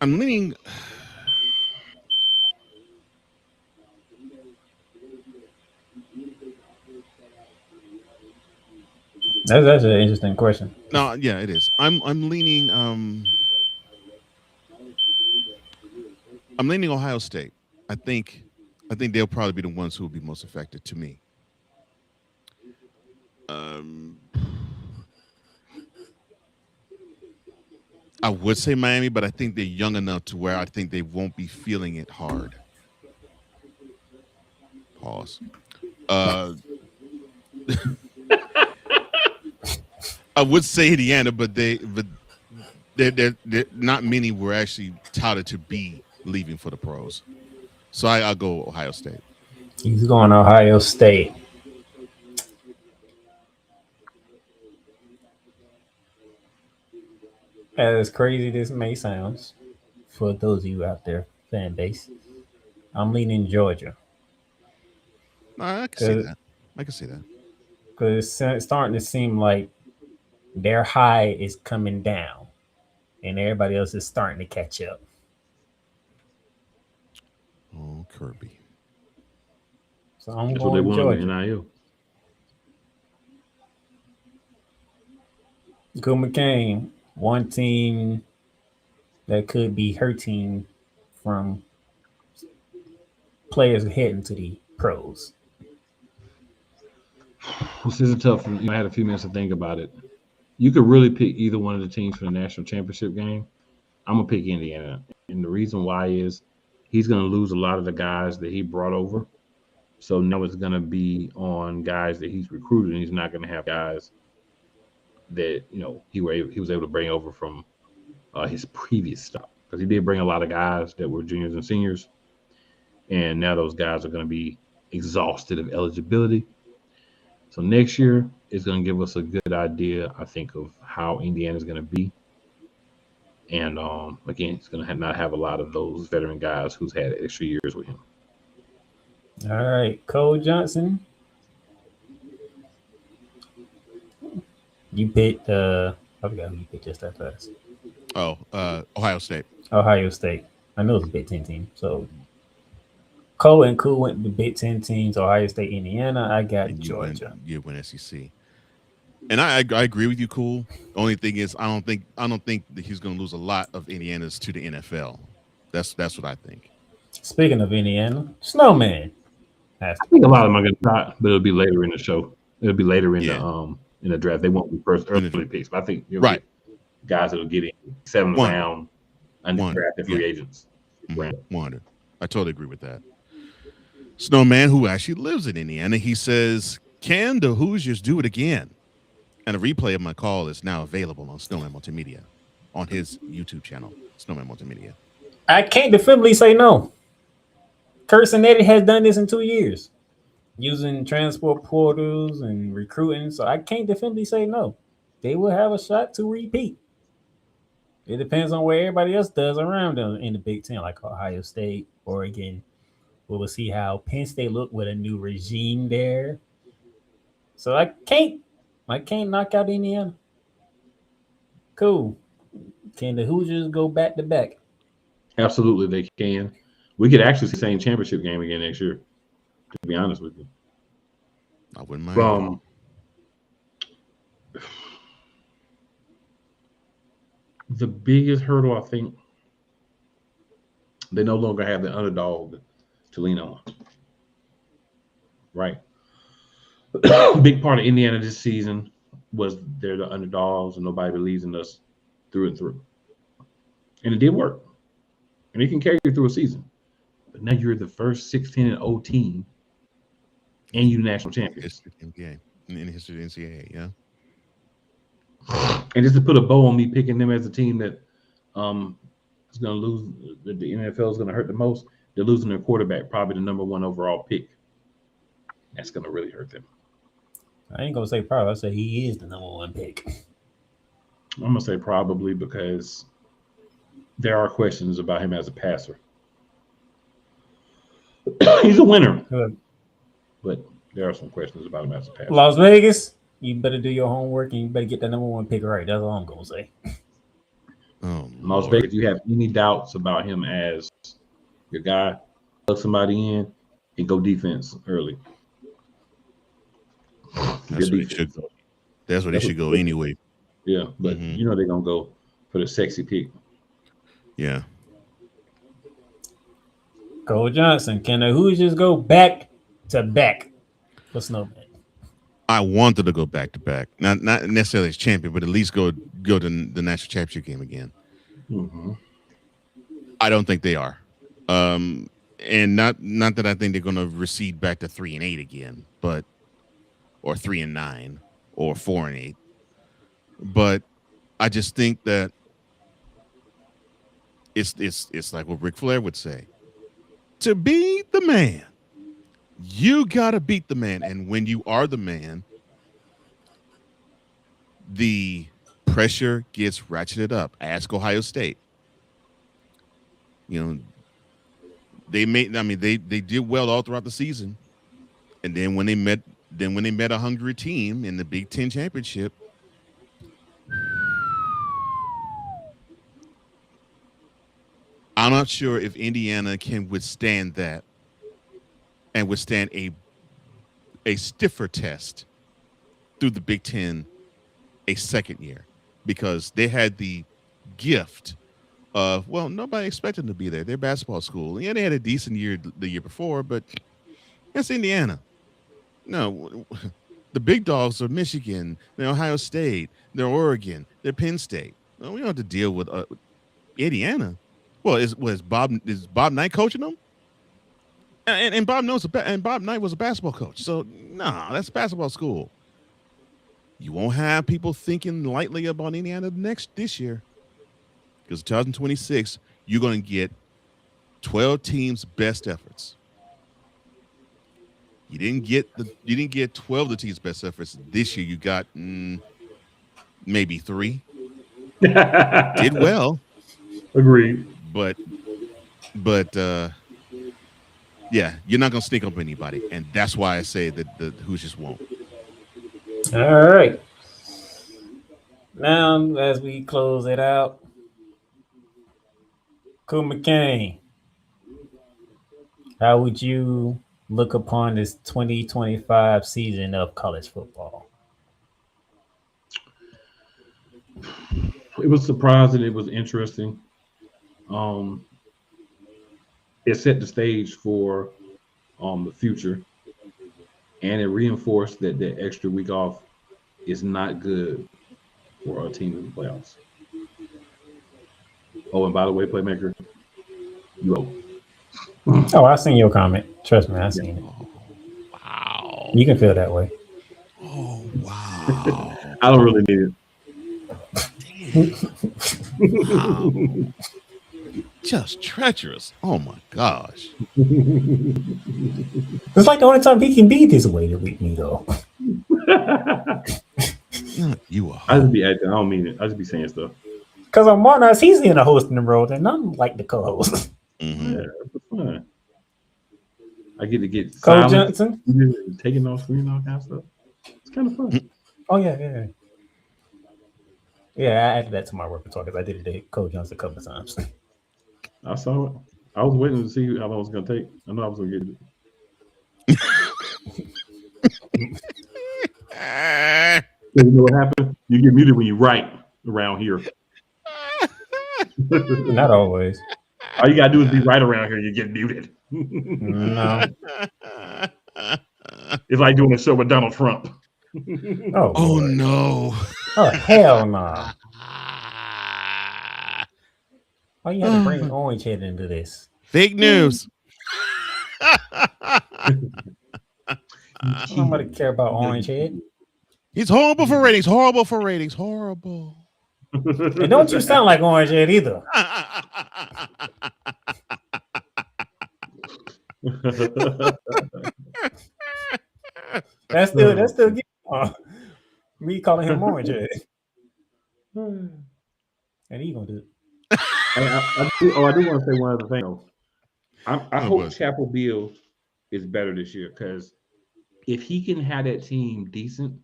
leaning. That's an interesting question. No, yeah, it is. I'm leaning. I'm leaning Ohio State. I think they'll probably be the ones who will be most affected to me. I would say Miami, but I think they're young enough to where I think they won't be feeling it hard. Pause. I would say Indiana, but they're not many were actually touted to be leaving for the pros. So I'll go Ohio State. He's going Ohio State. As crazy this may sound, for those of you out there, fan base, I'm leaning Georgia. I can see that. I can see that. Because it's starting to seem like their high is coming down, and everybody else is starting to catch up. Oh, Kirby. So I'm That's what they going want in Georgia. NIL. Cool McCain, one team that could be hurting from players heading to the pros. This is a tough one. I had a few minutes to think about it. You could really pick either one of the teams for the national championship game. I'm gonna pick Indiana, and the reason why is he's gonna lose a lot of the guys that he brought over. So now it's gonna be on guys that he's recruited, and he's not gonna have guys that he was able to bring over from his previous stop, because he did bring a lot of guys that were juniors and seniors, and now those guys are going to be exhausted of eligibility. So next year is going to give us a good idea, I think, of how Indiana is going to be. And again, he's going to not have a lot of those veteran guys who's had extra years with him. All right, Cole Johnson. You picked. I forgot who you picked just that fast. Oh, Ohio State. Ohio State. I know it's a Big Ten team. So Cole and Cool went to Big Ten teams. Ohio State, Indiana. I got Georgia. You win SEC. And I agree with you, Cool. The only thing is, I don't think that he's going to lose a lot of Indiana's to the NFL. That's what I think. Speaking of Indiana, Snowman. I think a lot of them are going to die, but it'll be later in the show. It'll be later in the draft. They won't be first early picks, but I think you'll get guys that'll get in 7th round undrafted free agents. 100. I totally agree with that. Snowman, who actually lives in Indiana, he says, "Can the Hoosiers do it again?" And a replay of my call is now available on Snowman Multimedia, on his YouTube channel, Snowman Multimedia. I can't definitively say no. Kurt Cinetti has done this in 2 years, using transport portals and recruiting. So I can't definitively say no. They will have a shot to repeat. It depends on where everybody else does around them in the Big Ten, like Ohio State, Oregon. We will see how Penn State look with a new regime there. So I can't knock out Indiana. Cool. Can the Hoosiers go back to back? Absolutely, they can. We could actually see the same championship game again next year, to be honest with you. I wouldn't mind. The biggest hurdle, I think, they no longer have the underdog to lean on. Right. A big part of Indiana this season was they're the underdogs and nobody believes in us through and through. And it did work. And it can carry you through a season. But now you're the first 16-0 team And you national champion. History of the NBA. In the history of the NCAA, yeah. And just to put a bow on me picking them as a team that is going to lose, that the NFL is going to hurt the most, they're losing their quarterback, probably the number 1 overall pick. That's going to really hurt them. I ain't gonna say probably. I say he is the number 1 pick. I'm going to say probably because there are questions about him as a passer. He's a winner. Good. But there are some questions about him as a passer. Las Vegas, you better do your homework and you better get the number 1 pick right. That's all I'm gonna say. Oh, Las Vegas, if you have any doubts about him as your guy, plug somebody in and go defense early. That's where they should go. That's where they should go anyway. Yeah, but you know they're gonna go for the sexy pick. Yeah. Cole Johnson, can the Hoosiers go back to back for Snowman? I wanted to go back to back, not necessarily as champion, but at least go to the national championship game again. Mm-hmm. I don't think they are, and not that I think they're going to recede back to 3-8 again, but or 3-9 or 4-8. But I just think that it's like what Ric Flair would say: to be the man, you gotta beat the man, and when you are the man, the pressure gets ratcheted up. Ask Ohio State. You know, they did well all throughout the season, and then when they met a hungry team in the Big Ten championship, I'm not sure if Indiana can withstand that and withstand a stiffer test through the Big Ten a second year, because they had the gift of, well, nobody expected them to be there. They're basketball school. Yeah, they had a decent year the year before, but it's Indiana. No, the big dogs are Michigan, they're Ohio State, they're Oregon, they're Penn State. No, we don't have to deal with Indiana. Well, is Bob Knight coaching them? And Bob Knight was a basketball coach. So no, that's basketball school. You won't have people thinking lightly about Indiana this year, because 2026 you're going to get 12 teams' best efforts. You didn't get 12 of the team's best efforts this year. You got maybe 3. Did well. Agreed. But yeah, you're not gonna sneak up anybody, and that's why I say that the Hoosiers won't. All right. Now, as we close it out, Cool McCain, how would you look upon this 2025 season of college football? It was surprising. It was interesting. It set the stage for the future, and it reinforced that the extra week off is not good for our team in the playoffs. Oh, and by the way, Playmaker, you owe. Oh, I seen your comment. Trust me, I seen it. Wow. You can feel that way. Oh, wow. I don't really need it. Wow. Just treacherous. Oh my gosh. It's like the only time he can be this way with me, though. You are. I just be acting. I don't mean it. I just be saying stuff. Because on Monarchs, he's in a hosting role, and I'm like the co-host. Mm-hmm. Yeah, that's fun. I get to get Cole Johnson taking off screen, all kind of stuff. It's kind of fun. Oh yeah. Yeah, I added that to my repertoire because I did it to Cole Johnson a couple of times. I saw it. I was waiting to see how long it was going to take. I know I was going to get it. You know what happened? You get muted when you write around here. Not always. All you got to do is be right around here. You get muted. No. It's like doing a show with Donald Trump. Oh no. Oh, hell no. Why you have to bring Orange Head into this? Fake news. Nobody care about Orange Head. He's horrible for ratings. Horrible for ratings. Horrible. And don't you sound like Orange Head either. That's still me calling him Orange Head. And he gonna do it. I do want to say one other thing though. I hope Chapel Bill is better this year, because if he can have that team decent,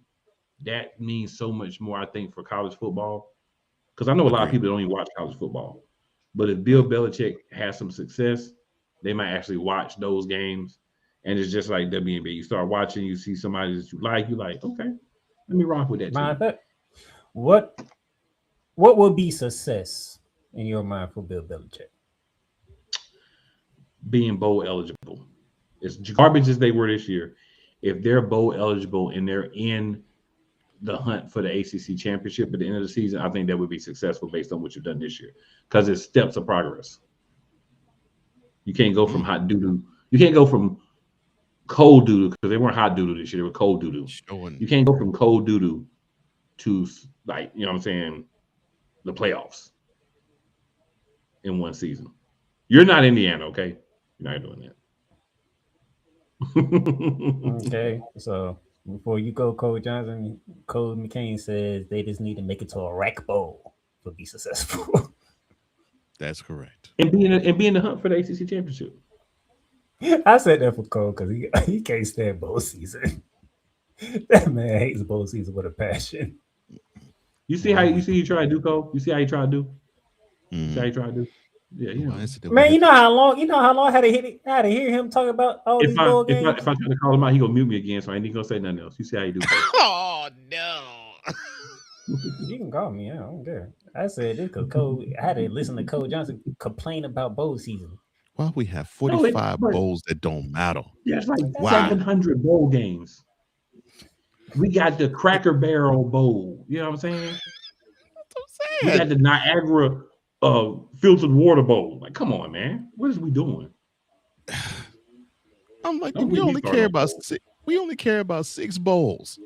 that means so much more, I think, for college football. Because I know a lot of people don't even watch college football. But if Bill Belichick has some success, they might actually watch those games. And it's just like WNBA. You start watching, you see somebody that you like, okay, let me rock with that team. What would be success in your mind for Bill Belichick? Being bowl eligible. As garbage as they were this year, if they're bowl eligible and they're in the hunt for the ACC championship at the end of the season, I think that would be successful based on what you've done this year, because it's steps of progress. You can't go from hot doo-doo. You can't go from cold doo-doo, because they weren't hot doo-doo this year. They were cold doo-doo. You can't go from cold doo-doo to, like, you know what I'm saying, the playoffs in one season. You're not Indiana, okay? You're not doing that. Okay, so before you go, Cole Johnson, Cole McCain says they just need to make it to a rack bowl to be successful. That's correct. And be in the hunt for the ACC championship. I said that for Cole because he can't stand bowl season. That man hates bowl season with a passion. You see how you try to do, Cole? You see how you try to do? See how you try to do? Yeah, you know. Man, you know how long I had to hear him talk about all these bowl games. If I try to call him out, he gonna mute me again, so I ain't gonna say nothing else. You see how you do, Cole? Oh no. You can call me. I don't care. I said this because I had to listen to Cole Johnson complain about bowl season. Well, we have 45 bowls that don't matter. Yeah, it's like 700 bowl games. We got the Cracker Barrel Bowl. You know what I'm saying? We got the Niagara Filtered Water Bowl. Like, come on, man. What is we doing? I'm like, we only care about 6 bowls.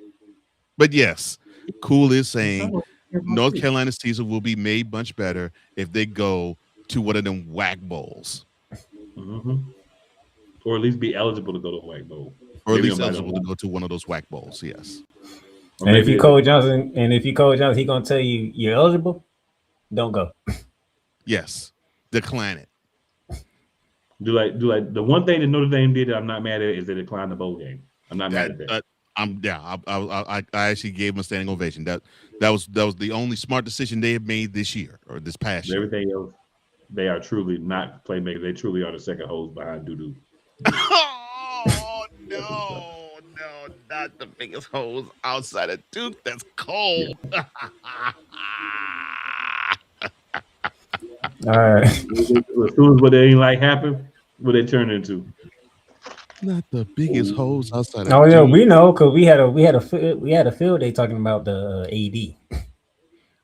But yes, Cool is saying North Carolina's season will be made much better if they go to one of them whack bowls. Mm-hmm. Or at least be eligible to go to a whack bowl. Or at least eligible to go to one of those whack bowls, yes. And if you Cole Johnson, he gonna tell you you're eligible, don't go. Yes. Decline it. Do like the one thing that Notre Dame did that I'm not mad at is they declined the bowl game. I'm not mad at that. I actually gave them a standing ovation. That was the only smart decision they have made this year or this past year. Everything else, they are truly not playmakers. They truly are the second hose behind doo-doo. Oh no, not the biggest hose outside of Duke. That's cold. Yeah. All right. As soon as what they ain't like happen, what they turn into. Not the biggest hose outside of Oh yeah, Duke. we know because we had a field day talking about the AD.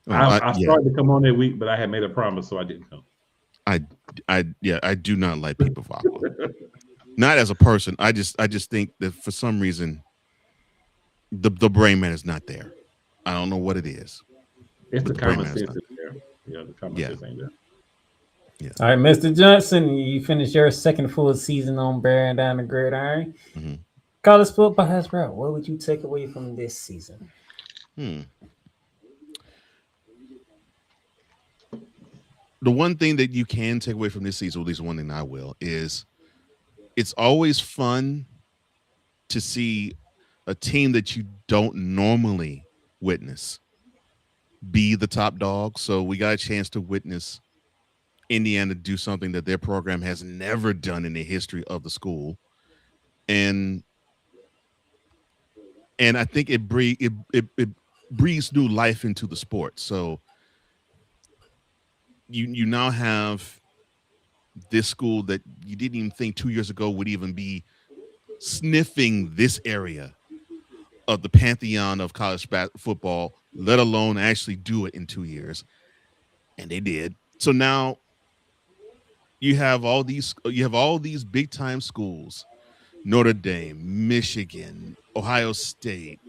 I started to come on that week, but I had made a promise, so I didn't come. I do not like People Aqua. Not as a person. I just think that for some reason the brain man is not there. I don't know what it is. It's the common sense is there. Yeah, the common sense ain't there. Yeah. All right, Mr. Johnson, you finished your second full season on bearing down the gridiron. Mm-hmm. College football has brought. What would you take away from this season? The one thing that you can take away from this season, at least one thing I will, is it's always fun to see a team that you don't normally witness be the top dog. So we got a chance to witness Indiana do something that their program has never done in the history of the school. And I think it breathes new life into the sport. So you now have this school that you didn't even think 2 years ago would even be sniffing this area of the pantheon of college football, let alone actually do it in 2 years. And they did. So now you have all these big time schools Notre Dame, Michigan, Ohio State,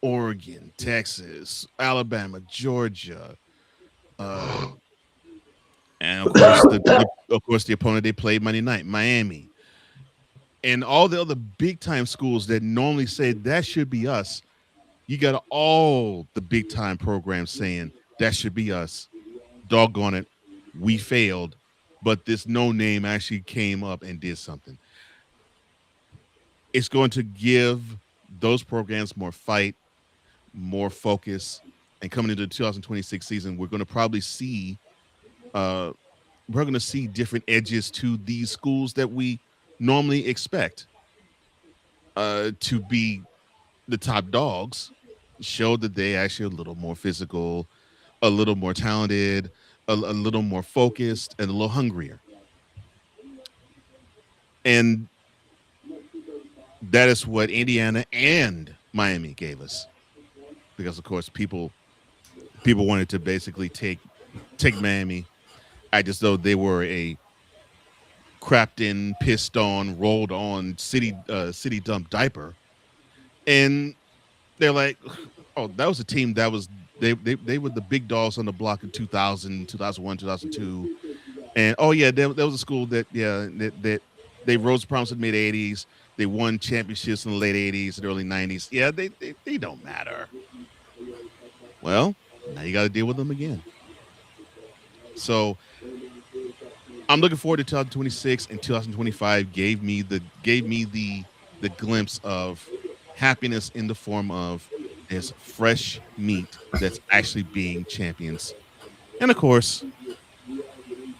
Oregon, Texas, Alabama, Georgia, and of course the opponent they played Monday night, Miami, and all the other big time schools that normally say that should be us. You got all the big time programs saying that should be us. Doggone it, we failed, but this no name actually came up and did something. It's going to give those programs more fight, more focus, and coming into the 2026 season, we're going to probably see different edges to these schools that we normally expect to be the top dogs. Show that they actually are a little more physical, a little more talented, a little more focused, and a little hungrier. And that is what Indiana and Miami gave us, because of course people wanted to basically take Miami, act as though they were a crapped in, pissed on, rolled on city dump diaper, and they're like, oh, that was a team that was they were the big dogs on the block in 2000, 2001, 2002, and oh yeah, there was a school that they rose to promise in the mid 80s. They won championships in the late 80s and early 90s. Yeah, they don't matter. Well, now you got to deal with them again. So I'm looking forward to 2026, and 2025 gave me the glimpse of happiness in the form of this fresh meat that's actually being champions. And of course,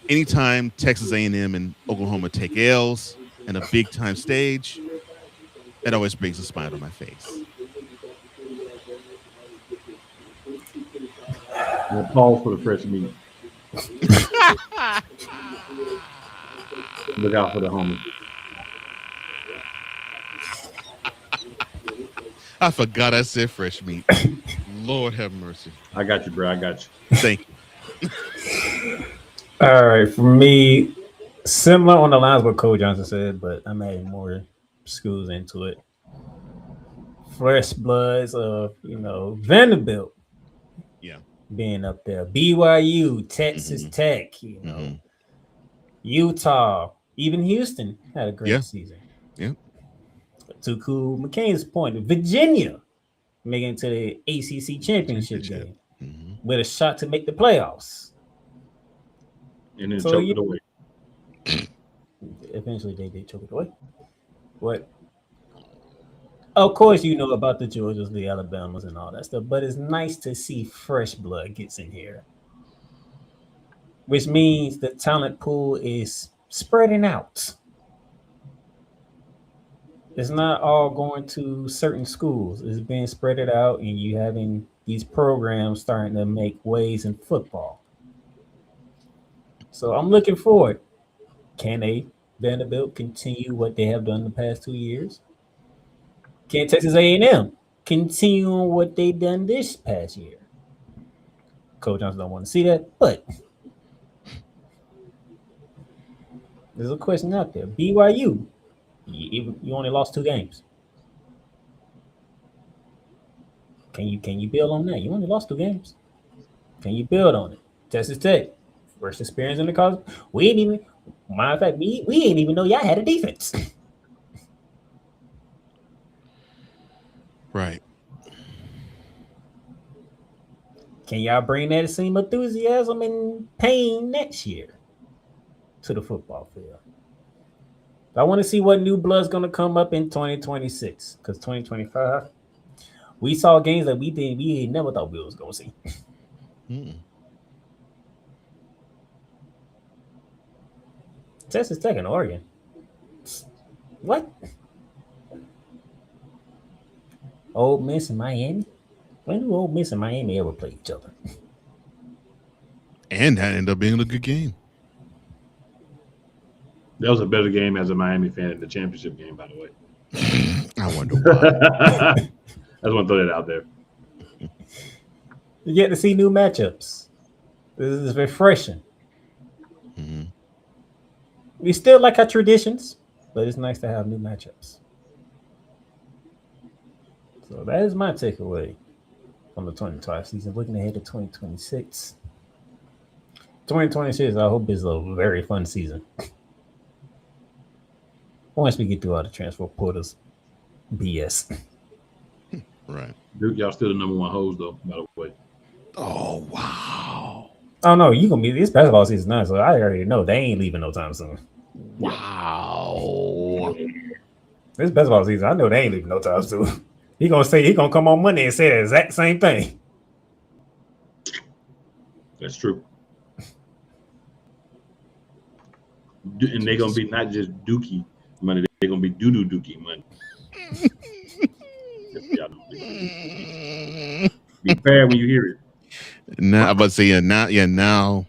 anytime Texas A&M and Oklahoma take L's in a big time stage, it always brings a smile to my face. We'll pause for the fresh meat. Look out for the homie. I forgot I said fresh meat. Lord have mercy. I got you, bro. I got you. Thank you. All right, for me, similar on the lines what Cole Johnson said, but I'm adding more schools into it. Fresh bloods of Vanderbilt, being up there, BYU, Texas Tech, Utah, even Houston had a great season. Yeah. To Cool McCain's point, Virginia making it to the ACC championship game with a shot to make the playoffs. And then choke it away. Eventually, they did choke it away. What? Of course, you know about the Georgias, the Alabamas, and all that stuff, but it's nice to see fresh blood gets in here, which means the talent pool is spreading out. It's not all going to certain schools. It's being spread out, and you having these programs starting to make waves in football. So I'm looking forward. Can Vanderbilt continue what they have done the past 2 years? Can Texas A&M continue on what they've done this past year? Coach Johnson don't want to see that, but there's a question out there. BYU, you only lost 2 games. Can you build on that? You only lost 2 games. Can you build on it? Texas Tech, first experience in the college. We ain't even, matter of fact, we ain't even know y'all had a defense. Right. Can y'all bring that same enthusiasm and pain next year to the football field? I want to see what new blood's going to come up in 2026, because 2025, we saw games that we never thought we was going to see. Texas Tech and Oregon. What? Ole Miss and Miami? When do Ole Miss and Miami ever play each other? And that ended up being a good game. That was a better game as a Miami fan than the championship game, by the way. I wonder why. I just want to throw that out there. You get to see new matchups. This is refreshing. We still like our traditions. but it's nice to have new matchups. So that is my takeaway from the 2025 season. Looking ahead to 2026. 2026, I hope is a very fun season. Once we get through all the transfer portals BS. Right. Duke, y'all still the number one hoes though, by the way. Oh wow. Oh no, you gonna be this basketball season now, so I already know they ain't leaving no time soon. Wow. This basketball season, I know they ain't leaving no time soon. He gonna come on Monday and say the exact same thing. That's true. And they're gonna be not just Dookie money; they're gonna be doo Dookie money. Be prepared when you hear it. Now I'm about to say now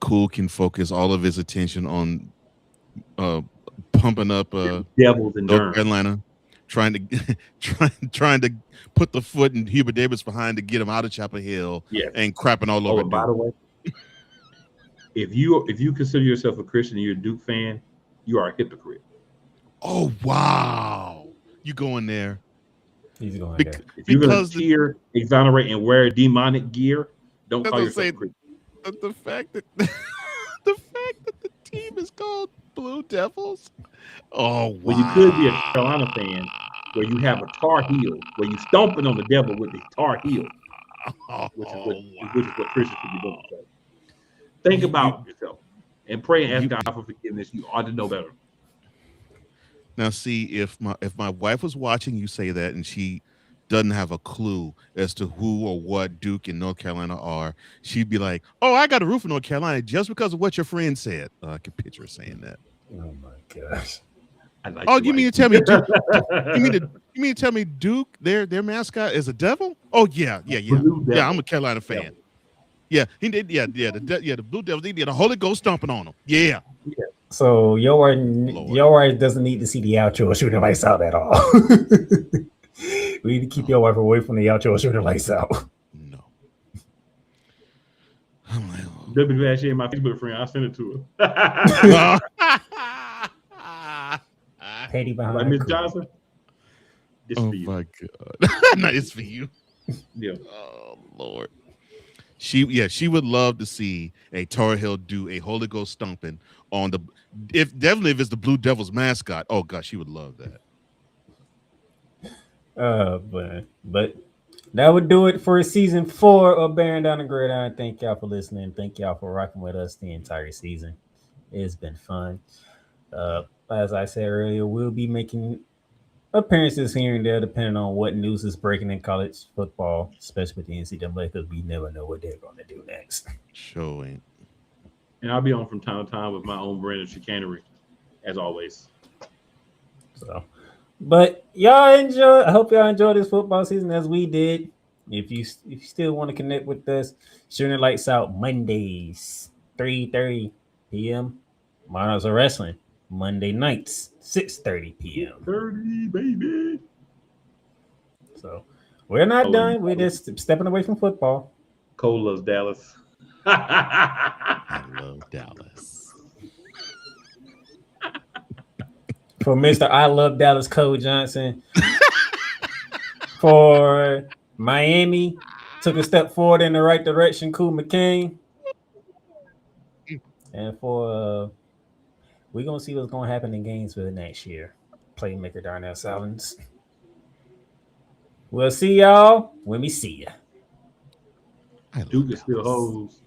Cool can focus all of his attention on pumping up Devils in North Durham. Carolina, trying to put the foot in Hubert Davis behind to get him out of Chapel Hill, and crapping all over. And by the way, if you consider yourself a Christian and you're a Duke fan, you are a hypocrite. Oh wow, you going there? He's going there. If you're going to cheer, exonerate, and wear demonic gear, don't call yourself a Christian. The fact that the team is called Blue Devils. Oh wow. Well, you could be a Carolina fan where you have a Tar Heel, where you stomping on the devil with the Tar Heel, which is what Christians should be doing. So think about yourself and pray and ask God for forgiveness. You ought to know better. Now, see, if my wife was watching you say that and she doesn't have a clue as to who or what Duke and North Carolina are, she'd be like, "Oh, I got a roof in North Carolina just because of what your friend said." I can picture her saying that. Oh my gosh! Oh, you mean to tell me? You mean to tell me Duke, their mascot is a devil? Oh yeah. I'm a Carolina fan. Yeah, he did. Yeah, the Blue Devils. They did a Holy Ghost stomping on them. Yeah. So your wife doesn't need to see the outro shooting lights out at all. We need to keep your wife away from the outro shooting lights out. No. WBS, she ain't my Facebook friend. I'll send it to her. Petty behind like Miss Johnson. Oh my God. No, it's for you. Yeah. Oh Lord. She would love to see a Tar Heel do a Holy Ghost stomping on if it's the Blue Devils mascot. Oh gosh, she would love that. But that would do it for season 4 of Bearing Down the Gridiron. Thank y'all for listening. Thank y'all for rocking with us the entire season. It's been fun. As I said earlier, we'll be making appearances here and there depending on what news is breaking in college football, especially with the NCAA, because we never know what they're going to do next. Sure ain't. And I'll be on from time to time with my own brand of chicanery, as always. So, but y'all enjoy. I hope y'all enjoyed this football season as we did. If you still want to connect with us, shooting lights out Mondays 3:30 p.m. Monarchs of Wrestling Monday nights 6:30 p.m. 30 baby. So we're not done. We're just stepping away from football. Cole loves Dallas. I love Dallas. For Mr. I Love Dallas, Cole Johnson. For Miami, took a step forward in the right direction, Cool McCain. And for we're gonna see what's gonna happen in Gainesville next year. Playmaker Darnell Salins. We'll see y'all when we see ya. Duke is still hoes.